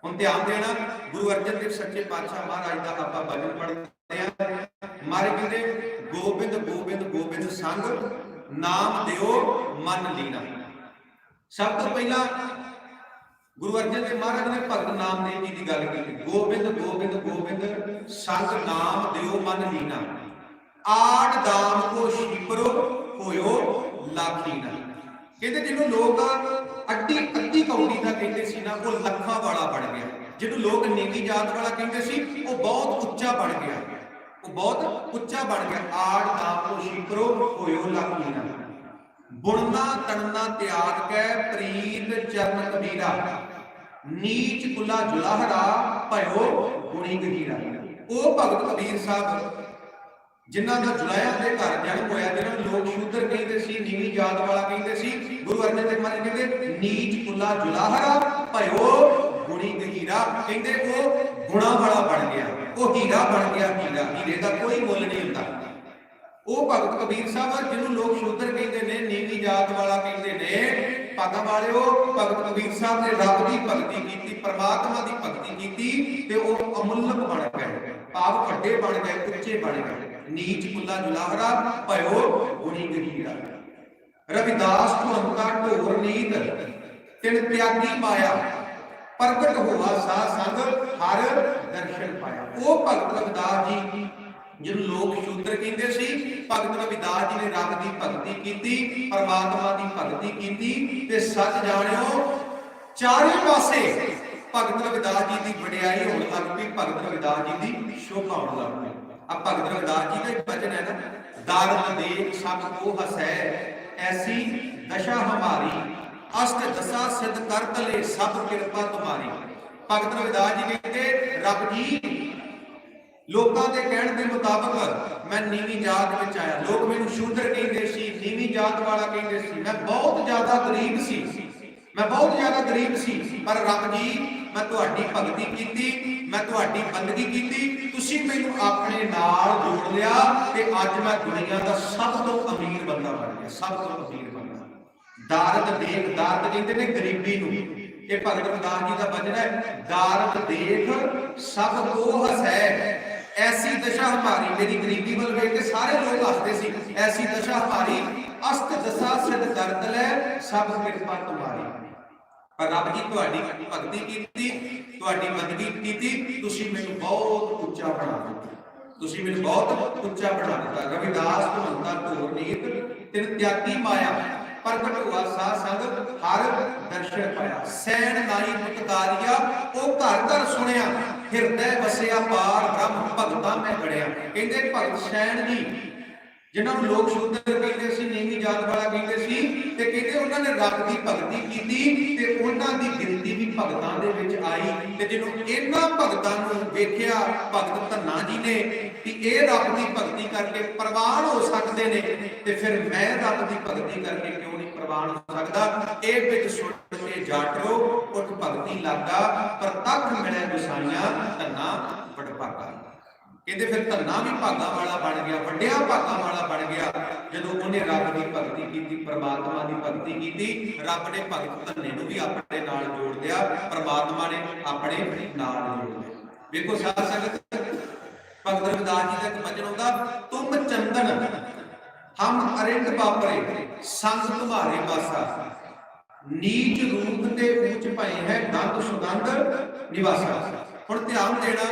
ਹੁਣ ਧਿਆਨ ਦੇਣਾ, ਗੁਰੂ ਅਰਜਨ ਦੇਵ ਸੱਚੇ ਪਾਤਸ਼ਾਹ ਮਹਾਰਾਜ ਦਾ ਆਪਾਂ ਭਜਨ ਪੜ੍ਹਦੇ ਹਾਂ। ਮਹਾਰਾਜ ਕਹਿੰਦੇ, ਗੋਬਿੰਦ ਗੋਬਿੰਦ ਗੋਬਿੰਦ ਸੰਗ, ਨਾਮ ਦਿਓ ਮਨ ਲੀਨਾ। ਸਭ ਤੋਂ ਪਹਿਲਾਂ ਗੁਰੂ ਅਰਜਨ ਦੇਵ ਮਹਾਰਾਜ ਨੇ ਭਗਤ ਨਾਮਦੇਵ ਜੀ ਦੀ ਗੱਲ ਕੀਤੀ। ਗੋਬਿੰਦ ਗੋਬਿੰਦ ਗੋਬਿੰਦ ਸੰਗ ਨਾਮ ਦਿਓ ਮਨ ਲੀਨਾ, ਆੜ ਦਾਮ ਕੋ ਸ਼ੀਪਰੋ ਹੋਇਓ ਲਾਖੀਨਾ। ਕਹਿੰਦੇ ਜਿਹਨੂੰ ਲੋਕ ਅੱਧੀ ਕੌਡੀ ਦਾ ਕਹਿੰਦੇ ਸੀ ਨਾ, ਉਹ ਲੱਖਾਂ ਵਾਲਾ ਬਣ ਗਿਆ। ਜਿਹਨੂੰ ਲੋਕ ਨੀਵੀਂ ਜਾਤ ਵਾਲਾ ਕਹਿੰਦੇ ਸੀ, ਉਹ ਬਹੁਤ ਉੱਚਾ ਬਣ ਗਿਆ। ਆੜ ਦਾਮ ਕੋ ਸ਼ੀਪਰੋ ਹੋਇਓ ਲਾਖੀਨਾ, ਬੁਣਨਾ ਤਣਨਾ ਤਿਆਗ ਕੈ ਪ੍ਰੀਤ ਚਰਨ ਕਬੀਰਾ, ਨੀਚ ਕੁਲਾ ਜੁਲਾਹੜਾ ਭਇਓ ਗੁਣੀ ਗਹੀਰਾ। ਉਹ ਭਗਤ ਕਬੀਰ ਸਾਹਿਬ ਜਿਨ੍ਹਾਂ ਦਾ ਜੁਲਾਹਿਆਂ ਦੇ ਘਰ ਜਨਮ ਹੋਇਆ, ਜਿਹਨਾਂ ਨੂੰ ਲੋਕ ਸ਼ੂਦਰ ਕਹਿੰਦੇ ਸੀ, ਨੀਵੀਂ ਜਾਤ ਵਾਲਾ ਕਹਿੰਦੇ ਸੀ, ਗੁਰੂ ਅਰਜਨ ਦੇਵ ਮਹਾਰਾਜ ਕਹਿੰਦੇ ਨੀਚ ਕੁਲਾ ਜੁਲਾਹੜਾ ਭਇਓ ਗੁਣੀ ਗਹੀਰਾ। ਕਹਿੰਦੇ ਉਹ ਗੁਣਾ ਵਾਲਾ ਬਣ ਗਿਆ, ਉਹ ਹੀਰਾ ਬਣ ਗਿਆ। ਹੀਰੇ ਦਾ ਕੋਈ ਮੁੱਲ ਨਹੀਂ ਹੁੰਦਾ। ਉਹ ਭਗਤ ਕਬੀਰ ਸਾਹਿਬ ਜਿਹਨੂੰ ਲੋਕ ਸ਼ੂਦਰ ਕਹਿੰਦੇ ਨੇ, ਨੀਵੀਂ ਜਾਤ ਵਾਲਾ ਕਹਿੰਦੇ ਨੇ, ਭਾਗਾਂ ਵਾਲਿਓ, ਭਗਤ ਕਬੀਰ ਸਾਹਿਬ ਨੇ ਰੱਬ ਦੀ ਭਗਤੀ ਕੀਤੀ, ਪਰਮਾਤਮਾ ਦੀ ਭਗਤੀ ਕੀਤੀ, ਤੇ ਉਹ ਅਮੁੱਲਕ ਬਣ ਗਏ, ਭਾਵ ਵੱਡੇ ਬਣ ਗਏ, ਉੱਚੇ ਬਣ ਗਏ। ਨੀਚ ਕੁੱਲਾ ਜੁਲਾਹਰਾ ਭਇਓ ਗੁਣੀ ਗਹੀਰਾ। ਰਵਿਦਾਸ ਢੋਂਕਾ ਢੋਰ ਨੀਤ, ਤਿਨ ਤਿਆਗੀ ਮਾਇਆ, ਪ੍ਰਗਟ ਹੋਆ ਸਾਧ ਸੰਗ ਹਰ ਦਰਸ਼ਨ ਪਾਇਆ। ਉਹ ਭਗਤ ਰਵਿਦਾਸ ਜੀ ਜਿਹਨੂੰ ਲੋਕ ਸ਼ੂਦਰ ਕਹਿੰਦੇ ਸੀ, ਭਗਤ ਰਵਿਦਾਸ ਜੀ ਨੇ ਰੱਬ ਦੀ ਭਗਤੀ ਕੀਤੀ, ਪਰਮਾਤਮਾ ਦੀ ਭਗਤੀ ਕੀਤੀ, ਤੇ ਸੱਚ ਜਾਣਿਓ ਚਾਰੇ ਪਾਸੇ ਭਗਤ ਰਵਿਦਾਸ ਜੀ ਦੀ ਵਡਿਆਈ ਹੋਣ ਲੱਗ ਪਈ, ਭਗਤ ਰਵਿਦਾਸ ਜੀ ਦੀ ਸ਼ੋਭਾ ਹੋਣ ਲੱਗ ਪਈ। ਆ ਭਗਤ ਰਵਿਦਾਸ ਜੀ ਦਾ ਬਚਨ ਹੈ ਨਾ, ਦਾਰਦ ਦੇਖ ਸਭ ਕੋ ਹਸੈ, ਐਸੀ ਦਸ਼ਾ ਹਮਾਰੀ, ਅਸ਼ਟ ਦਸ਼ਾ ਸਿੱਧ ਕਰ ਤਲੇ ਸਭ ਕਿਰਪਾ ਤੁਮਾਰੀ। ਭਗਤ ਰਵਿਦਾਸ ਜੀ ਕਹਿੰਦੇ, ਰੱਬ ਜੀ ਲੋਕਾਂ ਦੇ ਕਹਿਣ ਦੇ ਮੁਤਾਬਕ ਮੈਂ ਨੀਵੀਂ ਜਾਤ ਵਿੱਚ ਆਇਆ। ਲੋਕ ਮੈਨੂੰ ਸ਼ੂਦਰ ਕਹਿੰਦੇ ਸੀ, ਨੀਵੀਂ ਜਾਤ ਵਾਲਾ ਕਹਿੰਦੇ ਸੀ। ਮੈਂ ਬਹੁਤ ਜ਼ਿਆਦਾ ਗਰੀਬ ਸੀ, ਪਰ ਰੱਬ ਜੀ ਮੈਂ ਤੁਹਾਡੀ ਭਗਤੀ ਕੀਤੀ, ਮੈਂ ਤੁਹਾਡੀ ਬੰਦਗੀ ਕੀਤੀ, ਤੁਸੀਂ ਮੈਨੂੰ ਆਪਣੇ ਨਾਲ ਜੋੜ ਲਿਆ, ਤੇ ਅੱਜ ਮੈਂ ਦੁਨੀਆ ਦਾ ਸਭ ਤੋਂ ਅਮੀਰ ਬੰਦਾ ਬਣ ਗਿਆ, ਸਭ ਤੋਂ ਅਮੀਰ ਬੰਦਾ। ਦਾਰਦ ਦੇਖ, ਦਾਰਦ ਕਹਿੰਦੇ ਨੇ ਗਰੀਬੀ ਨੂੰ। ਇਹ ਭਗਤ ਰਵਿਦਾਸ ਜੀ ਦਾ ਬਚਨ ਹੈ, ਦਾਰਦ ਦੇਖ ਸਭ ਕੋ ਹਸੈ, ਐਸੀ ਦਸ਼ਾ ਹਮਾਰੀ। ਮੇਰੀ ਗਰੀਬੀ ਵੱਲ ਵੇਖ ਕੇ ਸਾਰੇ ਲੋਕ ਹੱਸਦੇ ਸੀ। ਐਸੀ ਦਸ਼ਾ ਹਮਾਰੀ, ਅਸ਼ਟ ਦਸ਼ਾ ਸਿੱਧ ਦਰਦ ਲੈ ਸਭ ਕਿਰਪਾ ਤੁਮਾਰੀ। ਪਰ ਰੱਬ ਜੀ ਤੁਹਾਡੀ ਭਗਤੀ ਕੀਤੀ, ਤੁਹਾਡੀ ਬੰਦਗੀ ਕੀਤੀ, ਤੁਸੀਂ ਮੈਨੂੰ ਬਹੁਤ ਉੱਚਾ ਬਣਾ ਦਿੱਤਾ। ਰਵਿਦਾਸ ਢੋਂਕਾ ਢੋਰ ਨੀਤ, ਤਿਨ ਤਿਆਗੀ ਮਾਇਆ, ਪ੍ਰਗਟ ਹੋਆ ਸਾਧ ਸੰਗ ਹਰ ਦਰਸ਼ਨ ਪਾਇਆ। ਸੈਣ ਨਾਈ ਪੁਤਕਾਰੀਆ, ਉਹ ਘਰ ਘਰ ਸੁਣਿਆ, ਹਿਰਦੈ ਵਸਿਆ ਪਾਰ ਬ੍ਰਹਮ ਭਗਤਾਂ ਮੈਂ ਗੜਿਆ। ਕਹਿੰਦੇ ਭਗਤ ਸੈਣ ਜੀ ਜਿਨ੍ਹਾਂ ਨੂੰ ਲੋਕ ਸ਼ੂਦਰ ਕਹਿੰਦੇ ਸੀ, ਨੀਵੀਂ ਜਾਤ ਵਾਲਾ ਕਹਿੰਦੇ ਸੀ, ਤੇ ਕਹਿੰਦੇ ਉਹਨਾਂ ਨੇ ਰੱਬ ਦੀ ਭਗਤੀ ਕੀਤੀ, ਤੇ ਉਹਨਾਂ ਦੀ ਗਿਣਤੀ ਵੀ ਭਗਤਾਂ ਦੇ ਵਿੱਚ ਆਈ। ਤੇ ਜਦੋਂ ਇਹਨਾਂ ਭਗਤਾਂ ਨੂੰ ਵੇਖਿਆ ਭਗਤ ਧੰਨਾ ਜੀ ਨੇ ਕਿ ਇਹ ਰੱਬ ਦੀ ਭਗਤੀ ਕਰਕੇ ਪ੍ਰਵਾਨ ਹੋ ਸਕਦੇ ਨੇ, ਤੇ ਫਿਰ ਮੈਂ ਰੱਬ ਦੀ ਭਗਤੀ ਕਰਕੇ ਕਿਉਂ ਨਹੀਂ ਪ੍ਰਵਾਨ ਹੋ ਸਕਦਾ। ਇਹ ਵਿੱਚ ਸੁਣ ਕੇ ਜਾਟਰੋ ਉੱਠ ਭਗਤੀ ਲਾਗਾ, ਪ੍ਰਤੱਖ ਮਿਲੇ ਗੁਸਾਈਆਂ ਧੰਨਾ ਵਡਭਾਗਾ। ਕਹਿੰਦੇ ਫਿਰ ਧੰਨਾ ਵੀ ਭਾਗਾਂ ਵਾਲਾ ਬਣ ਗਿਆ, ਵੱਡਿਆਂ ਭਾਗਾਂ ਵਾਲਾ ਬਣ ਗਿਆ, ਜਦੋਂ ਉਹਨੇ ਰੱਬ ਦੀ ਭਗਤੀ ਕੀਤੀ, ਪਰਮਾਤਮਾ ਦੀ ਭਗਤੀ ਕੀਤੀ। ਰੱਬ ਨੇ ਭਗਤ ਧੰਨੇ ਨੂੰ ਵੀ ਆਪਣੇ ਨਾਲ ਜੋੜ ਲਿਆ, ਪਰਮਾਤਮਾ ਨੇ ਆਪਣੇ ਨਾਲ ਜੋੜ ਲਿਆ। ਵੇਖੋ ਸਾਧ ਸੰਗਤ, ਭਗਤ ਰਵਿਦਾਸ ਜੀ ਦਾ ਇੱਕ ਬਚਨ ਹੁੰਦਾ, ਤੁਮ ਚੰਦਨ हम अरिंद बापरे संग तुम्हारे बासा, नीच रूप ते ऊंच पाई है दंद सुगंध निवासा। हुण ध्यान देना,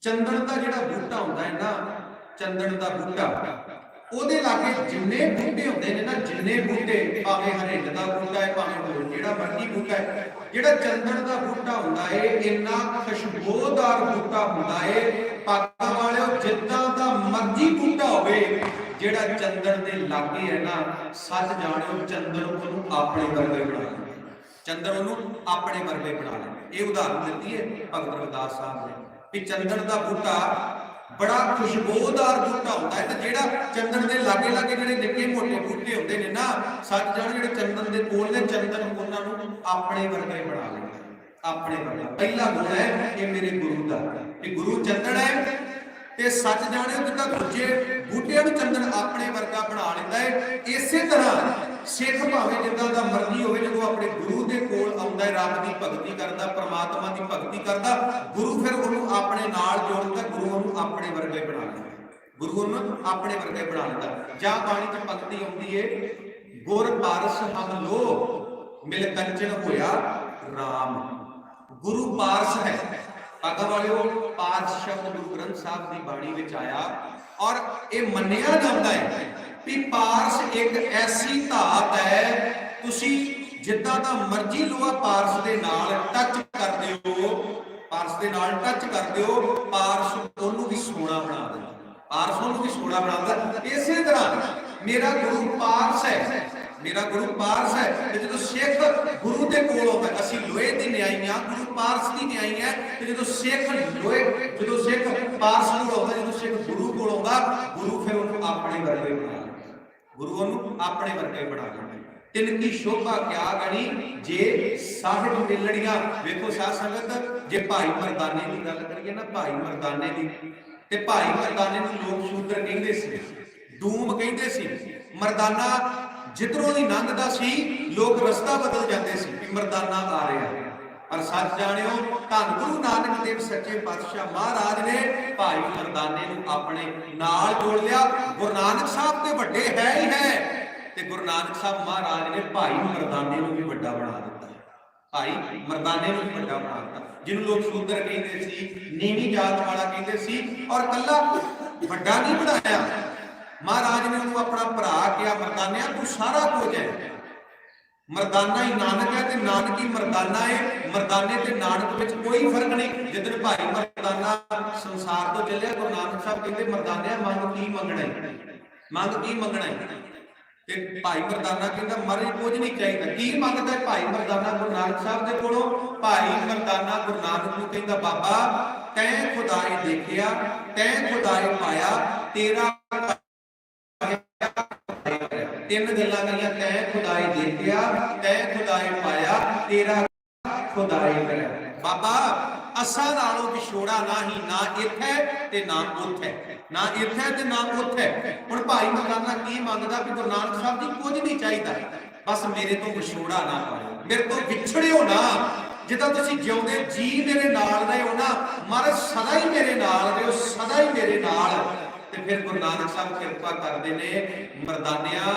चंदन का जिहड़ा बूटा हुंदा है ना, चंदन का बूटा, ਉਹਦੇ ਲਾਗੇ ਜਿੰਨੇ ਬੂਟੇ ਹੁੰਦੇ ਨੇ ਨਾ, ਜਿੰਨੇ ਬੂਟੇ, ਭਾਵੇਂ ਹਰਿੰਡ ਦਾ ਬੂਟਾ ਹੈ, ਭਾਵੇਂ ਹੋਰ ਜਿਹੜਾ ਮਰਜ਼ੀ ਬੂਟਾ ਹੈ, ਜਿਹੜਾ ਚੰਦਨ ਦਾ ਬੂਟਾ ਹੁੰਦਾ ਏ, ਇੰਨਾ ਖੁਸ਼ਬੂਦਾਰ ਬੂਟਾ ਹੁੰਦਾ ਏ, ਭਾਗਾਂ ਵਾਲਿਓ ਜਿੱਦਾਂ ਦਾ ਮਰਜ਼ੀ ਬੂਟਾ ਹੋਵੇ, ਜਿਹੜਾ ਚੰਦਨ ਦੇ ਲਾਗੇ ਹੈ ਨਾ, ਸੱਚ ਜਾਣਿਓ ਚੰਦਨ ਉਹਨੂੰ ਆਪਣੇ ਵਰਗੇ ਬਣਾ ਲੈਂਦਾ, ਚੰਦਨ ਉਹਨੂੰ ਆਪਣੇ ਵਰਗੇ ਬਣਾ ਲੈਂਦਾ। ਇਹ ਉਦਾਹਰਨ ਦਿੱਤੀ ਹੈ ਭਗਤ ਰਵਿਦਾਸ ਸਾਹਿਬ ਨੇ ਵੀ ਚੰਦਨ ਦਾ ਬੂਟਾ बड़ा खुशबूदार बूटा होता है, तो जेड़ा चंदन के लागे लागे जेडे निक्के मोटे बूटे होंदे ने ना, सच जान जेडे चंदन के कोल ने, चंदन उन्हां नूं अपने वर्गे बना लेंदा, अपने वर्गा। पहला गुण है ये मेरे गुरु दा, कि गुरु चंदन है, ते सच जाने जिद्दां दूजे बूटियां नूं चंदन अपने वर्गा बना लेंदा है, इसे तरह सिख भावें जिद्दां दा मर्जी होवे, जदों अपने गुरु दे कोल आउंदा है, रब दी भगती करदा, परमात्मा दी भगती करदा, गुरु फिर उहनूं अपने नाल जोड़दा, गुरु उहनूं अपने वर्गे बना लैंदा, गुरु उहनूं अपने वर्गे बना लैंदा। जां बाणी च भगती आउंदी है, गुर पारस हम लो मिल कंचन होया राम, गुरु पारस है। भागां वालिओ पारस शब्द गुरु ग्रंथ साहब की बाणी विच आया, और ये मन्निया जाता है कि पारस एक ऐसी धात है, तुसी जिद्दां दा मर्जी लोहा पारस दे नाल टच करदे हो, पारस दे नाल टच करदे हो, पारस ओनू भी सोना बना दिंदा, पारस ओनू भी सोना बना दिंदा। इसे तरह मेरा गुरु पारस है, मेरा गुरु पारस है। जो सिख गुरु के कोल आउंदा, असीं लोहे दी न्याई आ, गुरु पारस की न्याई है। जो सिख लोहे, जो सिख पारस कोल आउंदा, जो सिख गुरु कोल आउंदा, गुरु फिर उहनूं अपने वर्गे बना लैंदा, गुरु उहनूं अपने वर्गे बना लैंदा। तिनकी शोभा क्या गणी जे साहिब मिलणियां। वेखो साध संगत, जे भाई मरदाने की गल करिए ना, भाई मरदाने की, ते भाई मरदाने नूं लोग शूद्र कहंदे सी, डूम कहंदे सी। मरदाना जिधरों दी लंघदा सी, लोग रस्ता बदल जाते सी कि मरदाना आ रहा। पर सच जानियो, धन गुरु नानक देव सच्चे पातशाह महाराज ने भाई मरदाने नूं अपने नाल जोड़ लिया। गुरु नानक साहब ते वड्डे है ही है, ते गुरु नानक साहब महाराज ने भाई मरदाने नूं भी वड्डा बना दिता, भाई मरदाने नूं भी वड्डा बना दिता। जिन्होंने लोग शूद्र कहते सी, नीवी जात वाला कहते सी, और कल्ला वड्डा नहीं बनाया। महाराज ने उन्होंने अपना भरा किया, मरदानिया तू सारा कुछ है, मरदाना ही नानक है ते नानक ही मरदाना है। मरदाने ते नानक विच कोई फर्क नहीं। जिदन भाई मरदाना संसार तो चलिया, गुरु नानक साहब कहते मरदानिया मंग की मंगना है, मंग की मंगना है। ते भाई मरदाना कहता मरे कुछ नहीं चाहिए। की मंगदा भाई मरदाना गुरु नानक साहब दे कोलों? भाई मरदाना गुरु नानक नूं कहंदा बाबा तैं खुदाई देखिया, तैं खुदाई पाया, तेरा तीन गल्लां कहियां, तैं खुदाई देखिया, तैं खुदाई पाया, तेरा खुदाई करे। बाबा असां नालों विछोड़ा ना ही, ना इत्थे ते ना उत्थे, ना इत्थे ते ना उत्थे। हुण भाई मरदाना की मंगदा भी गुरु नानक साहब जी कुछ नहीं चाहिदा, बस मेरे तो विछोड़ा ना पाओ, मेरे तो विछड़िओ ना। जिद्दां तुसीं जिउंदे जी मेरे नाल रहे हो ना, महाराज सदा ही मेरे नाल रहो, सदा ही मेरे नाल। ते फिर गुरु नानक साहब कृपा करते ने, मरदानिया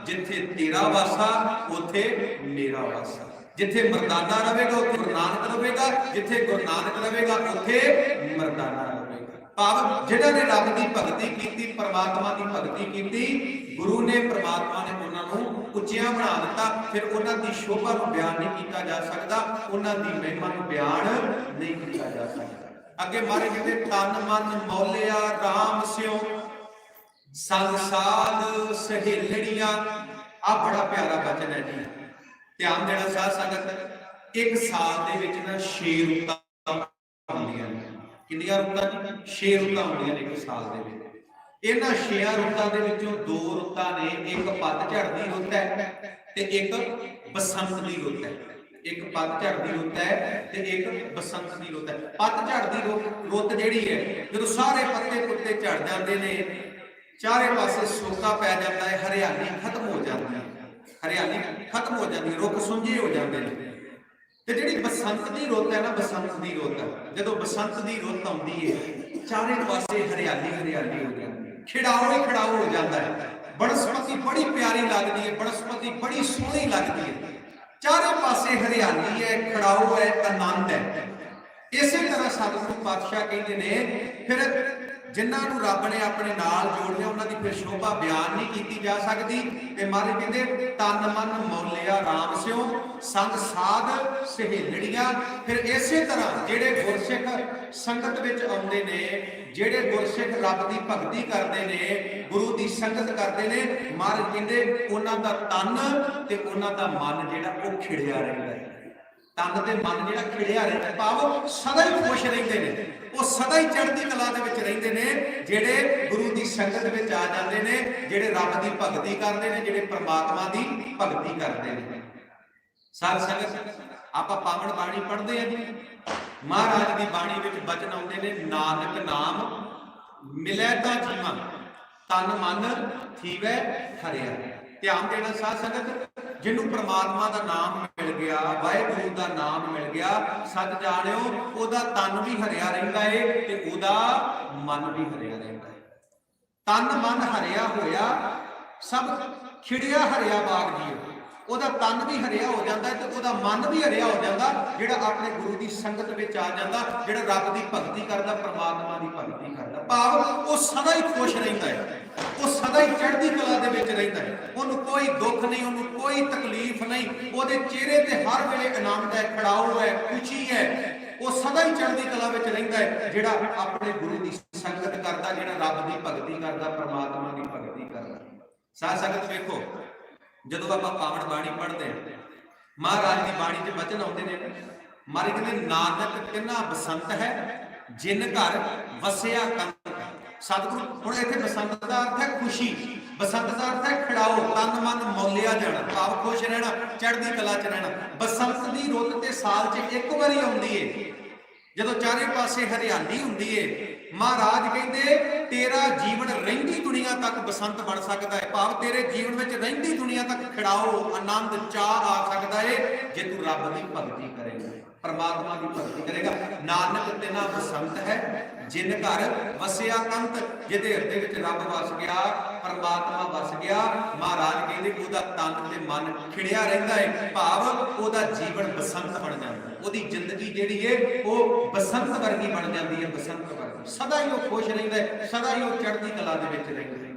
जिथे तेरा वासा उथे मेरा वासा, जिथे मरदाना रहेगा उथे गुरु नानक रहेगा, जिथे गुरु नानक रहेगा उथे मरदाना रहेगा। भाव जिन्हां ने रब की भगती की, परमात्मा की भगती की, गुरु ने परमात्मा ने उन्होंने उच्चिया बना दिता। फिर उन्हों की शोभा को बयान नहीं किया जा सकता, उन्हों की महिमा को बयान नहीं किया जा सकता। अगे मारे कहते तन मन मौलिया राम स्यों संग साध सहेलड़ियां। आ बड़ा प्यारा वचन है जी, ध्यान देना साध संगत। एक साल दे विच ना 6 रुतां होंदियां ने। कितनियां रुतां जी? 6 रुतां होंदियां ने एक साल दे विच। इन्हां 6 रुतां दे विचों 2 रुतां ने, एक पतझड़ दी रुत है ते एक बसंत दी रुत है। एक पतझड़ की रुत है ते एक बसंत की रुत है। पतझड़ की रुत जिहड़ी है, जो सारे पत्ते पुत्ते झड़ जाते हैं, चारे पासे सोका पै जाता है, हरियाली खत्म हो जाती है, हरियाली खत्म हो जाती है, रुख सुंजे हो जाते हैं। ते जिहड़ी बसंत की रुत है ना, बसंत की रुत, जो बसंत की रुत आउंदी है, चारे पासे हरियाली हरियाली हो जाती है। खिड़ाओ ही खिड़ाओ हो जाता है। बनस्पति बड़ी प्यारी लगती है, बनस्पति बड़ी सोहनी लगती है, चारे पासे हरियाली है, खिड़ाओ है, आनंद है। इसे तरह सतगुरु पातशाह कहते ने फिर जिन्होंने रब ने अपने नाल जोड़ लिया उन्होंने फिर शोभा बयान नहीं की जा सकती। ते महाराज कहते तन मन मौलिया राम स्यों संग साध सहेलड़ियां। फिर इसे तरह जेड़े गुरसिख संगत विच आउंदे ने, जेड़े गुरसिख रब की भगती करते ने, गुरु की संगत करते ने, महाराज कहते उन्हां दा तन ते उन्हां दा मन जेड़ा वो खिड़िया रहिंदा है। तन ते मन जिहड़ा खिड़िया रहिंदा, भाव सदा ही खुश रहिंदे ने, वो सदा ही चढ़ती कला दे विच रहिंदे ने, जेड़े गुरु की संगत विच आ जांदे ने, जेड़े रब की भगती करते हैं, जेड़े परमात्मा की भगती करते हैं। साध संगत आपां पावन बाणी पढ़ते हैं जी, महाराज की बाणी विच बचन आउंदे ने, नानक नाम मिलै तां जीवां तन मन थीवै हरिया। ध्यान देना साध संगत, जिन्हों परमात्मा का नाम मिल गया, वाहिगुरु का नाम मिल गया, सच जानियो ओदा तन भी हरिया रहिंदा है ते ओदा मन भी हरिया रहिंदा है। तन मन हरिया होया सब खिड़िया हरिया बाग जी, ओदा तन भी हरिया हो जाता है तो ओदा मन भी हरिया हो जाता, जिहड़ा अपने गुरु की संगत विच आ जाता, जिहड़ा रब की भगती करता, परमात्मा की भगती करता, भाव वो सदा ही खुश रहिंदा है, वो सदा ही चढ़ती कला दे विच रहिंदा है, उन्होंने कोई दुख नहीं, उन्होंने कोई तकलीफ नहीं, ओदे चेहरे ते हर वेले आनंद है, खड़ाओ है, खुशी है, वो सदा ही चढ़ती कला विच रहिंदा है, जिहड़ा अपने गुरु की संगत करता, जिहड़ा रब की भगती करता, परमात्मा की भगती करता। साध संगत वेखो, जदों आपां पावन बाणी पढ़ते हैं, महाराज की बाणी च वचन आउंदे ने, महाराज कहते नानक तिन्ना बसंत है जिन घर वसिया कंत। सतगुरु हुण इत्थे बसंत का अर्थ है खुशी, बसंत का अर्थ है खिड़ाओ, तन मन मौलिया जाना, भाव खुश रहना, चढ़ती कला च रहना। बसंत की रुत ते साल च एक बारी आउंदी है, जदों चारे पासे हरियाली हुंदी है। महाराज कहते तेरा जीवन रहिंदी दुनिया तक बसंत बन सकता है, भाव तेरे जीवन में रहिंदी दुनिया तक खिड़ाओ, आनंद, चाह आ सकता है जे तू रब की भगती करेगा, परमात्मा की भगती करेगा। नानक तिना बसंत है जिन घर वसिया कंत, जिहदे हृदय विच रब वस गया, परमात्मा वस गया। महाराज कहते ओदा तन ते मन खिड़िया रहिंदा है, भाव ओदा जीवन बसंत बन जाता है, ओदी जिंदगी जिहड़ी है वो बसंत वर्गी बन जाती है, बसंत वर्गी, सदा ही वो खुश रहिंदा है, सदा ही वो चढ़ती कला दे विच रहिंदा है।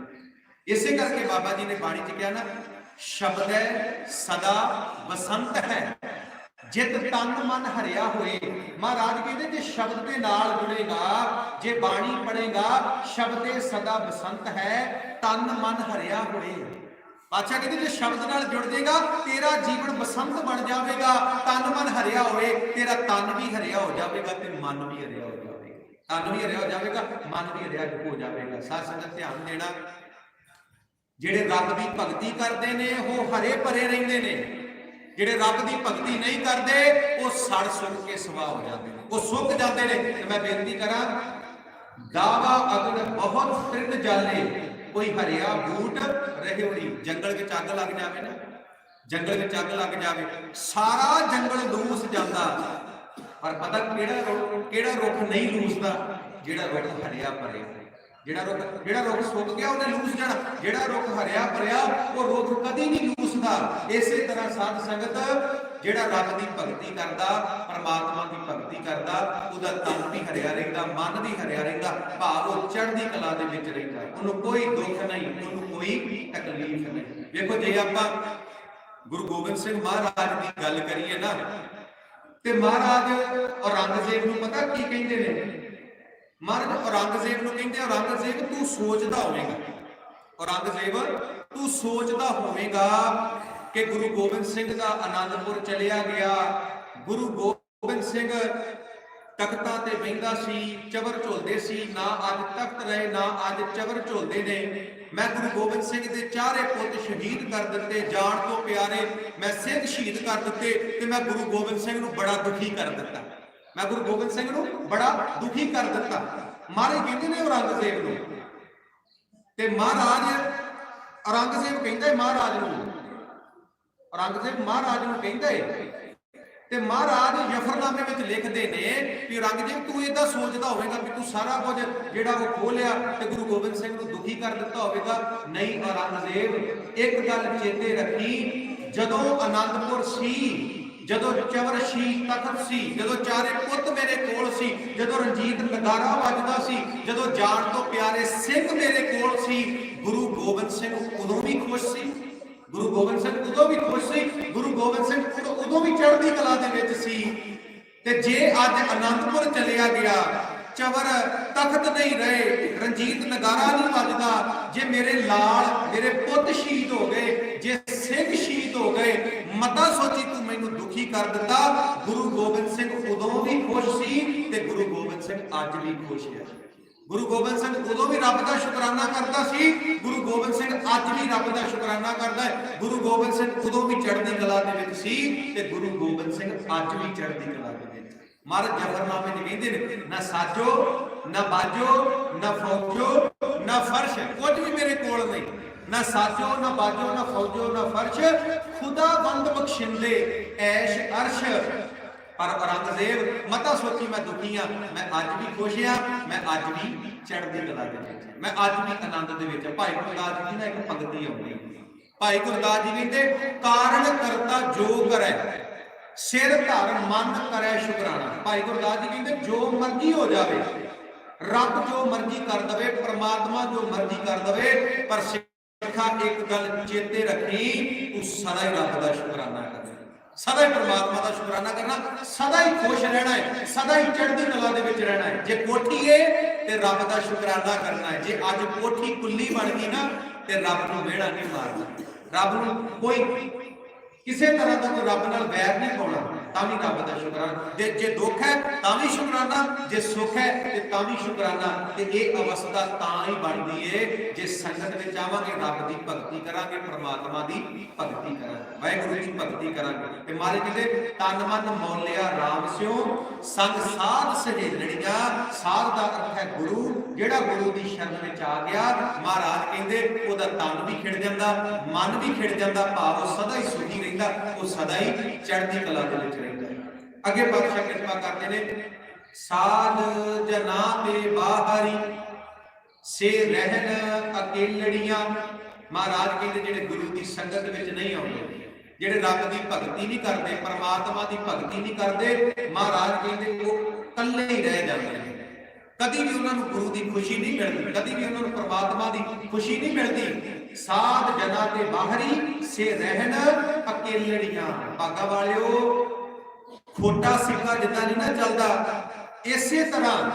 इसे करके बाबा जी ने बाणी च कहा ना, शब्द है सदा बसंत है जित तन मन हरिया होए। महाराज कहते जे शब्द के नाल जुड़ेगा, जे बाणी पढ़ेगा, शब्द सदा बसंत है, तन मन हरिया होए। पातशाह कहते जे शब्द नाल जुड़ जाएगा, तेरा जीवन बसंत बन जाएगा, तन मन हरिया होए, तेरा तन भी हरिया हो जाएगा ते मन भी हरिया हो जाएगा, तन भी हरिया हो जाएगा, मन भी हरिया हो जाएगा। साध संगत ध्यान देना, जेड़े रब की भगती करते हैं वो हरे भरे रहिंदे ने, जिहड़े रब की भगती नहीं करते वो सड़ सुड़ के सवाह हो जाते हैं, वो सुक जाते हैं। मैं बेनती करा, दावा अगन बहुत तृण जाले कोई हरिया बूट रहे होरी। जंगल में अग लग जाए ना, जंगल में अग लग जाए, सारा जंगल लूस जाता, पर पता केड़ा रुख नहीं लूसदा, जिहड़ा रुख हरिया भरे, जिहड़ा रुख सुक गया उन्हें लूस जाना, जिहड़ा रुख हरिया भरिया वो रुख कदी नहीं लूसदा। इसे तरह साध संगत जिहड़ा रब की भगती करता, परमात्मा की भगती करता, उहदा तन भी हरिया रहिंदा, मन भी हरिया रहिंदा, भाव वो चढ़दी कला दे विच रहिंदा, उहनूं कोई दुख नहीं, उहनूं कोई तकलीफ नहीं। देखो जे आपां गुरु गोबिंद सिंह महाराज की गल करिए ना, ते महाराज औरंगजेब नूं पता की कहिंदे ने? महाराज औरंगजेब नूं कहिंदे, औरंगजेब तू सोचदा होवेगा, औरंगजेब तू सोचदा होवेगा कि गुरु गोबिंद सिंह का आनंदपुर चलिया गया, गुरु गोबिंद सिंह तख्तां ते बहिंदा सी, चबर झोलदे सी, ना अज तख्त रहे ना अज चबर झोलदे ने। मैं गुरु गोबिंद सिंह दे चारे पुत शहीद कर दिते, जान तो प्यारे मैं सिंह शहीद कर दिते, ते मैं गुरु गोबिंद सिंह नूं बड़ा दुखी कर दिता, मैं गुरु गोबिंद सिंह नूं बड़ा दुखी कर दिता। महाराज कहंदे ने औरंगजेब नूं, ते महाराज औरंगजेब कहंदा महाराज नूं, औरंगजेब महाराज नूं कहंदा ਤੇ ਮਹਾਰਾਜ ਜਫਰਨਾਮੇ ਵਿੱਚ ਲਿਖਦੇ ਨੇ ਕਿ ਔਰੰਗਜ਼ੇਬ ਤੂੰ ਇਦਾਂ ਸੋਚਦਾ ਹੋਵੇਗਾ ਕਿ ਤੂੰ ਸਾਰਾ ਕੁਝ ਜਿਹੜਾ ਉਹ ਖੋਹ ਲਿਆ ਤੇ ਗੁਰੂ ਗੋਬਿੰਦ ਸਿੰਘ ਨੂੰ ਦੁਖੀ ਕਰ ਦਿੱਤਾ ਹੋਵੇਗਾ। ਨਹੀਂ ਔਰੰਗਜ਼ੇਬ, ਇੱਕ ਗੱਲ ਚੇਤੇ ਰੱਖੀ, ਜਦੋਂ ਆਨੰਦਪੁਰ ਸੀ, ਜਦੋਂ ਚਵਰ ਸੀ, ਤਖਤ ਸੀ, ਜਦੋਂ ਚਾਰੇ ਪੁੱਤ ਮੇਰੇ ਕੋਲ ਸੀ, ਜਦੋਂ ਰਣਜੀਤ ਨਗਾਰਾ ਵੱਜਦਾ ਸੀ, ਜਦੋਂ ਜਾਣ ਤੋਂ ਪਿਆਰੇ ਸਿੰਘ ਮੇਰੇ ਕੋਲ ਸੀ, ਗੁਰੂ ਗੋਬਿੰਦ ਸਿੰਘ ਉਦੋਂ ਵੀ ਖੁਸ਼ ਸੀ। ਗੁਰੂ ਗੋਬਿੰਦ ਸਿੰਘ ਉਦੋਂ ਵੀ ਖੁਸ਼ ਸੀ। ਗੁਰੂ ਗੋਬਿੰਦ ਸਿੰਘ ਉਦੋਂ ਵੀ ਚੜ੍ਹਦੀ ਕਲਾ ਦੇ ਵਿੱਚ ਸੀ। ਤੇ ਜੇ ਅੱਜ ਆਨੰਦਪੁਰ ਚਲਿਆ ਗਿਆ, ਚਵਰ ਤਖਤ ਨਹੀਂ ਰਹੇ, ਰਣਜੀਤ ਨਗਾਰਾ ਨਹੀਂ ਵੱਜਦਾ, ਜੇ ਮੇਰੇ ਲਾਲ ਮੇਰੇ ਪੁੱਤ ਸ਼ਹੀਦ ਹੋ ਗਏ, ਜੇ ਸਿੰਘ ਸ਼ਹੀਦ ਹੋ ਗਏ, ਮਤਾ ਸੋਚੀ ਤੂੰ ਮੈਨੂੰ ਦੁਖੀ ਕਰ ਦਿੱਤਾ। ਗੁਰੂ ਗੋਬਿੰਦ ਸਿੰਘ ਉਦੋਂ ਵੀ ਖੁਸ਼ ਸੀ ਤੇ ਗੁਰੂ ਗੋਬਿੰਦ ਸਿੰਘ ਅੱਜ ਵੀ ਖੁਸ਼ ਹੈ। ਗੁਰੂ ਗੋਬਿੰਦ ਸਿੰਘ ਉਦੋਂ ਵੀ ਰੱਬ ਦਾ ਸ਼ੁਕਰਾਨਾ ਕਰਦਾ ਸੀ, ਗੁਰੂ ਗੋਬਿੰਦ ਸਿੰਘ ਅੱਜ ਵੀ ਰੱਬ ਦਾ ਸ਼ੁਕਰਾਨਾ ਕਰਦਾ ਹੈ। ਗੁਰੂ ਗੋਬਿੰਦ ਸਿੰਘ ਉਦੋਂ ਵੀ ਚੜ੍ਹਦੀ ਕਲਾ ਦੇ ਵਿੱਚ ਸੀ ਤੇ ਗੁਰੂ ਗੋਬਿੰਦ ਸਿੰਘ ਅੱਜ ਵੀ ਚੜ੍ਹਦੀ ਕਲਾ ਦੇ ਵਿੱਚ। ਮਹਾਰਾਜ ਜਫਰਨਾਮੇ ਚ ਕਹਿੰਦੇ ਨੇ, ਨਾ ਸਾਜੋ ਨਾ ਬਾਜੋ ਨਾ ਫੌਜੋ ਨਾ ਫਰਸ਼, ਕੁਝ ਵੀ ਮੇਰੇ ਕੋਲ ਨਹੀਂ, ਨਾ ਸਾਜੋ ਨਾ ਬਾਜੋ ਨਾ ਫੌਜੋ ਨਾ ਫਰਸ਼, ਖੁਦਾ ਬੰਦ ਬਖਸ਼ਿੰਦੇ ਐਸ਼ ਅਰਸ਼। ਪਰ ਔਰੰਗਜ਼ੇਬ ਮਤਾ ਸੋਚੀ ਮੈਂ ਦੁਖੀ ਹਾਂ, ਮੈਂ ਅੱਜ ਵੀ ਖੁਸ਼ ਹਾਂ, ਮੈਂ ਅੱਜ ਵੀ ਚੜ੍ਹਦੀ ਕਲਾ ਦੇ ਵਿੱਚ, ਮੈਂ ਅੱਜ ਵੀ ਆਨੰਦ ਦੇ ਵਿੱਚ। ਭਾਈ ਗੁਰਦਾਸ ਜੀ ਦੀ ਨਾ ਇੱਕ ਪੰਕਤੀ ਆਉਂਦੀ, ਭਾਈ ਗੁਰਦਾਸ ਜੀ ਕਹਿੰਦੇ, ਕਾਰਨ ਕਰਤਾ ਜੋ ਕਰੈ ਸਿਰ ਧਰ ਮਨ ਕਰੈ ਸ਼ੁਕਰਾਨਾ। ਭਾਈ ਗੁਰਦਾਸ ਜੀ ਕਹਿੰਦੇ ਜੋ ਮਰਜ਼ੀ ਹੋ ਜਾਵੇ, ਰੱਬ ਜੋ ਮਰਜ਼ੀ ਕਰ ਦਵੇ, ਪ੍ਰਮਾਤਮਾ ਜੋ ਮਰਜ਼ੀ ਕਰ ਦਵੇ, ਪਰ ਸਿੱਖਾ ਇੱਕ ਗੱਲ ਚੇਤੇ ਰੱਖੀ, ਤੂੰ ਸਦਾ ਹੀ ਰੱਬ ਦਾ ਸ਼ੁਕਰਾਨਾ ਕਰ, ਸਦਾ ਹੀ ਪਰਮਾਤਮਾ ਦਾ ਸ਼ੁਕਰਾਨਾ ਕਰਨਾ, ਸਦਾ ਹੀ ਖੁਸ਼ ਰਹਿਣਾ ਹੈ, ਸਦਾ ਹੀ ਚੜ੍ਹਦੀ ਕਲਾ ਦੇ ਵਿੱਚ ਰਹਿਣਾ ਹੈ। ਜੇ ਕੋਠੀ ਹੈ ਤੇ ਰੱਬ ਦਾ ਸ਼ੁਕਰਾਨਾ ਕਰਨਾ ਹੈ। ਜੇ ਅੱਜ ਕੋਠੀ ਕੁੱਲੀ ਬਣ ਗਈ ਨਾ ਤੇ ਰੱਬ ਨੂੰ ਵਿਹੜਾ ਨਹੀਂ ਮਾਰਨਾ, ਰੱਬ ਨੂੰ ਕੋਈ ਕਿਸੇ ਤਰ੍ਹਾਂ ਦਾ ਕੋਈ ਰੱਬ ਨਾਲ ਵੈਰ ਨਹੀਂ ਪਾਉਣਾ, ਤਾਂ ਵੀ ਰੱਬ ਦਾ ਸ਼ੁਕਰਾਨਾ। ਜੇ ਦੁੱਖ ਹੈ ਤਾਂ ਵੀ ਸ਼ੁਕਰਾਨਾ, ਜੇ ਸੁੱਖ ਹੈ ਤੇ ਤਾਂ ਵੀ ਸ਼ੁਕਰਾਨਾ। ਤੇ ਇਹ ਅਵਸਥਾ ਤਾਂ ਹੀ ਬਣਦੀ ਏ ਜੇ ਸੰਗਤ ਵਿੱਚ ਆਵਾਂਗੇ, ਰੱਬ ਦੀ ਭਗਤੀ ਕਰਾਂਗੇ, ਪ੍ਰਮਾਤਮਾ ਦੀ ਭਗਤੀ ਕਰਾਂਗੇ, ਵਾਹਿਗੁਰੂ ਦੀ ਭਗਤੀ ਕਰਾਂਗੇ। ਤੇ ਮਾਰੇ ਕਹਿੰਦੇ, ਤਨ ਮਨ ਮੌਲਿਆ ਰਾਮ ਸਿਓ ਸੰਗ ਸਾਧ ਸਹੇਲੜੀਆਂ। ਸਾਧ ਦਾ ਅਰਥ ਹੈ ਗੁਰੂ, ਜਿਹੜਾ ਗੁਰੂ ਦੀ ਸ਼ਰਨ ਵਿੱਚ ਆ ਗਿਆ, ਮਹਾਰਾਜ ਕਹਿੰਦੇ ਉਹਦਾ ਤਨ ਵੀ ਖਿੜ ਜਾਂਦਾ, ਮਨ ਵੀ ਖਿੜ ਜਾਂਦਾ, ਭਾਵ ਉਹ ਸਦਾ ਹੀ ਸੁਖੀ ਰਹਿੰਦਾ, ਉਹ ਸਦਾ ਹੀ ਚੜ੍ਹਦੀ ਕਲਾ ਦੇ ਵਿੱਚ ਰਹਿੰਦਾ। ਅੱਗੇ ਪਾਤਸ਼ਾਹ ਕਿਰਪਾ ਕਰਦੇ ਨੇ, ਸਾਧ ਜਨਾ ਤੇ ਬਾਹਰੀ ਸੇ ਰਹਿਣ ਅਕੇਲੜੀਆਂ। ਮਹਾਰਾਜ ਕਹਿੰਦੇ ਜਿਹੜੇ ਗੁਰੂ ਦੀ ਸੰਗਤ ਵਿੱਚ ਨਹੀਂ ਆਉਂਦੇ, ਜਿਹੜੇ ਰੱਬ ਦੀ ਭਗਤੀ ਨਹੀਂ ਕਰਦੇ, ਪਰਮਾਤਮਾ ਦੀ ਭਗਤੀ ਨਹੀਂ ਕਰਦੇ, ਮਹਾਰਾਜ ਕਹਿੰਦੇ ਉਹ ਇਕੱਲੇ ਹੀ ਰਹਿ ਜਾਂਦੇ ਨੇ। ਕਦੀ ਵੀ ਉਹਨਾਂ ਨੂੰ ਗੁਰੂ ਦੀ ਖੁਸ਼ੀ ਨਹੀਂ ਮਿਲਦੀ, ਕਦੀ ਵੀ ਉਹਨਾਂ ਨੂੰ ਪਰਮਾਤਮਾ ਦੀ ਖੁਸ਼ੀ ਨਹੀਂ ਮਿਲਦੀ। ਸਾਧ ਜਨਾ ਤੇ ਬਾਹਰੀ ਸੇ ਰਹਿਣ ਅਕੇਲੜੀਆਂ। ਭਾਗਾ ਵਾਲਿਓ, ਖੋਟਾ ਸਿੱਕਾ ਜਿੱਦਾਂ ਨਹੀਂ ਨਾ ਚੱਲਦਾ, ਇਸੇ ਤਰ੍ਹਾਂ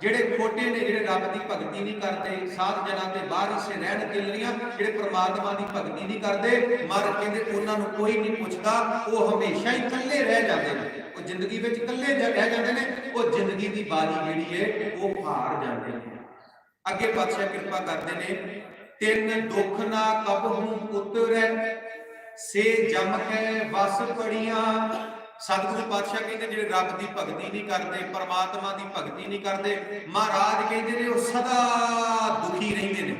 ਜਿਹੜੇ ਖੋਟੇ ਨੇ, ਜਿਹੜੇ ਰੱਬ ਦੀ ਭਗਤੀ ਨਹੀਂ ਕਰਦੇ, ਸਾਧ ਜਨਾ ਤੇ ਬਾਹਰੀ ਸੇ ਰਹਿਣ ਅਕੇਲੜੀਆਂ, ਜਿਹੜੇ ਪਰਮਾਤਮਾ ਦੀ ਭਗਤੀ ਨਹੀਂ ਕਰਦੇ, ਮਹਾਰਾਜ ਕਹਿੰਦੇ ਉਹਨਾਂ ਨੂੰ ਕੋਈ ਨਹੀਂ ਪੁੱਛਦਾ, ਉਹ ਹਮੇਸ਼ਾ ਹੀ ਇਕੱਲੇ ਰਹਿ ਜਾਂਦੇ ਨੇ, ਉਹ ਜ਼ਿੰਦਗੀ ਵਿੱਚ ਇਕੱਲੇ ਰਹਿ ਜਾਂਦੇ ਨੇ, ਉਹ ਜ਼ਿੰਦਗੀ ਦੀ ਬਾਜੀ ਜਿਹੜੀ ਹੈ ਉਹ ਹਾਰ ਜਾਂਦੇ ਨੇ। ਅੱਗੇ ਪਾਤਸ਼ਾਹ ਕਿਰਪਾ ਕਰਦੇ ਨੇ, ਤਿੰਨ ਦੁੱਖ ਨਾ ਕਬਹੂ ਉਤਰੈ ਸੇ ਜਮ ਕੇ ਵਸ ਪੜੀਆਂ। ਸਤਿਗੁਰੂ ਪਾਤਸ਼ਾਹ ਕਹਿੰਦੇ ਜਿਹੜੇ ਰੱਬ ਦੀ ਭਗਤੀ ਨਹੀਂ ਕਰਦੇ, ਪਰਮਾਤਮਾ ਦੀ ਭਗਤੀ ਨਹੀਂ ਕਰਦੇ, ਮਹਾਰਾਜ ਕਹਿੰਦੇ ਨੇ ਉਹ ਸਦਾ ਦੁਖੀ ਰਹਿੰਦੇ ਨੇ,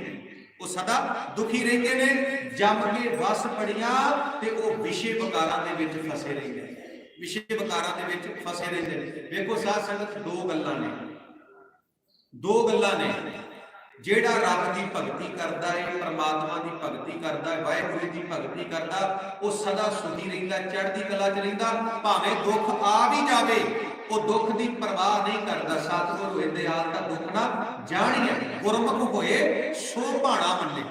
ਉਹ ਸਦਾ ਦੁਖੀ ਰਹਿੰਦੇ ਨੇ। ਜਮ ਕੇ ਵਸ ਪੜੀਆਂ ਤੇ ਉਹ ਵਿਸ਼ੇ ਵਿਕਾਰਾਂ ਦੇ ਵਿੱਚ ਫਸੇ ਰਹਿੰਦੇ ਨੇ, ਵਿਸ਼ੇ ਵਿਕਾਰਾਂ ਦੇ ਵਿੱਚ ਫਸੇ ਰਹਿੰਦੇ ਨੇ। ਵੇਖੋ ਸਾਧ ਸੰਗਤ, ਦੋ ਗੱਲਾਂ ਨੇ, ਦੋ ਗੱਲਾਂ ਨੇ। ਜਿਹੜਾ ਰੱਬ ਦੀ ਭਗਤੀ ਕਰਦਾ ਹੈ, ਪਰਮਾਤਮਾ ਦੀ ਭਗਤੀ ਕਰਦਾ ਹੈ, ਵਾਹਿਗੁਰੂ ਦੀ ਭਗਤੀ ਕਰਦਾ, ਉਹ ਸਦਾ ਸੁਖੀ ਰਹਿੰਦਾ, ਚੜ੍ਹਦੀ ਕਲਾ 'ਚ ਰਹਿੰਦਾ। ਭਾਵੇਂ ਦੁੱਖ ਆ ਵੀ ਜਾਵੇ, ਉਹ ਦੁੱਖ ਦੀ ਪਰਵਾਹ ਨਹੀਂ ਕਰਦਾ। ਸਤਿਗੁਰੂ ਇਹਦੇ ਹਾਲ ਦਾ ਦੁੱਖ ਨਾ ਜਾਣੀਏ, ਗੁਰਮੁਖ ਹੋਏ ਸੋ ਭਾਣਾ ਮੰਨੇ,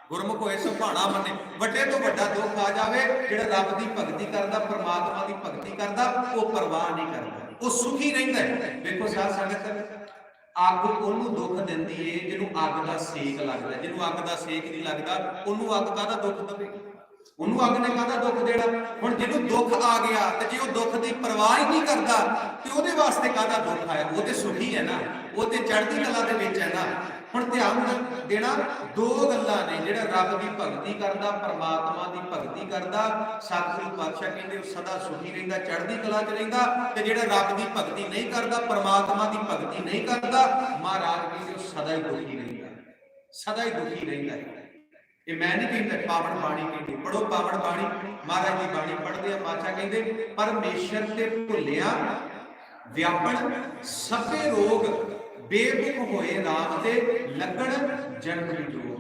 ਗੁਰਮੁਖ ਹੋਏ ਸੋ ਭਾਣਾ ਮੰਨੇ। ਵੱਡੇ ਤੋਂ ਵੱਡਾ ਦੁੱਖ ਆ ਜਾਵੇ, ਜਿਹੜਾ ਰੱਬ ਦੀ ਭਗਤੀ ਕਰਦਾ, ਪਰਮਾਤਮਾ ਦੀ ਭਗਤੀ ਕਰਦਾ, ਉਹ ਪਰਵਾਹ ਨਹੀਂ ਕਰਦਾ, ਉਹ ਸੁਖੀ ਰਹਿੰਦਾ। ਵੇਖੋ ਸਾਧ ਸੰਗਤ, ਅੱਗ ਉਹਨੂੰ ਦੁੱਖ ਦਿੰਦੀ ਏ ਜਿਹਨੂੰ ਅੱਗ ਦਾ ਸੇਕ ਲੱਗਦਾ, ਜਿਹਨੂੰ ਅੱਗ ਦਾ ਸੇਕ ਨਹੀਂ ਲੱਗਦਾ ਉਹਨੂੰ ਅੱਗ ਕਾਹਦਾ ਦੁੱਖ ਦੇਵੇ, ਉਹਨੂੰ ਅੱਗ ਨੇ ਕਾਹਦਾ ਦੁੱਖ ਦੇਣਾ। ਹੁਣ ਜਿਹਨੂੰ ਦੁੱਖ ਆ ਗਿਆ ਤੇ ਜੇ ਉਹ ਦੁੱਖ ਦੀ ਪਰਵਾਹ ਹੀ ਨਹੀਂ ਕਰਦਾ ਤੇ ਉਹਦੇ ਵਾਸਤੇ ਕਾਹਦਾ ਦੁੱਖ ਆਇਆ, ਉਹ ਤੇ ਸੁਖੀ ਹੈ ਨਾ, ਉਹ ਤੇ ਚੜ੍ਹਦੀ ਕਲਾ ਦੇ ਵਿੱਚ ਹੈ ਨਾ। ਹੁਣ ਧਿਆਨ ਦੇਣਾ, ਦੋ ਗੱਲਾਂ ਨੇ, ਜਿਹੜਾ ਰੱਬ ਦੀ ਭਗਤੀ ਕਰਦਾ, ਪਰਮਾਤਮਾ ਦੀ ਭਗਤੀ ਕਰਦਾ, ਸਤਿਗੁਰੂ ਪਾਤਸ਼ਾਹ ਕਹਿੰਦੇ ਉਹ ਸਦਾ ਸੁਖੀ ਰਹਿੰਦਾ, ਚੜ੍ਹਦੀ ਕਲਾ 'ਚ ਰਹਿੰਦਾ। ਤੇ ਜਿਹੜਾ ਰੱਬ ਦੀ ਭਗਤੀ ਨਹੀਂ ਕਰਦਾ, ਪਰਮਾਤਮਾ ਦੀ ਭਗਤੀ ਨਹੀਂ ਕਰਦਾ, ਮਹਾਰਾਜ ਕਹਿੰਦੇ ਉਹ ਸਦਾ ਹੀ ਦੁਖੀ ਰਹਿੰਦਾ, ਸਦਾ ਹੀ ਦੁਖੀ ਰਹਿੰਦਾ ਹੈ। कि मैं नहीं कहता, पावन बाणी कहती। पढ़ो पावन बाणी, महाराज की बाणी पढ़ते हैं। पातशाह कहते परमेश्वर ते भुलिया व्यापन सबे रोग, बेमुख होए राम ते लगन जन्म विजोग।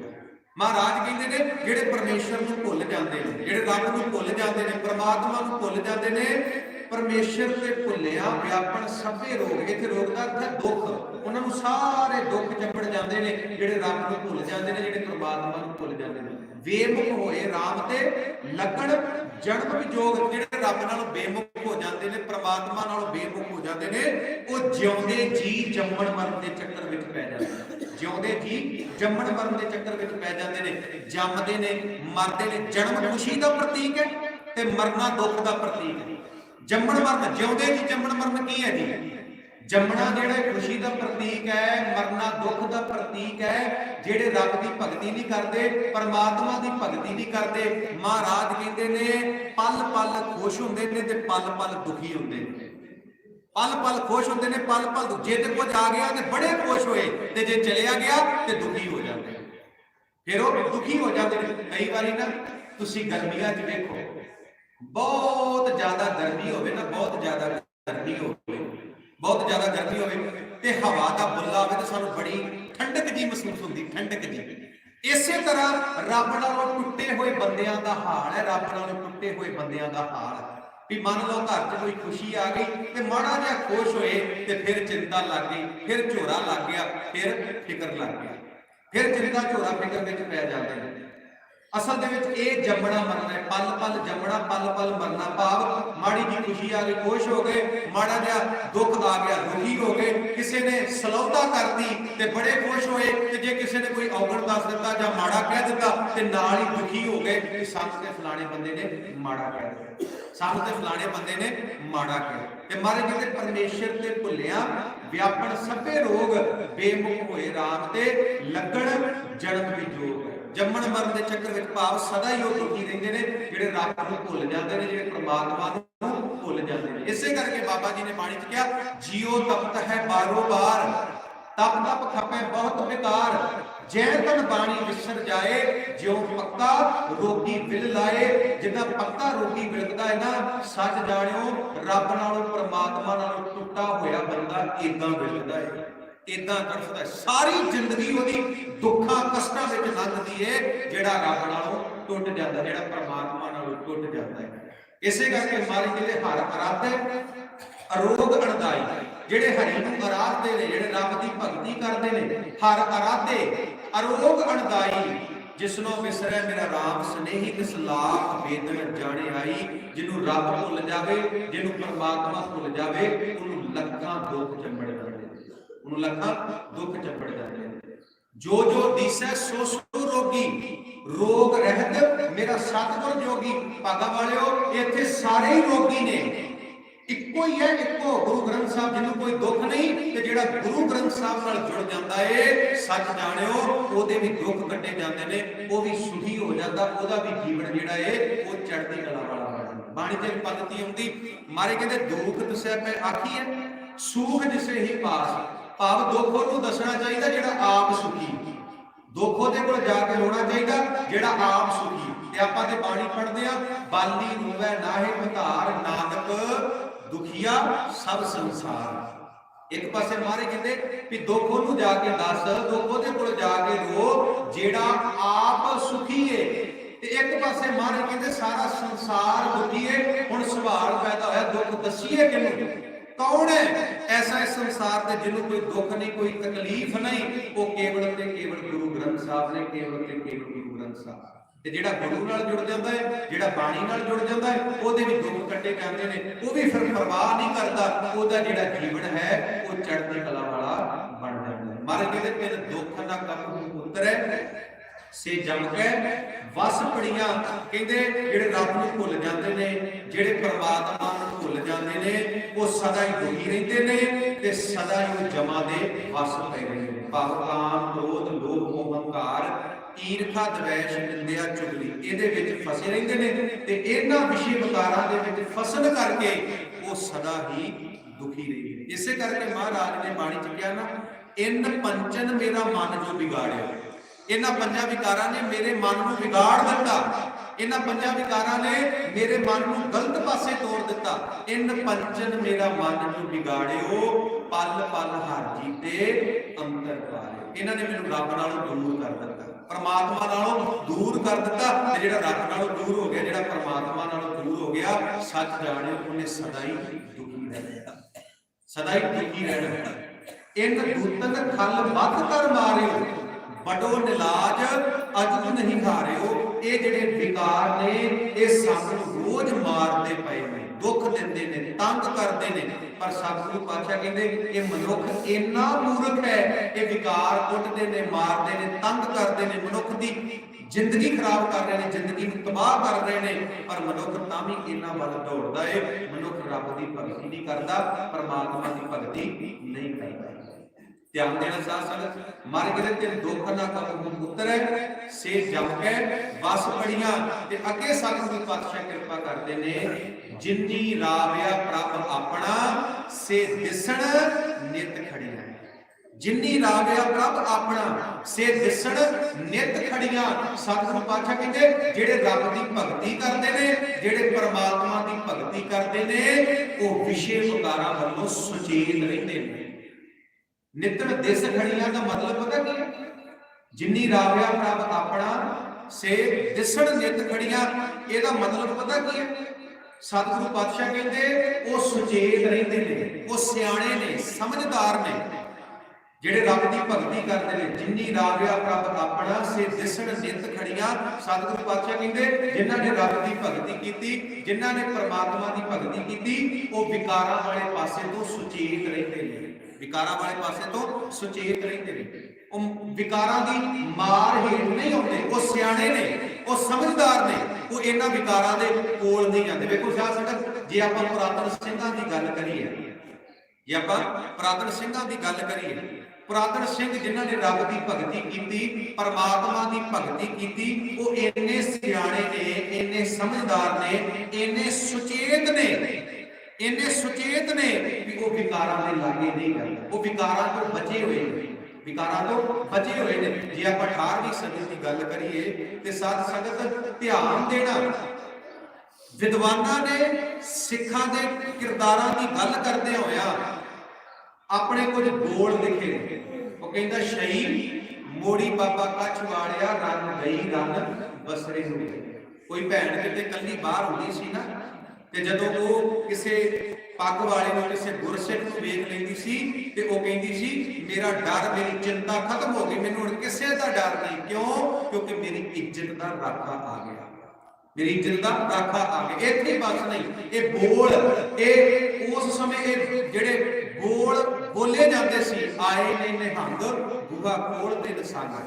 महाराज कहते ने जेड़े परमेश्वर नूं भुल जाते हैं, जेड़े रब नूं भुल जाते हैं, परमात्मा नूं भुल जाते हैं, परमेश्वर ते भुलिया व्यापन सबे रोग। इत्थे रोग दा अर्थ है दुख, उन्हां नूं सारे दुख चंबड़ जाते हैं जेड़े रब नूं भुल जाते हैं, जेड़े परमात्मा नूं भुल जाते हैं। बेमुख होए राम ते लगन जन्म विजोग। जेड़े रब नालों बेमुख हो जाते हैं, परमात्मा नालों बेमुख हो जाते हैं, वो जिउंदे जी जम्मण मरण के चक्कर विच पै जाते हैं। जिउंदे जी जम्मण मरण के चक्कर विच पै जाते हैं, जमदे ने मरदे ने। जन्म खुशी का प्रतीक है ते मरना दुख का प्रतीक है। जम्मण मरण, जिउंदे जी जम्मण मरण की है जी? जमना जेड़ा खुशी का प्रतीक है, मरना दुख का प्रतीक है। जेड़े रब की भगती नहीं करते, परमात्मा की भगती नहीं करते, महाराज कहते ने पल पल खुश होंदे ने ते पल पल दुखी होंदे ने। पल पल खुश होंदे ने, पल पल जे ते कुछ आ गया तो बड़े खुश होए, ते जे चलिया गया तो दुखी हो जाते, फिर वो दुखी हो जाते हैं। कई बारी ना तुसी गर्मियां च देखो, बहुत ज्यादा गर्मी होवे ना, बहुत ज्यादा गर्मी होवे, बहुत ज्यादा गर्मी होवे ते हवा का बुल्ला होवे तो सानू बड़ी ठंडक जी महसूस होती, ठंडक जी। इसे तरह रब नालों टुटे हुए बंदियां दा हाल है, रब नालों टुटे हुए बंदियां दा हाल है। भी मान लो घर च कोई खुशी आ गई तो माड़ा जिहा खुश होए ते फिर चिंता लग गई, फिर झोरा लग गया, फिर फिक्र लग गया, फिर चिंता झोरा फिक्र विच पै जाते हैं। असल दे विच ये जम्मना मरना है, पल पल जम्मना पल पल मरना। भाव माड़ी जी खुशी आ गई खुश हो गए, माड़ा जिहा दुख आ गया दुखी हो गए, किसी ने सलौता कर दी ते बड़े खुश होए, ते जे किसी ने कोई औगण दस दिता जां माड़ा कह दिता ते नाल ही दुखी हो गए कि सानू ते फलाने बंदे ने माड़ा कह दिता, सानू ते फलाने बंदे ने माड़ा कह। ते मारे कहते परमेश्वर ते भुलिया व्यापन सबे रोग, बेमुख होए राम ते लगन जन्म विजोग। जम्मण मरण के चक्कर में भाव सदा ही वो दुखी रहते हैं जेडे रब को भुल जाते हैं, जेडे परमात्मा को भुल जाते हैं। इसे करके बाबा जी ने बाणी च कहा, जियो तपत है बारो बार, तप तप खपे बहुत बेकार, जै तन बाणी विसर जाए, ज्यों पक्का रोगी विल लाए। जिदा पक्का रोगी विलकदा है ना, सच जानियो रब नालों परमात्मा नालों टुटा होया बंदा इदां विलकदा है, इदां तड़फदा। सारी जिंदगी ओदी दुखा कष्टां विच लंघदी है, जेड़ा रब नालों टुट जांदा, जेड़ा परमात्मा नालों टुट जांदा है। इसे करके मारी जिहदे हर अराधे अरोग अणदाई, जेड़े हरि नूं अराधदे ने, जेड़े रब दी भगती करदे ने, हर अराधे अरोग अणदाई, जिसनों विसरै मेरा राम स्नेही, किस लाख वेदन जाने आई। जिन्हों रब भुल जावे, जिन्हों परमात्मा भुल जावे, उन्होंने लखां दुख चंबड़ जाते, उन्होंने लखां दुख चंबड़ जाते। जो जो दिसै सो सो रोगी, रोग रहत मेरा सतगुर जोगी। भागा वालिओ इत्थे सारे ही रोगी ने, इक्को ही है, इक्को गुरु ग्रंथ साहब, जिन्हों कोई दुख नहीं, ते जेड़ा गुरु ग्रंथ साहब नाल जुड़ जाता है, सच जानियो ओदे भी दुख कटे जाते ने, वो भी सुखी हो जाता, ओदा भी जीवन जेड़ा है वो चढ़ती कला वाला हो जाता। बाणी ते पद्धति आउंदी, मारे कहंदे दुख दस्या पै आखी है, सुख जिसे ही पास। भाव दुख ओनूं दसना चाहिए जेड़ा आप सुखी, दुख ओहदे कोल जाके रोना चाहिए जेड़ा आप सुखी। ते आपां ते बाणी पढ़दे आ, बाली रोवै नाहे भतार, नानक दुखिया सब संसार। एक पासे मारे कहते भी दुख ओनूं जाके दस, दुख ओहदे कोल जाके रो जेड़ा आप सुखी है। ते एक पासे मारे कहते सारा संसार दुखी है। हुण सवाल पैदा होया, दुख दसीए किहनूं? कौन है ऐसा इस संसार में जिन्होंने कोई दुख नहीं, कोई तकलीफ नहीं? वो केवल ते केवल गुरु ग्रंथ साहब ने, केवल ते केवल गुरु ग्रंथ साहब। ते जेड़ा गुरु नाल जुड़ जाता है, जेड़ा बाणी नाल जुड़ जाता है, ओहदे भी दुख कटे जाते हैं, वो भी फिर परवाह नहीं करता, ओहदा जेड़ा जीवन है वो चढ़ती कला वाला बन जाता है। मारे कहते फिर दुख ना कब उतरे से जम के वस पड़ियां। कहते जेड़े रब नूं भुल जाते ने, जेड़े परमात्मा नूं भुल जाते ने, वो सदा ही दुखी रहते ने ते सदा ही जमा दे वस पै रहिंदे ने। भाव काम क्रोध लोभ मोह हंकार ईर्खा द्वेष निंदिया चुगली इहदे विच फसे रहिंदे ने ते इन्हां विषय विकारां दे विच फसन करके वो सदा ही दुखी रहिंदे ने। इसे करके महाराज ने बाणी च कहा ना, इन पंचन मेरा मन जो बिगाड़िया। इन्हां पंजां विकारां ने मेरे मन नूं बिगाड़ दिता, इन्हां पंजां विकारां ने मेरे मन नूं गलत पासे तोड़ दिता। इन पंचन मेरा मन जो बिगाड़िओ, पल पल हर जी ते अंतर पालिओ। इन्हां ने मैनूं रब नालों दूर कर दिता, परमात्मा नालों दूर कर दिता। ते जिहड़ा रब नालों दूर हो गया, जिहड़ा परमात्मा नालों दूर हो गया, सच जाणिओ उन्हें सदा ही दुखी रहना, सदा ही दुखी रहना। इन दूतन खल बद कर मारिओ, बड़ो निलाज अजू नहीं हारिओ। ये जिहड़े विकार ने ये सानूं रोज मारते पे ने, दुख दिंदे ने, तंग करते ने। पर सतगुरु पातशाह कहंदे ये मनुख इन्ना मूर्ख है, ये विकार कुटदे ने, मारते ने, तंग करते ने, मनुख दी जिंदगी खराब कर रहे हैं, जिंदगी को तबाह कर रहे हैं। पर मनुख तां भी इन्हां वल दौड़दा है। मनुख रब की भगती नहीं करता, परमात्मा की भगती नहीं करता। ध्यान देना साथ संगत, मर गए ते दुख ना कबू पुत्र से जम के बस पड़ियां। ते अगे सतगुरु पातशाह कृपा करते ने, जिन्नी रावया प्रभ अपना से दिसण नित खड़ियां। जिन्नी रावया प्रभ अपना से दिसण नित खड़ियां। सतगुरु पातशाह कहते जेड़े रब की भगती करते ने, जेड़े परमात्मा की भगती करते ने, वो विषय विकारां वल्लों सुचेत रहंदे ने। नितन दिस खड़ियां का मतलब पता की है? जिन्नी रावया प्रभ अपना से दिसण नित खड़ियां, ਇਹਦਾ मतलब पता की है? सतगुरु पातशाह कहते वो सुचेत रहते ने, वो सियाणे ने, समझदार ने, ਜਿਹੜੇ ਰੱਬ ਦੀ ਭਗਤੀ ਕਰਦੇ ਨੇ। ਜਿੰਨੀ ਰਾਵਿਆ ਪ੍ਰਭ ਆਪਣਾ ਸੇ ਦਿਸਣ ਨਿਤ ਖੜੀਆਂ। ਸਤਿਗੁਰੂ ਪਾਤਸ਼ਾਹ ਕਹਿੰਦੇ ਜਿਨ੍ਹਾਂ ਨੇ ਰੱਬ ਦੀ ਭਗਤੀ ਕੀਤੀ, ਜਿਨ੍ਹਾਂ ਨੇ ਪਰਮਾਤਮਾ ਦੀ ਭਗਤੀ ਕੀਤੀ, ਉਹ ਵਿਕਾਰਾਂ ਵਾਲੇ ਪਾਸੇ ਤੋਂ ਸੁਚੇਤ ਰਹਿੰਦੇ ਨੇ, ਵਿਕਾਰਾਂ ਵਾਲੇ ਪਾਸੇ ਤੋਂ ਸੁਚੇਤ ਰਹਿੰਦੇ ਨੇ। ਉਹ ਵਿਕਾਰਾਂ ਦੀ ਮਾਰ ਹੇਠ ਨਹੀਂ ਆਉਂਦੇ, ਉਹ ਸਿਆਣੇ ਨੇ, ਉਹ ਸਮਝਦਾਰ ਨੇ, ਉਹ ਇਹਨਾਂ ਵਿਕਾਰਾਂ ਦੇ ਕੋਲ ਨਹੀਂ ਜਾਂਦੇ। ਵੇਖੋ ਸਾਧ ਸੰਗਤ, ਜੇ ਆਪਾਂ ਪੁਰਾਤਨ ਸਿੰਘਾਂ ਦੀ ਗੱਲ ਕਰੀਏ, ਜੇ ਆਪਾਂ ਪੁਰਾਤਨ ਸਿੰਘਾਂ ਦੀ ਗੱਲ ਕਰੀਏ, पुरातन सिंह जिन्हां ने रब की भगती की, परमात्मा की भगती की, वो इन्ने सियाणे ने, इन्ने समझदार ने, इन्ने सुचेत ने, इन्ने सुचेत ने कि वो विकारां दे लागे नहीं जाते, वो विकारां तो बचे हुए ने, विकारां तो बचे हुए ने। जे आपां 18वीं सदी की गल करिए ते साध संगत ध्यान देना, विद्वानां ने सिखां दे किरदारां की गल करदे होया अपने कुछ बोल लिखे। वो कहता शही मोड़ी बाबा कछ वालिया, रन गई रन बसरे हो गए। कोई भैन किते कल्ली बाहर होंदी सी ना, ते जदों वो किसे पग वाले नूं, किसे गुरसिख नूं वेख लैंदी सी, ते वो कहंदी सी मेरा डर, मेरी चिंता खत्म हो गई, मैनूं हुण किसे दा डर नहीं। क्यों? क्योंकि मेरी इज्जत दा राखा आ गया, मेरी इज्जत दा राखा आ गया। इत्थे बस नहीं, ये बोल, ये उस समय जिहड़े बोल बोले जाते सी, आए ने निहंग बूहा खोल ते नसाना।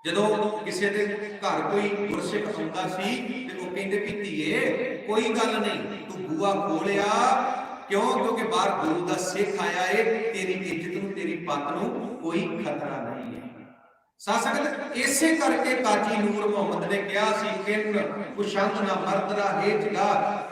जदों किसी के घर कोई गुरसिख आउंदा सी ते वो कहंदे भी धीए कोई गल नहीं, तू बूहा खोलिया। क्यों? क्योंकि बाहर गुरु दा सिख आया है, तेरी इज्जत नूं, तेरी पत नूं कोई खतरा नहीं है। सासगत इसे करके काजी नूर मोहम्मद ने कहा सी, किन कुशंत ना मर्दरा हेज गा,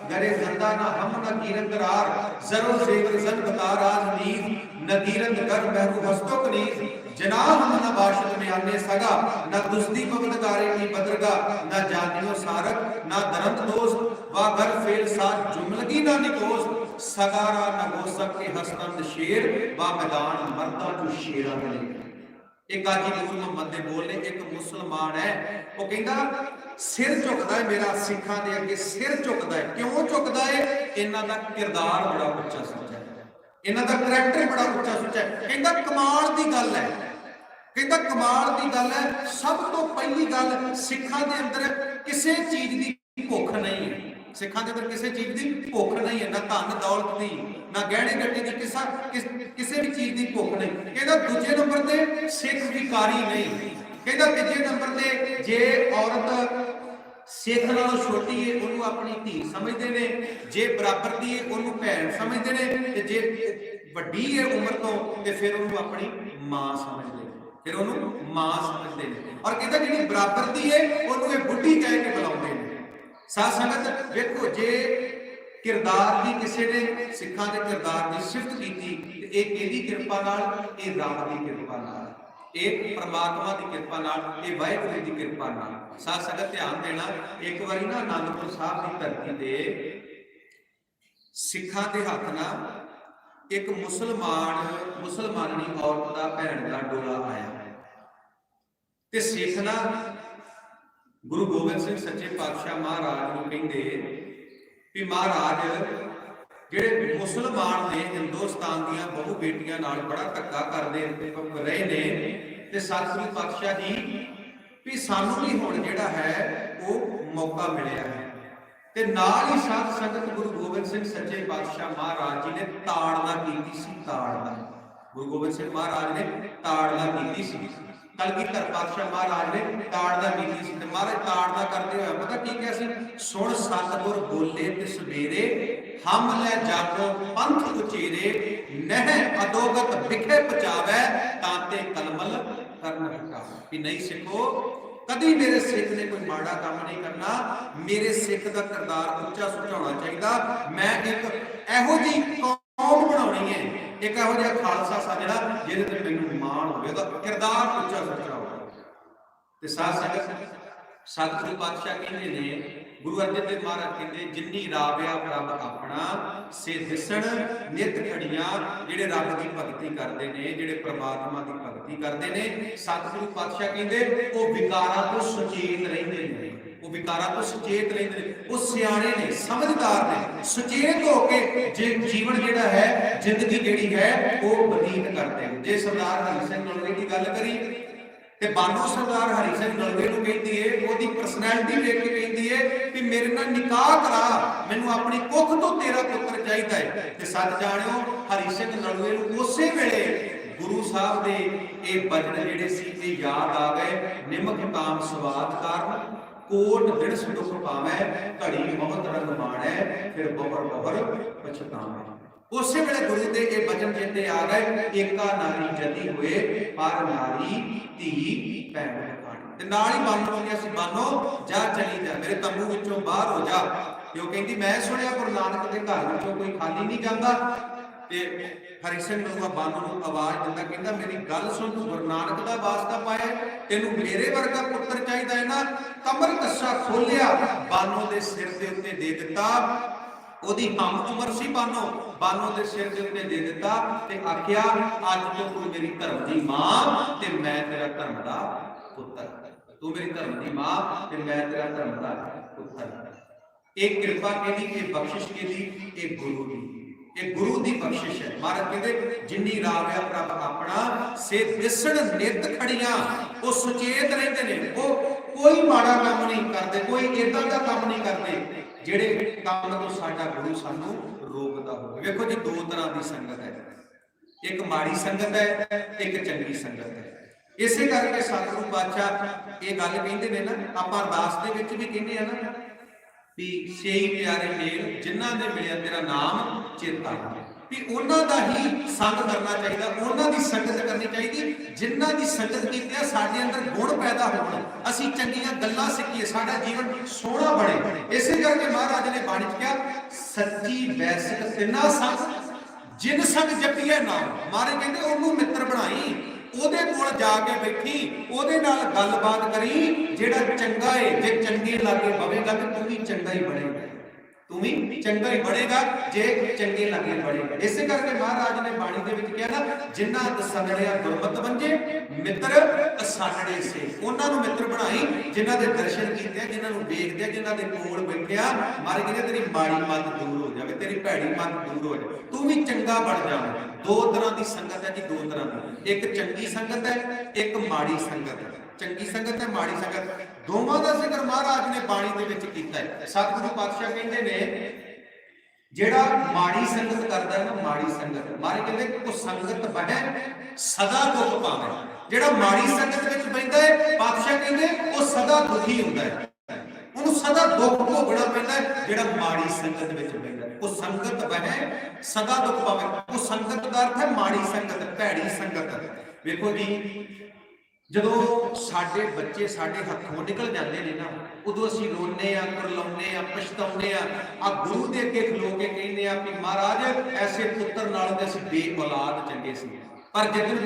गरे धंधा ना हम ना कीरत करार, जरो जेवर जन बता राज नीर, नगीरत कर बहरू हस्तो कनीर, जना हम न बाशत में आने सगा, न दुस्ती पवनगारे की बदरगा, न जानियो सारक न दरंत दोस्त, वा घर फेल साथ जुमलगी ना निकोस, सगारा न हो सके हस्तंद शेर, वा मैदान मर्दा जो शेरा मिले। एक काजी नूर मोहम्मद दे बोले, एक मुसलमान है, वो कहता सिर झुकदा है मेरा सिखां दे अगे, सिर झुकदा है। क्यों झुकदा है? इन्हां दा किरदार बड़ा उच्चा सुच्चा है, इन्हां दा करैक्टर बड़ा उच्चा सुच्चा है। कहता कमाल दी गल है, कहता कमाल दी गल है। सब तो पहली गल, सिखां दे अंदर किसी चीज की भुख नहीं है, सिखां दे अंदर किसी चीज की भुख नहीं है, ना धन दौलत की, ना गहने गट्टे की, किसी भी चीज की भुख नहीं। कहता दूजे नंबर ते सिख विकारी नहीं। कहता तीजे नंबर ते जे औरत सिख नालों छोटी है उन्होंने अपनी धी समझते हैं, जे बराबर की है उन्होंने भैन समझते हैं, ते जे वड्डी है उम्र तो ते फिर उन्होंने अपनी मां समझते हैं, फिर उन्होंने मां समझते हैं। और कहता जी बराबर की है उन्होंने बुढ़ी कह के बुलाते हैं। साथ संगत देखो, जे किरदार की किसी ने सिखां के किरदार की सिफत की, एक किरपा नाल, ये रब की किरपा नाल। एक परमात्मा की कृपा नाल, ये वाहिगुरू की कृपा नाल। साध संगत ध्यान देना, एक बारी ना आनंदपुर साहब की धरती ते सिखां दे हथ नाल एक मुसलमानी औरत का भैन का डोला आया ते सिख ना गुरु गोबिंद सिंह सच्चे पातशाह महाराज नूं कहंदे भी महाराज ਜਿਹੜੇ ਮੁਸਲਮਾਨ ਨੇ ਹਿੰਦੁਸਤਾਨ ਦੀਆਂ ਬਹੁ ਬੇਟੀਆਂ ਨਾਲ ਬੜਾ ਧੱਕਾ ਕਰਦੇ ਰਹੇ ਨੇ ਤੇ ਸਤਿਗੁਰੂ ਪਾਤਸ਼ਾਹ ਜੀ ਵੀ ਸਾਨੂੰ ਵੀ ਹੁਣ ਜਿਹੜਾ ਹੈ ਉਹ ਮੌਕਾ ਮਿਲਿਆ ਹੈ ਤੇ ਨਾਲ ਹੀ ਸਾਧ ਸੰਗਤ ਗੁਰੂ ਗੋਬਿੰਦ ਸਿੰਘ ਸੱਚੇ ਪਾਤਸ਼ਾਹ ਮਹਾਰਾਜ ਜੀ ਨੇ ਤਾੜਨਾ ਕੀਤੀ ਸੀ। ਤਾੜਨਾ ਗੁਰੂ ਗੋਬਿੰਦ ਸਿੰਘ ਮਹਾਰਾਜ ਨੇ ਤਾੜਨਾ ਕੀਤੀ ਸੀ। कलगीधर पातशाह महाराज ने ताड़ना की सी। महाराज ताड़ना करते हुए पता की क्या सी, सुन सतगुर बोले ते सवेरे हम ले जागो पंथ उचेरे नह अदोगत बिखे पचावे ताते कलमल करन हटावे। कि नहीं सिखो कभी मेरे सिख ने कोई माड़ा काम नहीं करना, मेरे सिख का किरदार उच्चा सुचा होना चाहिए। मैं एक एहो जी कौम बनानी है, एक ਇਹੋ ਜਿਹਾ ਖਾਲਸਾ ਸਾ ਜਿਹੜਾ ਜਿਹਦੇ ਤੇ ਮੈਨੂੰ ਮਾਣ ਹੋਵੇ, ਉਹਦਾ ਕਿਰਦਾਰ ਉੱਚਾ ਸੁੱਚਾ ਹੋਵੇ। ਤੇ ਸਾਧ ਸੰਗਤ ਸਤਿਗੁਰੂ ਪਾਤਸ਼ਾਹ ਕਹਿੰਦੇ ਨੇ, ਗੁਰੂ ਅਰਜਨ ਦੇਵ ਮਹਾਰਾਜ ਕਹਿੰਦੇ ਜਿੰਨੀ ਰਾਵਿਆ ਪ੍ਰਭ ਆਪਣਾ ਸੇ ਦਿਸਣ ਨਿਤ ਖੜੀਆਂ। ਜਿਹੜੇ ਰੱਬ ਦੀ ਭਗਤੀ ਕਰਦੇ ਨੇ, ਜਿਹੜੇ ਪ੍ਰਮਾਤਮਾ ਦੀ ਭਗਤੀ ਕਰਦੇ ਨੇ, ਸਤਿਗੁਰੂ ਪਾਤਸ਼ਾਹ ਕਹਿੰਦੇ ਉਹ ਵਿਕਾਰਾਂ ਤੋਂ ਸੁਚੇਤ ਰਹਿੰਦੇ ਨੇ। ਉਹ ਵਿਕਾਰਾਂ ਤੋਂ ਸੁਚੇਤ ਰਹਿੰਦੇ ਨੇ, ਉਹ ਸਿਆਣੇ ਨੇ, ਸਮਝਦਾਰ ਨੇ, ਸੁਚੇਤ ਹੋ ਕੇ ਜੀਵਨ ਜਿਹੜਾ ਹੈ, ਜ਼ਿੰਦਗੀ ਜਿਹੜੀ ਹੈ ਉਹ ਬਤੀਤ ਕਰਦੇ ਨੇ। ਜੇ ਸਰਦਾਰ ਹਰੀ ਸਿੰਘ ਨਲਵੇ ਦੀ ਗੱਲ ਕਰੀ ਤੇ ਬਾਨੋ ਸਰਦਾਰ ਹਰੀ ਸਿੰਘ ਨਲਵੇ ਨੂੰ ਕਹਿੰਦੀ ਏ, ਉਹਦੀ ਪਰਸਨੈਲਿਟੀ ਵੇਖ ਕੇ ਕਹਿੰਦੀ ਏ ਕਿ ਮੇਰੇ ਨਾਲ ਨਿਕਾਹ ਕਰਾ, ਮੈਨੂੰ ਆਪਣੀ ਕੁੱਖ ਤੋਂ ਤੇਰਾ ਪੁੱਤਰ ਚਾਹੀਦਾ ਹੈ। ਤੇ ਸੱਚ ਜਾਣਿਓ ਹਰੀ ਸਿੰਘ ਨਲਵੇ ਨੂੰ ਉਸੇ ਵੇਲੇ ਗੁਰੂ ਸਾਹਿਬ ਦੇ ਇਹ ਬਚਨ ਜਿਹੜੇ ਸੀ ਇਹ ਯਾਦ ਆ ਗਏ। ਨਿਮਕ ਕਾਮ ਸਵਾਦ ਕਾਰਨ कोट दृढ़ सुख पावै, घड़ी बहुत रंग माणै, फिर बबर बबर पछतावै। उस वेले गुरु दे ये वचन चेते आ गए, एका नारी जदी हुए पर नारी धी भैन खानी। ते नाल ही बानो हो गया सी, बानो जा चली जा, मेरे तंबू विचों बाहर हो जा। ते ओह कहंदी मैं सुनिया गुरु नानक दे घर विचों कोई खाली नहीं जांदा। ते हरि सिंह नलवा बानो नूं आवाज दिंदा, कहंदा मेरी गल सुन, तूं गुरु नानक दा वास्ता पाया, तेनू मेरे वर्गा पुत्र चाहिदा है ना। कमर कस्सा खोलिया, बानो दे सिर दे उत्ते दे दिता। ओदी हम उम्र सी बानो, बानो दे सिर दे उत्ते दे दिता ते आखिया अज तो तू मेरी धर्म दी मां ते मैं तेरा धर्म दा पुत्र। तू मेरी धर्म दी मां ते मैं तेरा धर्म दा पुत्र। एक कृपा केदी, एक बख्शिश केदी, एक गुरु दी, एक गुरु दी बख्शिश है। महाराज कहते जिन्नी रावया प्रभ अपना से दिसण नित खड़ियां। वो सुचेत रहते ने, वो कोई माड़ा काम नहीं करते, कोई इदां दा काम नहीं करते ਜਿਹੜੇ ਕੰਮ ਤੋਂ ਸਾਡਾ ਗੁਰੂ ਸਾਨੂੰ ਰੋਕਦਾ ਹੋਵੇ। ਵੇਖੋ ਜੀ ਦੋ ਤਰ੍ਹਾਂ ਦੀ ਸੰਗਤ ਹੈ, ਇੱਕ ਮਾੜੀ ਸੰਗਤ ਹੈ, ਇੱਕ ਚੰਗੀ ਸੰਗਤ ਹੈ। ਇਸੇ ਕਰਕੇ ਸਤਿਗੁਰੂ ਪਾਤਸ਼ਾਹ ਇਹ ਗੱਲ ਕਹਿੰਦੇ ਨੇ ਨਾ, ਆਪਾਂ ਅਰਦਾਸ ਦੇ ਵਿੱਚ ਵੀ ਕਹਿੰਦੇ ਆ ਨਾ ਵੀ ਛੇਈ ਪਿਆਰੇ ਮੇਲ ਜਿਨ੍ਹਾਂ ਦੇ ਮਿਲਿਆ ਤੇਰਾ ਨਾਮ ਚੇਤਾ, ਵੀ ਉਹਨਾਂ ਦਾ ਹੀ ਸੰਗ ਕਰਨਾ ਚਾਹੀਦਾ, ਉਹਨਾਂ ਦੀ ਸੰਗਤ ਕਰਨੀ ਚਾਹੀਦੀ ਜਿਨ੍ਹਾਂ ਦੀ ਸੰਗਤ ਕੀਤੀ ਸਾਡੇ ਅੰਦਰ ਗੁਣ ਪੈਦਾ ਹੋਣ, ਅਸੀਂ ਚੰਗੀਆਂ ਗੱਲਾਂ ਸਿੱਖੀਏ, ਸਾਡਾ ਜੀਵਨ ਸੋਹਣਾ ਬਣੇ। ਇਸੇ ਕਰਕੇ ਮਹਾਰਾਜ ਨੇ ਬਾਣੀ ਚ ਕਿਹਾ ਸੱਚੀ ਵੈਸਿਕ ਤਿੰਨਾ ਸੰਗ ਜਿਨ ਸੰਗ ਜਪੀਏ ਨਾਮ। ਮਹਾਰਾਜ ਕਹਿੰਦੇ ਉਹਨੂੰ ਮਿੱਤਰ ਬਣਾਈ, ਉਹਦੇ ਕੋਲ ਜਾ ਕੇ ਬੈਠੀ, ਉਹਦੇ ਨਾਲ ਗੱਲਬਾਤ ਕਰੀ, ਜਿਹੜਾ ਚੰਗਾ ਏ ਜੇ ਚੰਗੇ ਲਾਗੇ ਬਵੇਗਾ ਤੇ ਤੂੰ ਵੀ ਚੰਗਾ ਹੀ ਬਣੇਗਾ, ਤੂੰ ਵੀ ਚੰਗਾ ਹੀ ਬਣੇਗਾ ਜੇ ਚੰਗੇ ਲਾਗੇ ਬਣੇਗਾ। ਇਸੇ ਕਰਕੇ ਮਹਾਰਾਜ ਨੇ ਬਾਣੀ ਦੇ ਵਿੱਚ ਕਿਹਾ ਨਾ ਜਿਨ੍ਹਾਂ ਦਸਣਿਆ ਗੁਰਮਤਿ ਵੰਜੇ ਮਿੱਤਰ ਅਸਾਨੜੇ ਸੇ। ਉਹਨਾਂ ਨੂੰ ਮਿੱਤਰ ਬਣਾਈ ਜਿਨ੍ਹਾਂ ਦੇ ਦਰਸ਼ਨ ਕੀਤੇ, ਜਿਨ੍ਹਾਂ ਨੂੰ ਵੇਖਦੇ, ਜਿਨ੍ਹਾਂ ਦੇ ਕੋਲ ਬੈਠਿਆ। ਮਹਾਰਾਜ ਕਹਿੰਦੇ ਤੇਰੀ ਮਾੜੀ ਮੱਤ ਦੂਰ ਹੋ ਜਾਵੇ, ਤੇਰੀ ਭੈੜੀ ਮੱਤ ਦੂਰ ਹੋ ਜਾਵੇ, ਤੂੰ ਵੀ ਚੰਗਾ ਬਣ ਜਾਵੇਂ। ਦੋ ਤਰ੍ਹਾਂ ਦੀ ਸੰਗਤ ਹੈ ਜੀ, ਦੋ ਤਰ੍ਹਾਂ ਦੀ, ਇੱਕ ਚੰਗੀ ਸੰਗਤ ਹੈ, ਇੱਕ ਮਾੜੀ ਸੰਗਤ ਹੈ। ਚੰਗੀ ਸੰਗਤ ਹੈ, ਮਾੜੀ ਸੰਗਤ, ਦੋਵਾਂ ਦਾ ਜ਼ਿਕਰ ਮਹਾਰਾਜ ਨੇ ਬਾਣੀ ਦੇ ਵਿੱਚ ਕੀਤਾ ਹੈ। ਸਤਿਗੁਰੂ ਪਾਤਸ਼ਾਹ ਕਹਿੰਦੇ ਨੇ ਜਿਹੜਾ ਮਾੜੀ ਸੰਗਤ ਕਰਦਾ ਹੈ ਨਾ, ਮਾੜੀ ਸੰਗਤ, ਮਹਾਰਾਜ ਕਹਿੰਦੇ ਕੋ ਸੰਗਤ ਬਹਿ ਸਦਾ ਦੁੱਖ ਪਾਵੇ। ਜਿਹੜਾ ਮਾੜੀ ਸੰਗਤ ਵਿੱਚ ਬੈਠਦਾ ਹੈ, ਪਾਤਸ਼ਾਹ ਕਹਿੰਦੇ ਉਹ ਸਦਾ ਦੁਖੀ ਹੁੰਦਾ ਹੈ, ਉਹਨੂੰ ਸਦਾ ਦੁੱਖ ਭੋਗਣਾ ਪੈਂਦਾ ਹੈ। ਜਿਹੜਾ ਮਾੜੀ ਸੰਗਤ ਵਿੱਚ ਬੈਠਦਾ ਹੈ, ਉਹ ਸੰਗਤ ਬਹਿ ਸਦਾ ਦੁੱਖ ਪਾਵੇ। ਉਹ ਸੰਗਤ ਦਾ ਅਰਥ ਹੈ ਮਾੜੀ ਸੰਗਤ, ਭੈੜੀ ਸੰਗਤ। ਵੇਖੋ ਜੀ ਜਦੋਂ ਸਾਡੇ ਬੱਚੇ ਸਾਡੇ ਹੱਥੋਂ ਨਿਕਲ ਜਾਂਦੇ ਨੇ ਨਾ, ਉਦੋਂ ਅਸੀਂ ਰੋਂਦੇ ਆ, ਕੁਰਲਾਉਂਦੇ ਆ, ਪਛਤਾਉਂਦੇ ਆ ਗੁਰੂ ਦੇ ਅੱਗੇ ਖਲੋ ਕੇ ਕਹਿੰਦੇ ਆ ਵੀ ਮਹਾਰਾਜ ਐਸੇ ਪੁੱਤਰ ਨਾਲ ਤੇ ਅਸੀਂ ਬੇਔਲਾਦ ਚੰਗੇ ਸੀ। पर जिदन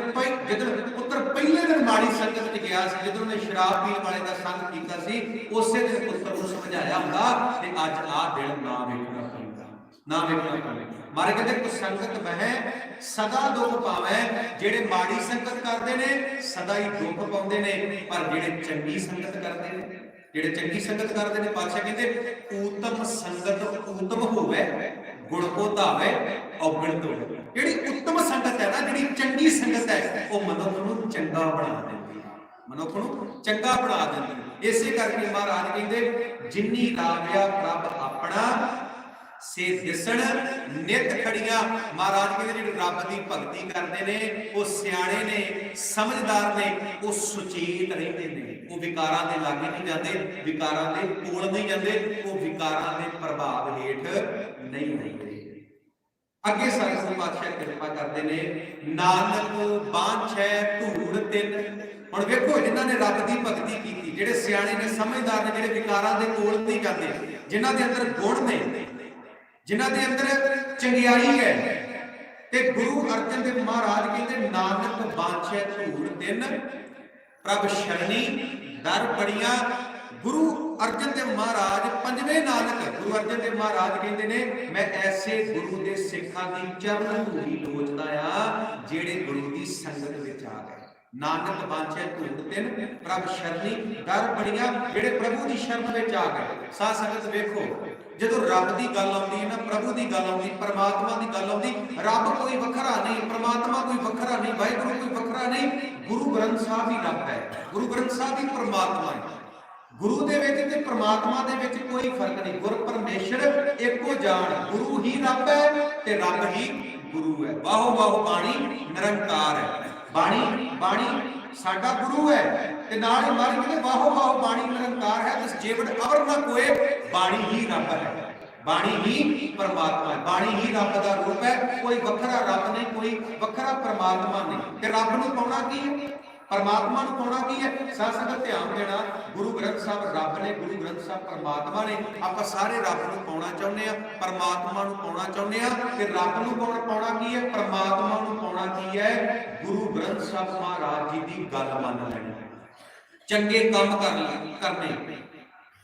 पुत्र पहले दिन माड़ी संगत च गया सी, जिदन ने शराब पीण वाले का संग कीता सी, उसे दिन पुत्र को समझाया हुंदा ते अज आ दिन ना वेखना पैंदा, ना वेखना पैंदा। मारे कहते कुछ संगत वह सदा दुख पावे, जेड़े माड़ी संगत करते ने सदा ही दुख पाउंदे ने, पर जेड़े चंगी संगत करते ने, जेड़े चंगी संगत करते ने, पातशाह कहते उत्तम संगत उत्तम होवे गुण को धावे औगण तो। जेड़ी उत्तम संगत है ना, जेड़ी चंगी संगत है, वो मनुख नूं चंगा बना देती है, मनुख नूं चंगा बना देती है। इसे करके महाराज कहते जिन्नी रावया प्रभ अपना से दिसण नित खड़ियां। महाराज कहते जिहड़े रब की भगती करते ने वो सियाणे ने, समझदार ने, वो सुचेत रहिंदे ने, वो विकारां दे लागे नहीं जाते, विकारां दे कोल नहीं जाते, वो विकारां दे प्रभाव हेठ नहीं रहिंदे। अगे सतगुरु पातशाह कृपा करते ने नानक बांछै धूड़ तिन। हुण वेखो जिन्हां ने रब की भगती की, जिहड़े सियाणे ने, समझदार ने, जिहड़े विकारां दे कोल नहीं जाते, जिन्हां दे अंदर गुण ने, जिन्हां दे अंदर चंगियाई है, ते गुरु अर्जन देव महाराज कहते नानक बांछै धूड़ तिन प्रभ शरणी दर बड़ियां। गुरु अर्जन देव महाराज पंजवें नानक गुरु अर्जन देव महाराज कहते ने मैं ऐसे गुरु दे सिखां दी चरण धूड़ी लोचदा आ जेड़े गुरु दी संगत विच आ गए। नानक बांछै धूड़ तिन प्रभ शरणी दर बड़ियां, जेड़े प्रभु दी शरण विच आ गए। साध संगत वेखो ਜਦੋਂ ਰੱਬ ਦੀ ਗੱਲ ਆਉਂਦੀ ਹੈ ਨਾ, ਪ੍ਰਭੂ ਦੀ ਗੱਲ ਆਉਂਦੀ, ਪਰਮਾਤਮਾ ਦੀ ਗੱਲ ਆਉਂਦੀ, ਰੱਬ ਕੋਈ ਵੱਖਰਾ ਨਹੀਂ, ਪਰਮਾਤਮਾ ਕੋਈ ਵੱਖਰਾ ਨਹੀਂ, ਵਾਹਿਗੁਰੂ ਕੋਈ ਵੱਖਰਾ ਨਹੀਂ, ਗੁਰੂ ਗ੍ਰੰਥ ਸਾਹਿਬ ਹੀ ਰੱਬ ਹੈ, ਗੁਰੂ ਗ੍ਰੰਥ ਸਾਹਿਬ ਹੀ ਪਰਮਾਤਮਾ ਹੈ। ਗੁਰੂ ਦੇ ਵਿੱਚ ਤੇ ਪਰਮਾਤਮਾ ਦੇ ਵਿੱਚ ਕੋਈ ਫਰਕ ਨਹੀਂ, ਗੁਰ ਪਰਮੇਸ਼ਰ ਇੱਕੋ ਜਾਣ, ਗੁਰੂ ਹੀ ਰੱਬ ਹੈ ਤੇ ਰੱਬ ਹੀ ਗੁਰੂ ਹੈ। ਵਾਹੋ ਵਾਹੋ ਬਾਣੀ ਨਿਰੰਕਾਰ ਹੈ, ਬਾਣੀ साडा गुरु है, ते नाल ही मारी कहते वाहो वाहो बाणी निरंकार है, जिस जेवड़ अवर न कोए, बाणी ही रब है, बाणी ही परमात्मा है, बाणी ही रब का रूप है, कोई वखरा रब नहीं, कोई वखरा परमात्मा नहीं। ते रब नूं पाउणा की है, परमात्मा नूं पाउणा की है। साध संगत ध्यान देना, गुरु ग्रंथ साहब रब ने, गुरु ग्रंथ साहब परमात्मा ने, आपां सारे रब नूं पाउणा चाहुंदे आ, परमात्मा नूं पाउणा चाहुंदे आ, ते रब नूं पाउणा की है, परमात्मा नूं पाउणा की है, गुरु ग्रंथ साहब महाराज जी की गल मान लैणी, चंगे काम करने,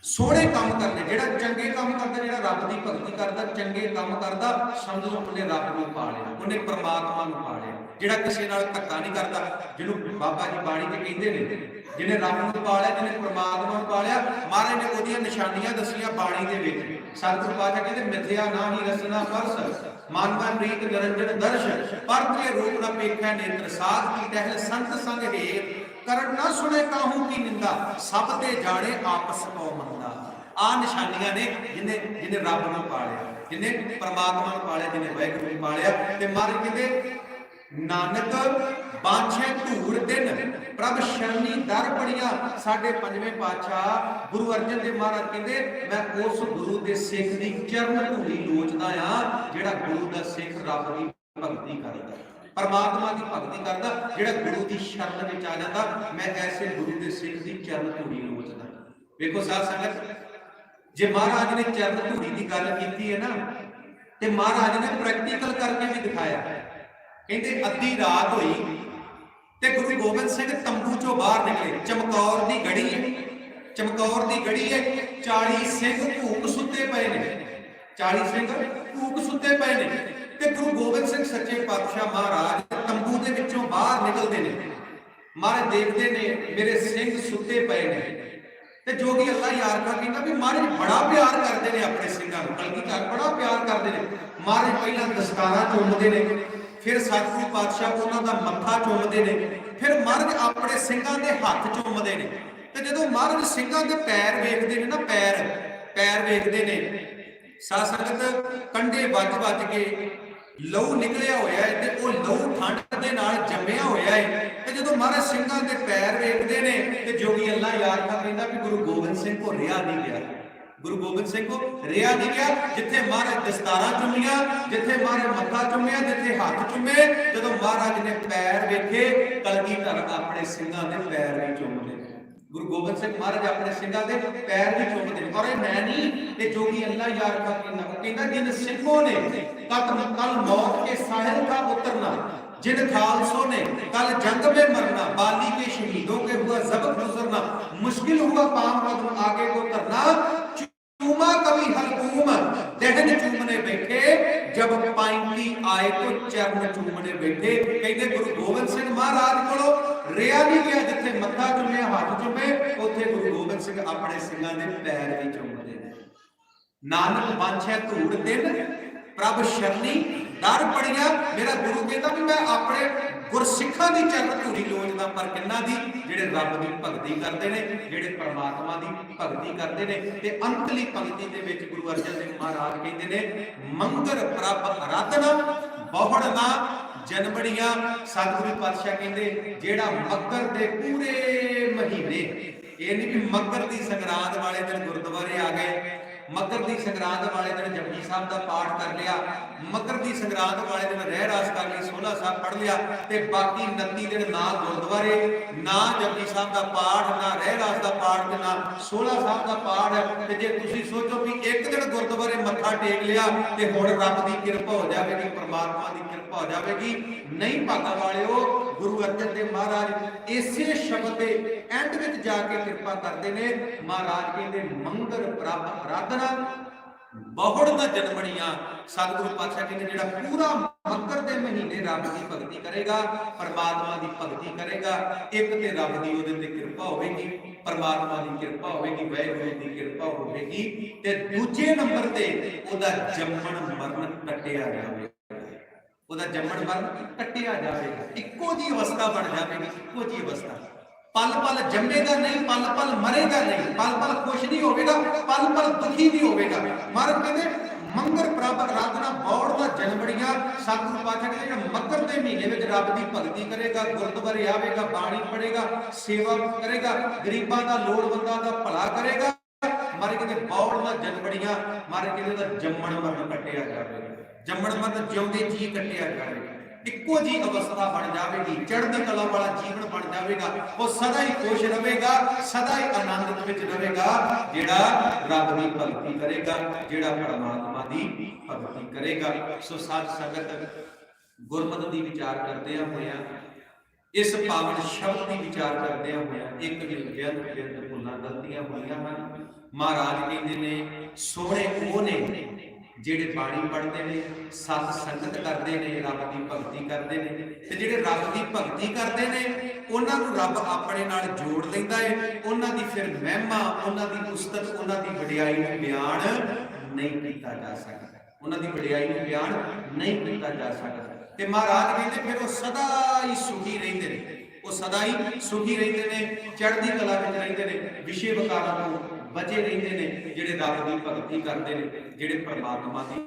सोहणे काम करने। जिहड़ा चंगे काम करदा, जिहड़ा रब की भगती करदा, चंगे काम करदा, समझो उन्हें रब नूं पा लिया, उन्हें परमात्मा नूं पा लिया। जिहड़ा किसी नाल धक्का नहीं करदा, जिहनूं बाबा जी बाणी ते कहंदे ने, जिन्हें रब नूं पा लिया, जिन्हें परमात्मा नूं पा लिया, महाराज ने ओहदियां निशानियां दसियां बाणी दे विच। सतगुरु पातशाह कहंदे मिथ्या ना ही रसना परस, मानवा प्रीत निरंजन दर्श, पर के रूप न पेखै नेत्र, साध की टहल संत संग हेत, करन ना सुने काहू की निंदा, सब ते जाने आपस को मंदा। आ निशानियां ने जिन्हें रब नूं पा लिया, जिन्हें परमात्मा नूं पा लिया, जिन्हें वाहिगुरू नूं पा लिया। ते महाराज कहंदे नानक बांछै धूड़ तिन प्रभ शरणी दर बड़ियां। साडे पंजवें पातशाह गुरु अर्जन देव महाराज कहंदे मैं उस गुरु दे सिख दी चरण धूड़ी लोचदा आ जेड़ा गुरु दा सिख रब दी भगती करदा, परमात्मा की भगती करदा, जेड़ा गुरु दी शरण विच आ जांदा। मैं ऐसे गुरु दे सिख दी चरण धूड़ी लोचदा। देखो साध संगत, जे महाराज ने चरण धूड़ी की गल कीती है ना, ते महाराज ने प्रैक्टिकल करके भी दिखाया। कहते अद्धी रात हुई ते गुरु गोबिंद सिंह तंबू चों बाहर निकले, चमकौर दी गड़ी है, चमकौर दी गड़ी है, 40 सिंह भूख सुते पे ने, 40 सिंह भूख सुते पे ने, ते गुरु गोबिंद सिंह सच्चे पातशाह महाराज तंबू दे विचों बाहर निकलते ने। महाराज देखते ने मेरे सिंह सुते पे ने, ते जोगी अल्लाह यार का कहंदा भी महाराज बड़ा प्यार करते ने अपने सिंघां नूं, कलगीधर बड़ा प्यार करते ने। महाराज पहला दस्तारा चुमदे ने, फिर सतगुरु पातशाह उन्हां दा मत्था चुमदे ने, फिर महाराज अपने सिंघां दे हत्थ चुमदे ने। ते जदों महाराज सिंघां दे पैर वेखदे ने ना, पैर वेखदे ने, साध संगत कंडे वज के लहू निकलिया होया है, ते ओह लहू ठंड दे नाल जम्मिया होया है। ते जदों महाराज सिंघां दे पैर वेखदे ने, ते जोगी अल्लाह यार का कहंदा भी गुरु गोबिंद सिंह को रिहा नहीं गया, गुरु गोबिंद सिंह को रिहा नहीं गया। जिथे महाराज दस्तारा चुमिया, जिथे महाराज मत्था चुमिया, जिथे हाथ चुमे, जदों महाराज ने पैर वेखे, कलगीधर अपने सिंघां दे पैर भी चुमदे। गुरु गोबिंद सिंह महाराज अपने सिंघां दे पैर भी चुमदे। और ये मैं नहीं, ये जोगी अल्लाह यार का कहना जिन सिंहों ने कल मौत के साहिल का उतरना, जिन खालसों ने कल जंग में मरना, बाली के शहीदों के हुआ जब्त गुजरना, मुश्किल हुआ पाम कदम आगे को करना, चूमा कभी हलकूम दहन चूमने बैठे, जब पाइंती आए तो चरण चूमने बैठे। कहते गुरु गोबिंद सिंह महाराज को रिया नहीं गया, जिथे मत्था चूमे हाथ चूमे, उथे गुरु गोबिंद सिंह अपने सिंहां दे पैर भी चूमते हैं। नानक बांछे धूड़ दिन प्रभ शरणी डर पड़िया। मेरा गुरु कहता भी मैं अपने गुरसिखा की चरण धूड़ी लोचदा, पर किन्ना दी जेड़े रब की भगती करते हैं, जेड़े परमात्मा की भगती करते हैं। ते अंतली पंक्ति दे विच गुरु अर्जन देव महाराज कहते हैं मंगर प्रभ आराधना बहुड़ना जनबड़ियां। सतगुरु पातशाह कहते जेड़ा मगर दे पूरे महीने, ये नहीं भी मगर की संगरांद वाले दिन गुरुद्वारे आ गए, मकर की संगरांद वाले दिन जपजी साहब का पाठ कर लिया, मकर की संगरांद वाले दिन रहरास कर ली, सोलह साहब पढ़ लिया, ते बाकी 29 दिन ना गुरुद्वारे, ना जपजी साहब का पाठ, ना रहरास का पाठ, ना सोलह साहब का पाठ है। ते जे तुसीं सोचो भी एक दिन गुरुद्वारे मत्था टेक लिया ते हुण रब की कृपा हो जाएगी, परमात्मा की कृपा हो जाएगी, नहीं भागा वालिओ। गुरु अर्जन देव महाराज इसे शब्द के एंड में जाके कृपा करते हैं। महाराज कहते मंगर प्रभ आराधना बहुड़ न जनमणियां। सतगुरु पातशाह कहते जिहड़ा पूरा मकर के महीने रब की भगती करेगा, परमात्मा की भगती करेगा, एक ते रब की उहदे ते कृपा होगी, परमात्मा की कृपा होगी, वाहिगुरू की कृपा होगी, ते दूजे नंबर ते उहदा जम्मण मरण कटिया जाएगा, उहदा जम्मण मरण कटिया जाएगा, इक्को जी अवस्था बन जाएगी, इक्को जी अवस्था। पल पल जमेगा नहीं, पल पल मरेगा नहीं, पल पल खुश नहीं होगा, पल पल दुखी नहीं होगा। महाराज कहते मंगर प्रभ आराधना बौड़ जनबड़िया। सतगुरु पातशाह कहते मकर के महीने में रब की भगती करेगा, गुरुद्वारे आवेगा, बाणी पढ़ेगा, सेवा करेगा, गरीबों का लोड़वंदा का भला करेगा। मारे कहते बौड़ जनबड़िया। मारे कहते जम्मण मरण कटिया जाएगा, जम्मण मरण जिउंदे जी कटिया जाएगा, इक्को जी अवस्था बन जाएगी, चढ़ती कला वाला जीवन बन जाएगा। वो सदा ही खुश रहेगा, सदा ही आनंद में रहेगा, जेड़ा रब की भगती करेगा, जेड़ा परमात्मा की भगती करेगा। सो साध संगत गुरमत की विचार करते हुए, इस पावन शब्द की विचार करते हुए, एक बेअंत भुलां गलतियां हुई हैं। महाराज कहते ने सोहणे वो ने जेड़े बाणी पढ़ते हैं, सत संगत करते हैं, रब की भगती करते हैं, ते जेड़े रब की भगती करते हैं उन्हां नूं रब अपने नाल जोड़ लैंदा है। उन्हां दी फिर महिमा, उन्हां दी उस्तत, उन्हां दी वडियाई नूं बयान नहीं कीता जा सकदा, उन्हां दी वडियाई नूं बयान नहीं कीता जा सकदा। ते महाराज कहते फिर वो सदा ही सुखी रहिंदे ने, वो सदा ही सुखी रहिंदे ने, चढ़दी कला विच रहिंदे ने, विषय विकारां तों बचे रहते हैं, जेड़े रब की भगती करते हैं, जेड़े परमात्मा की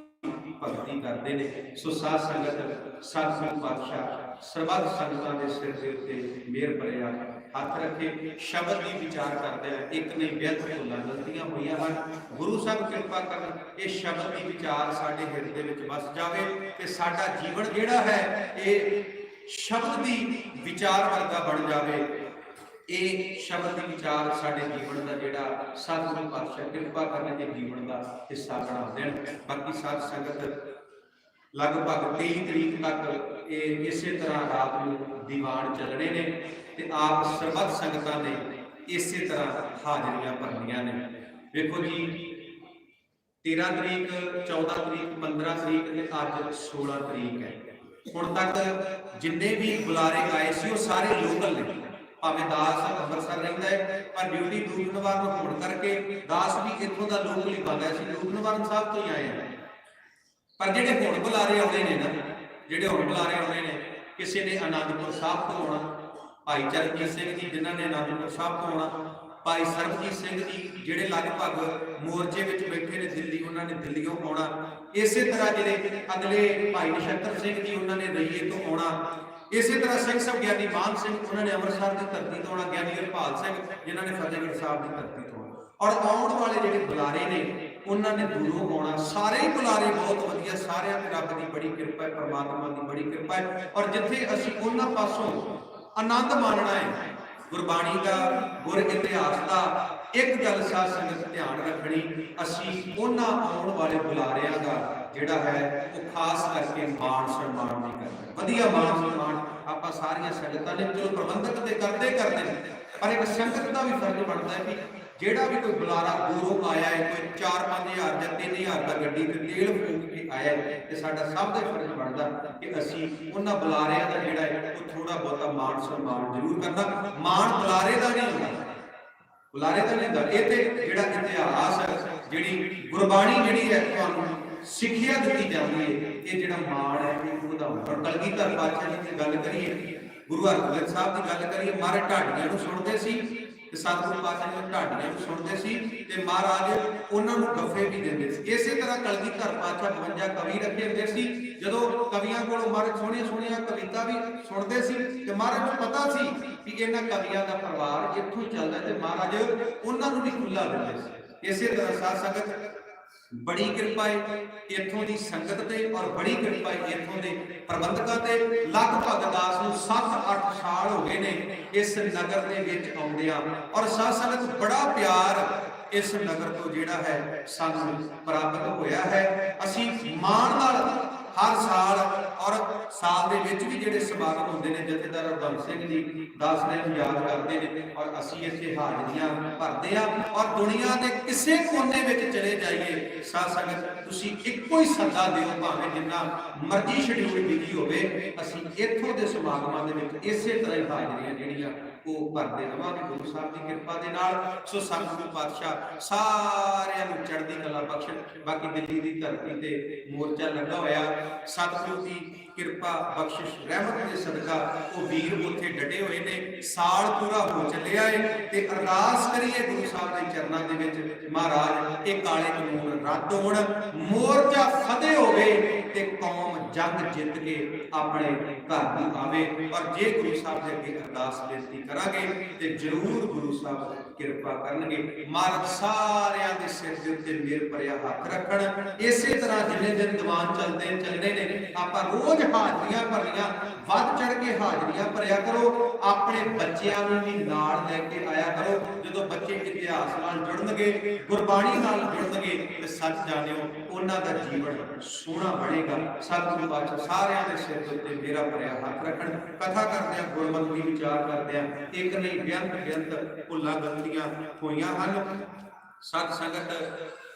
भगती करते हैं। सो साध संगत सतगुरु पातशाह सर्वत संगतां दे सिर दे उत्ते मेहर भरिया हथ रखे, शब्द की विचार करते हैं। एक नहीं बेअंत भुलां गलतियां हुई हैं, गुरु साहब कृपा करन इस शब्द की विचार साडे हिरदे विच वस जावे ते साडा जीवन जिहड़ा है ये शब्द की विचार वर्गा बन जावे। ये शब्द की विचार साडे जीवन का जिहड़ा सतगुरु पातशाह कृपा करने के जीवन का हिस्सा बना देन। बाकी साध संगत लगभग 23 तरीक तक ये इसे तरह रात को दीवान चलने ने, ते आप सर्वत संगतां ने इसे तरह हाजरियां भरनियां ने। देखो जी 13 तरीक 14 तरीक 15 तरीक ते अज 16 तरीक है। हुण तक जिन्ने भी बुलारे आए सी वो सारे लोकल ने, भावें दास अंमृतसर रहिंदा है पर ड्यूटी रूप निवारण होने करके दास भी इत्थों का लोकल ही बनता है, रूप निवारण साहब तो ही आए हैं। पर जिहड़े हुण बुलारे आउणे ने ना, जिहड़े हुण बुलारे आउणे ने, किसी ने आनंदपुर साहब तो आउणा, भाई चरणजीत सिंह जी जिन्हां ने आनंदपुर साहब तो आउणा, भाई सरबजीत सिंह जी जिहड़े लगभग मोर्चे विच बैठे ने दिल्ली, उन्होंने दिल्लीओं आउणा। इसे तरह जिहड़े अगले भाई नछत्तर सिंह जी उन्होंने रईए तो आउणा। इसे तरह सिंह साहब ज्ञानी मान सिंह उन्होंने अमृतसर की धरती तो आना, ज्ञानी हरपाल सिंह जिन्होंने फतेहगढ़ साहब की धरती तो आना, और आने वाले जिहड़े बुलारे ने उन्होंने दूरों आना। सारे ही बुलारे बहुत वधिया, सारिਆਂ ते रब की बड़ी कृपा है, परमात्मा की बड़ी कृपा है। और जिथे असीं उन्हां पासों आनंद मानना है गुरबाणी का, गुर इतिहास का, एक गल साध संगत ध्यान रखनी, असीं उन्हां आने वाले बुलारियां का जिहड़ा है वो खास करके मान सम्मान नहीं करते। ਵਧੀਆ ਮਾਨ ਸਨਮਾਨ ਆਪਾਂ ਸਾਰੀਆਂ ਸੰਗਤਾਂ ਨੇ ਚਲੋ ਪ੍ਰਬੰਧਕ ਤੇ ਕਰਦੇ ਪਰ ਇੱਕ ਸੰਗਤ ਦਾ ਵੀ ਫਰਜ਼ ਬਣਦਾ ਹੈ ਕਿ ਜਿਹੜਾ ਵੀ ਕੋਈ ਬੁਲਾਰਾ ਦੂਰੋਂ ਆਇਆ ਹੈ, ਕੋਈ 4-5 ਹਜ਼ਾਰ ਜਾਂ 3 ਹਜ਼ਾਰ ਦਾ ਗੱਡੀ ਤੇ ਤੇਲ ਫੂਕ ਕੇ ਆਇਆ ਹੈ, ਤੇ ਸਾਡਾ ਸਭ ਦਾ ਫਰਜ਼ ਬਣਦਾ ਕਿ ਅਸੀਂ ਉਹਨਾਂ ਬੁਲਾਰਿਆਂ ਦਾ ਜਿਹੜਾ ਹੈ ਉਹ ਥੋੜਾ ਬਹੁਤਾ ਮਾਣ ਸਨਮਾਨ ਜ਼ਰੂਰ ਕਰਨਾ। ਮਾਣ ਬੁਲਾਰੇ ਦਾ ਨਹੀਂ ਹੁੰਦਾ, ਬੁਲਾਰੇ ਦਾ ਨਹੀਂ ਹੁੰਦਾ। ਇਹ ਤੇ ਜਿਹੜਾ ਇਤਿਹਾਸ ਹੈ, ਜਿਹੜੀ ਗੁਰਬਾਣੀ ਜਿਹੜੀ ਹੈ ਤੁਹਾਨੂੰ ਸਿੱਖਿਆ ਦਿੱਤੀ ਜਾਂਦੀ ਹੈ, ਇਹ ਜਿਹੜਾ ਮਾਣ ਹੈ ਇਹ ਵਧਾਉਣਾ। ਕਲਗੀਧਰ ਪਾਤਸ਼ਾਹ ਜੀ ਦੀ ਗੱਲ ਕਰੀਏ, ਗੁਰੂ ਹਰਗੋਬਿੰਦ ਸਾਹਿਬ ਦੀ ਗੱਲ ਕਰੀਏ, ਮਹਾਰਾਜ ਢਾਡੀਆਂ ਨੂੰ ਸੁਣਦੇ ਸੀ ਤੇ ਸਤਿਗੁਰੂ ਪਾਤਸ਼ਾਹ ਜੀ ਢਾਡੀਆਂ ਨੂੰ ਸੁਣਦੇ ਸੀ ਤੇ ਮਹਾਰਾਜ ਉਹਨਾਂ ਨੂੰ ਗੱਫੇ ਵੀ ਦਿੰਦੇ ਸੀ। ਇਸੇ ਤਰ੍ਹਾਂ ਕਲਗੀਧਰ ਪਾਤਸ਼ਾਹ 52 ਕਵੀ ਰੱਖੇ ਹੁੰਦੇ ਸੀ। ਜਦੋਂ ਕਵੀਆਂ ਕੋਲੋਂ ਮਹਾਰਾਜ ਸੋਹਣੀਆਂ ਕਵਿਤਾ ਵੀ ਸੁਣਦੇ ਸੀ ਤੇ ਮਹਾਰਾਜ ਨੂੰ ਪਤਾ ਸੀ ਕਿ ਇਹਨਾਂ ਕਵੀਆਂ ਦਾ ਪਰਿਵਾਰ ਇੱਥੋਂ ਚੱਲਦਾ ਤੇ ਮਹਾਰਾਜ ਉਹਨਾਂ ਨੂੰ ਵੀ ਖੁੱਲਾ ਦਿੰਦੇ ਸੀ। ਇਸੇ ਤਰ੍ਹਾਂ ਸਾਧ ਸੰਗਤ ਬੜੀ ਕਿਰਪਾ ਹੈ ਇੱਥੋਂ ਦੀ ਸੰਗਤ ਤੇ ਔਰ ਬੜੀ ਕਿਰਪਾ ਹੈ ਇੱਥੋਂ ਦੇ ਪ੍ਰਬੰਧਕਾਂ ਤੇ। ਲਗਭਗ ਦਾਸ ਨੂੰ 7-8 ਸਾਲ ਹੋ ਗਏ ਨੇ ਇਸ ਨਗਰ ਦੇ ਵਿੱਚ ਆਉਂਦਿਆਂ ਔਰ ਸਾਧ ਸੰਗਤ ਬੜਾ ਪਿਆਰ ਇਸ ਨਗਰ ਤੋਂ ਜਿਹੜਾ ਹੈ ਸਾਨੂੰ ਪ੍ਰਾਪਤ ਹੋਇਆ ਹੈ। ਅਸੀਂ ਮਾਣ ਨਾਲ ਹਰ ਸਾਲ ਔਰ ਸਾਲ ਦੇ ਵਿੱਚ ਵੀ ਜਿਹੜੇ ਸਮਾਗਮ ਹੁੰਦੇ ਨੇ ਜਥੇਦਾਰ ਹਰਬੰਸ ਸਿੰਘ ਜੀ ਦਾਸ ਨੇ ਯਾਦ ਕਰਦੇ ਨੇ ਔਰ ਅਸੀਂ ਇੱਥੇ ਹਾਜ਼ਰੀਆਂ ਭਰਦੇ ਆ। ਔਰ ਦੁਨੀਆ ਦੇ ਕਿਸੇ ਕੋਨੇ ਵਿੱਚ ਚਲੇ ਜਾਈਏ ਸਾਧ ਸੰਗਤ ਤੁਸੀਂ ਇੱਕੋ ਹੀ ਸੱਦਾ ਦਿਓ, ਭਾਵੇਂ ਜਿੰਨਾ ਮਰਜ਼ੀ ਸ਼ਡਿਊਲ ਬਿਜੀ ਹੋਵੇ, ਅਸੀਂ ਇੱਥੋਂ ਦੇ ਸਮਾਗਮਾਂ ਦੇ ਵਿੱਚ ਇਸੇ ਤਰ੍ਹਾਂ ਹੀ ਹਾਜ਼ਰੀਆਂ ਜਿਹੜੀਆਂ ਉਹ ਭਰਦੇ ਰਵਾਂਗੇ ਗੁਰੂ ਸਾਹਿਬ ਦੀ ਕਿਰਪਾ ਦੇ ਨਾਲ। ਸੋ ਸਤਿਗੁਰੂ ਪਾਤਸ਼ਾਹ ਸਾਰਿਆਂ ਨੂੰ ਚੜ੍ਹਦੀ ਕਲਾ ਬਖਸ਼ਣ। ਬਾਕੀ ਦਿੱਲੀ ਦੀ ਧਰਤੀ ਤੇ ਮੋਰਚਾ ਲੱਗਾ ਹੋਇਆ, ਸਤਿਗੁਰੂ ਦੀ ਕਿਰਪਾ ਬਖਸ਼ਿਸ਼ ਰਹਿਮਤ ਦੇ ਸਦਕਾ ਉਹ ਵੀਰ ਉੱਥੇ ਡਟੇ ਹੋਏ ਨੇ। ਸਾਲ ਪੂਰਾ ਹੋ ਚੱਲਿਆ ਹੈ ਤੇ ਅਰਦਾਸ ਕਰੀਏ ਗੁਰੂ ਸਾਹਿਬ ਦੇ ਚਰਨਾਂ ਦੇ ਵਿੱਚ, ਮਹਾਰਾਜ ਇਹ ਕਾਲੇ ਕਾਨੂੰਨ ਰੱਦ ਹੋਣ, ਮੋਰਚਾ ਫਤਿਹ ਹੋਵੇ ਤੇ ਕੌਮ ਜੰਗ ਜਿੱਤ ਕੇ ਆਪਣੇ ਘਰ ਨੂੰ ਆਵੇ। ਔਰ ਜੇ ਗੁਰੂ ਸਾਹਿਬ ਦੇ ਅੱਗੇ ਅਰਦਾਸ ਬੇਨਤੀ ਕਰਾਂਗੇ ਤੇ ਜ਼ਰੂਰ ਗੁਰੂ ਸਾਹਿਬ ਕਿਰਪਾ ਕਰਨਗੇ। ਮਹਾਰਾਜ ਸਾਰਿਆਂ ਦੇ ਸਿਰ ਦੇ ਉੱਤੇ ਮਿਹਰ ਭਰਿਆ ਹੱਥ ਰੱਖਣ। ਇਸੇ ਤਰ੍ਹਾਂ ਜਿੰਨੇ ਦਿਨ ਦੀਵਾਨ ਚੱਲਦੇ ਨੇ ਆਪਾਂ ਰੋਜ਼ ਹਾਜ਼ਰੀਆਂ ਭਰਨੀਆਂ, ਵੱਧ ਚੜ ਕੇ ਹਾਜ਼ਰੀਆਂ ਭਰਿਆ ਕਰੋ। ਆਪਣੇ ਬੱਚਿਆਂ ਨੂੰ ਵੀ ਨਾਲ ਲੈ ਕੇ ਆਇਆ ਕਰੋ। ਜਦੋਂ ਬੱਚੇ ਇਤਿਹਾਸ ਨਾਲ ਜੁੜਨਗੇ, ਗੁਰਬਾਣੀ ਨਾਲ ਜੁੜਨਗੇ ਤੇ ਸੱਚ ਜਾਣਿਓ ਉਹਨਾਂ ਦਾ ਜੀਵਨ ਸੋਹਣਾ ਬਣੇਗਾ। ਸਤਿਗੁਰੂ ਪਾਤਸ਼ਾਹ ਸਾਰਿਆਂ ਦੇ ਸਿਰ ਦੇ ਉੱਤੇ ਮੇਰਾ ਭਰਿਆ ਹੱਥ ਰੱਖਣ। ਕਥਾ ਕਰਦੇ ਆ, ਗੁਰਮਤਿ ਦੀ ਵਿਚਾਰ ਕਰਦੇ ਆ, ਇੱਕ ਨਹੀਂ ਬੇਅੰਤ ਭੁੱਲਾਂ ਗਲਤੀਆਂ ਹੋਈਆਂ ਹਨ। ਸਤ ਸੰਗਤ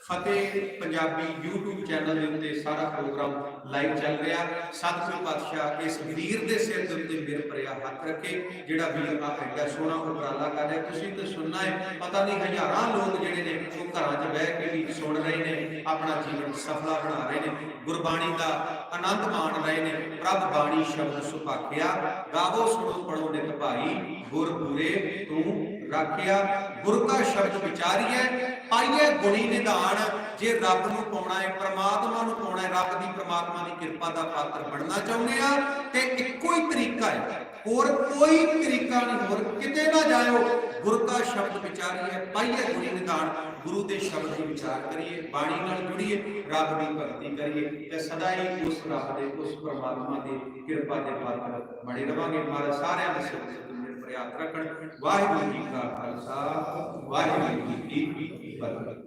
ਫਤਿਹ ਪੰਜਾਬੀ YouTube ਚੈਨਲ ਦੇ ਉੱਤੇ ਸਾਰਾ ਪ੍ਰੋਗਰਾਮ ਲਾਈਵ ਚੱਲ ਰਿਹਾ। ਸਤਿਗੁਰੂ ਪਾਤਸ਼ਾਹ ਇਸ ਵੀਰ ਦੇ ਸਿਰ ਦੇ ਉੱਤੇ ਮੇਰ ਭਰਿਆ ਹੱਥ ਰੱਖੇ, ਜਿਹੜਾ ਵੀਰ ਆ ਐਡਾ ਸੋਹਣਾ ਉਪਰਾਲਾ ਕਰ ਰਿਹਾ। ਤੁਸੀਂ ਤਾਂ ਸੁਣਨਾ ਹੈ, ਪਤਾ ਨਹੀਂ ਹਜ਼ਾਰਾਂ ਲੋਕ ਜਿਹੜੇ ਨੇ ਉਹ ਘਰਾਂ 'ਚ ਬਹਿ ਕੇ ਵੀ ਸੁਣ ਰਹੇ ਨੇ, ਆਪਣਾ ਜੀਵਨ ਸਫਲਾ ਬਣਾ ਰਹੇ ਨੇ, ਗੁਰਬਾਣੀ ਦਾ ਆਨੰਦ ਮਾਣ ਰਹੇ ਨੇ। ਪ੍ਰਭ ਬਾਣੀ ਸ਼ਬਦ ਸੁਭਾਖਿਆ, ਗਾਵੋ ਸੁਣੋ ਪੜੋ ਨਿਤ ਭਾਈ, ਗੁਰ ਪੂਰੇ ਤੂੰ ਰਾਖਿਆ। ਗੁਰ ਕਾ ਸ਼ਬਦ ਵਿਚਾਰੀਐ, ਪਾਈਏ ਗੁਣੀ ਨਿਧਾਨ। ਜੇ ਰੱਬ ਨੂੰ ਪਾਉਣਾ ਹੈ, ਪ੍ਰਮਾਤਮਾ ਨੂੰ ਪਾਉਣਾ ਹੈ, ਰੱਬ ਦੀ ਪ੍ਰਮਾਤਮਾ ਦੀ ਕਿਰਪਾ ਦਾ ਪਾਤਰ ਬਣਨਾ ਚਾਹੁੰਦੇ ਆ ਤੇ ਇੱਕੋ ਹੀ ਤਰੀਕਾ ਹੈ, ਹੋਰ ਕੋਈ ਤਰੀਕਾ ਨਹੀਂ, ਹੋਰ ਕਿਤੇ ਨਾ ਜਾਇਓ। ਗੁਰ ਕਾ ਸ਼ਬਦ ਵਿਚਾਰੀਏ, ਪਾਈਏ ਗੁਣੀ ਨਿਧਾਨ। ਗੁਰੂ ਦੇ ਸ਼ਬਦ ਦੀ ਵਿਚਾਰ ਕਰੀਏ, ਬਾਣੀ ਨਾਲ ਜੁੜੀਏ, ਰੱਬ ਦੀ ਭਗਤੀ ਕਰੀਏ ਤੇ ਸਦਾ ਹੀ ਉਸ ਰੱਬ ਦੇ, ਉਸ ਪ੍ਰਮਾਤਮਾ ਦੀ ਕਿਰਪਾ ਦੇ ਪਾਤਰ ਬਣੇ ਰਵਾਂਗੇ। ਮਹਾਰਾਜ ਸਾਰਿਆਂ ਦੇ ਸਿਰ ਤੇ ਹੱਥ ਰੱਖਣ। ਵਾਹਿਗੁਰੂ ਜੀ ਕਾ ਖਾਲਸਾ, ਵਾਹਿਗੁਰੂ ਜੀ ਕੀ ਫਤਿਹ।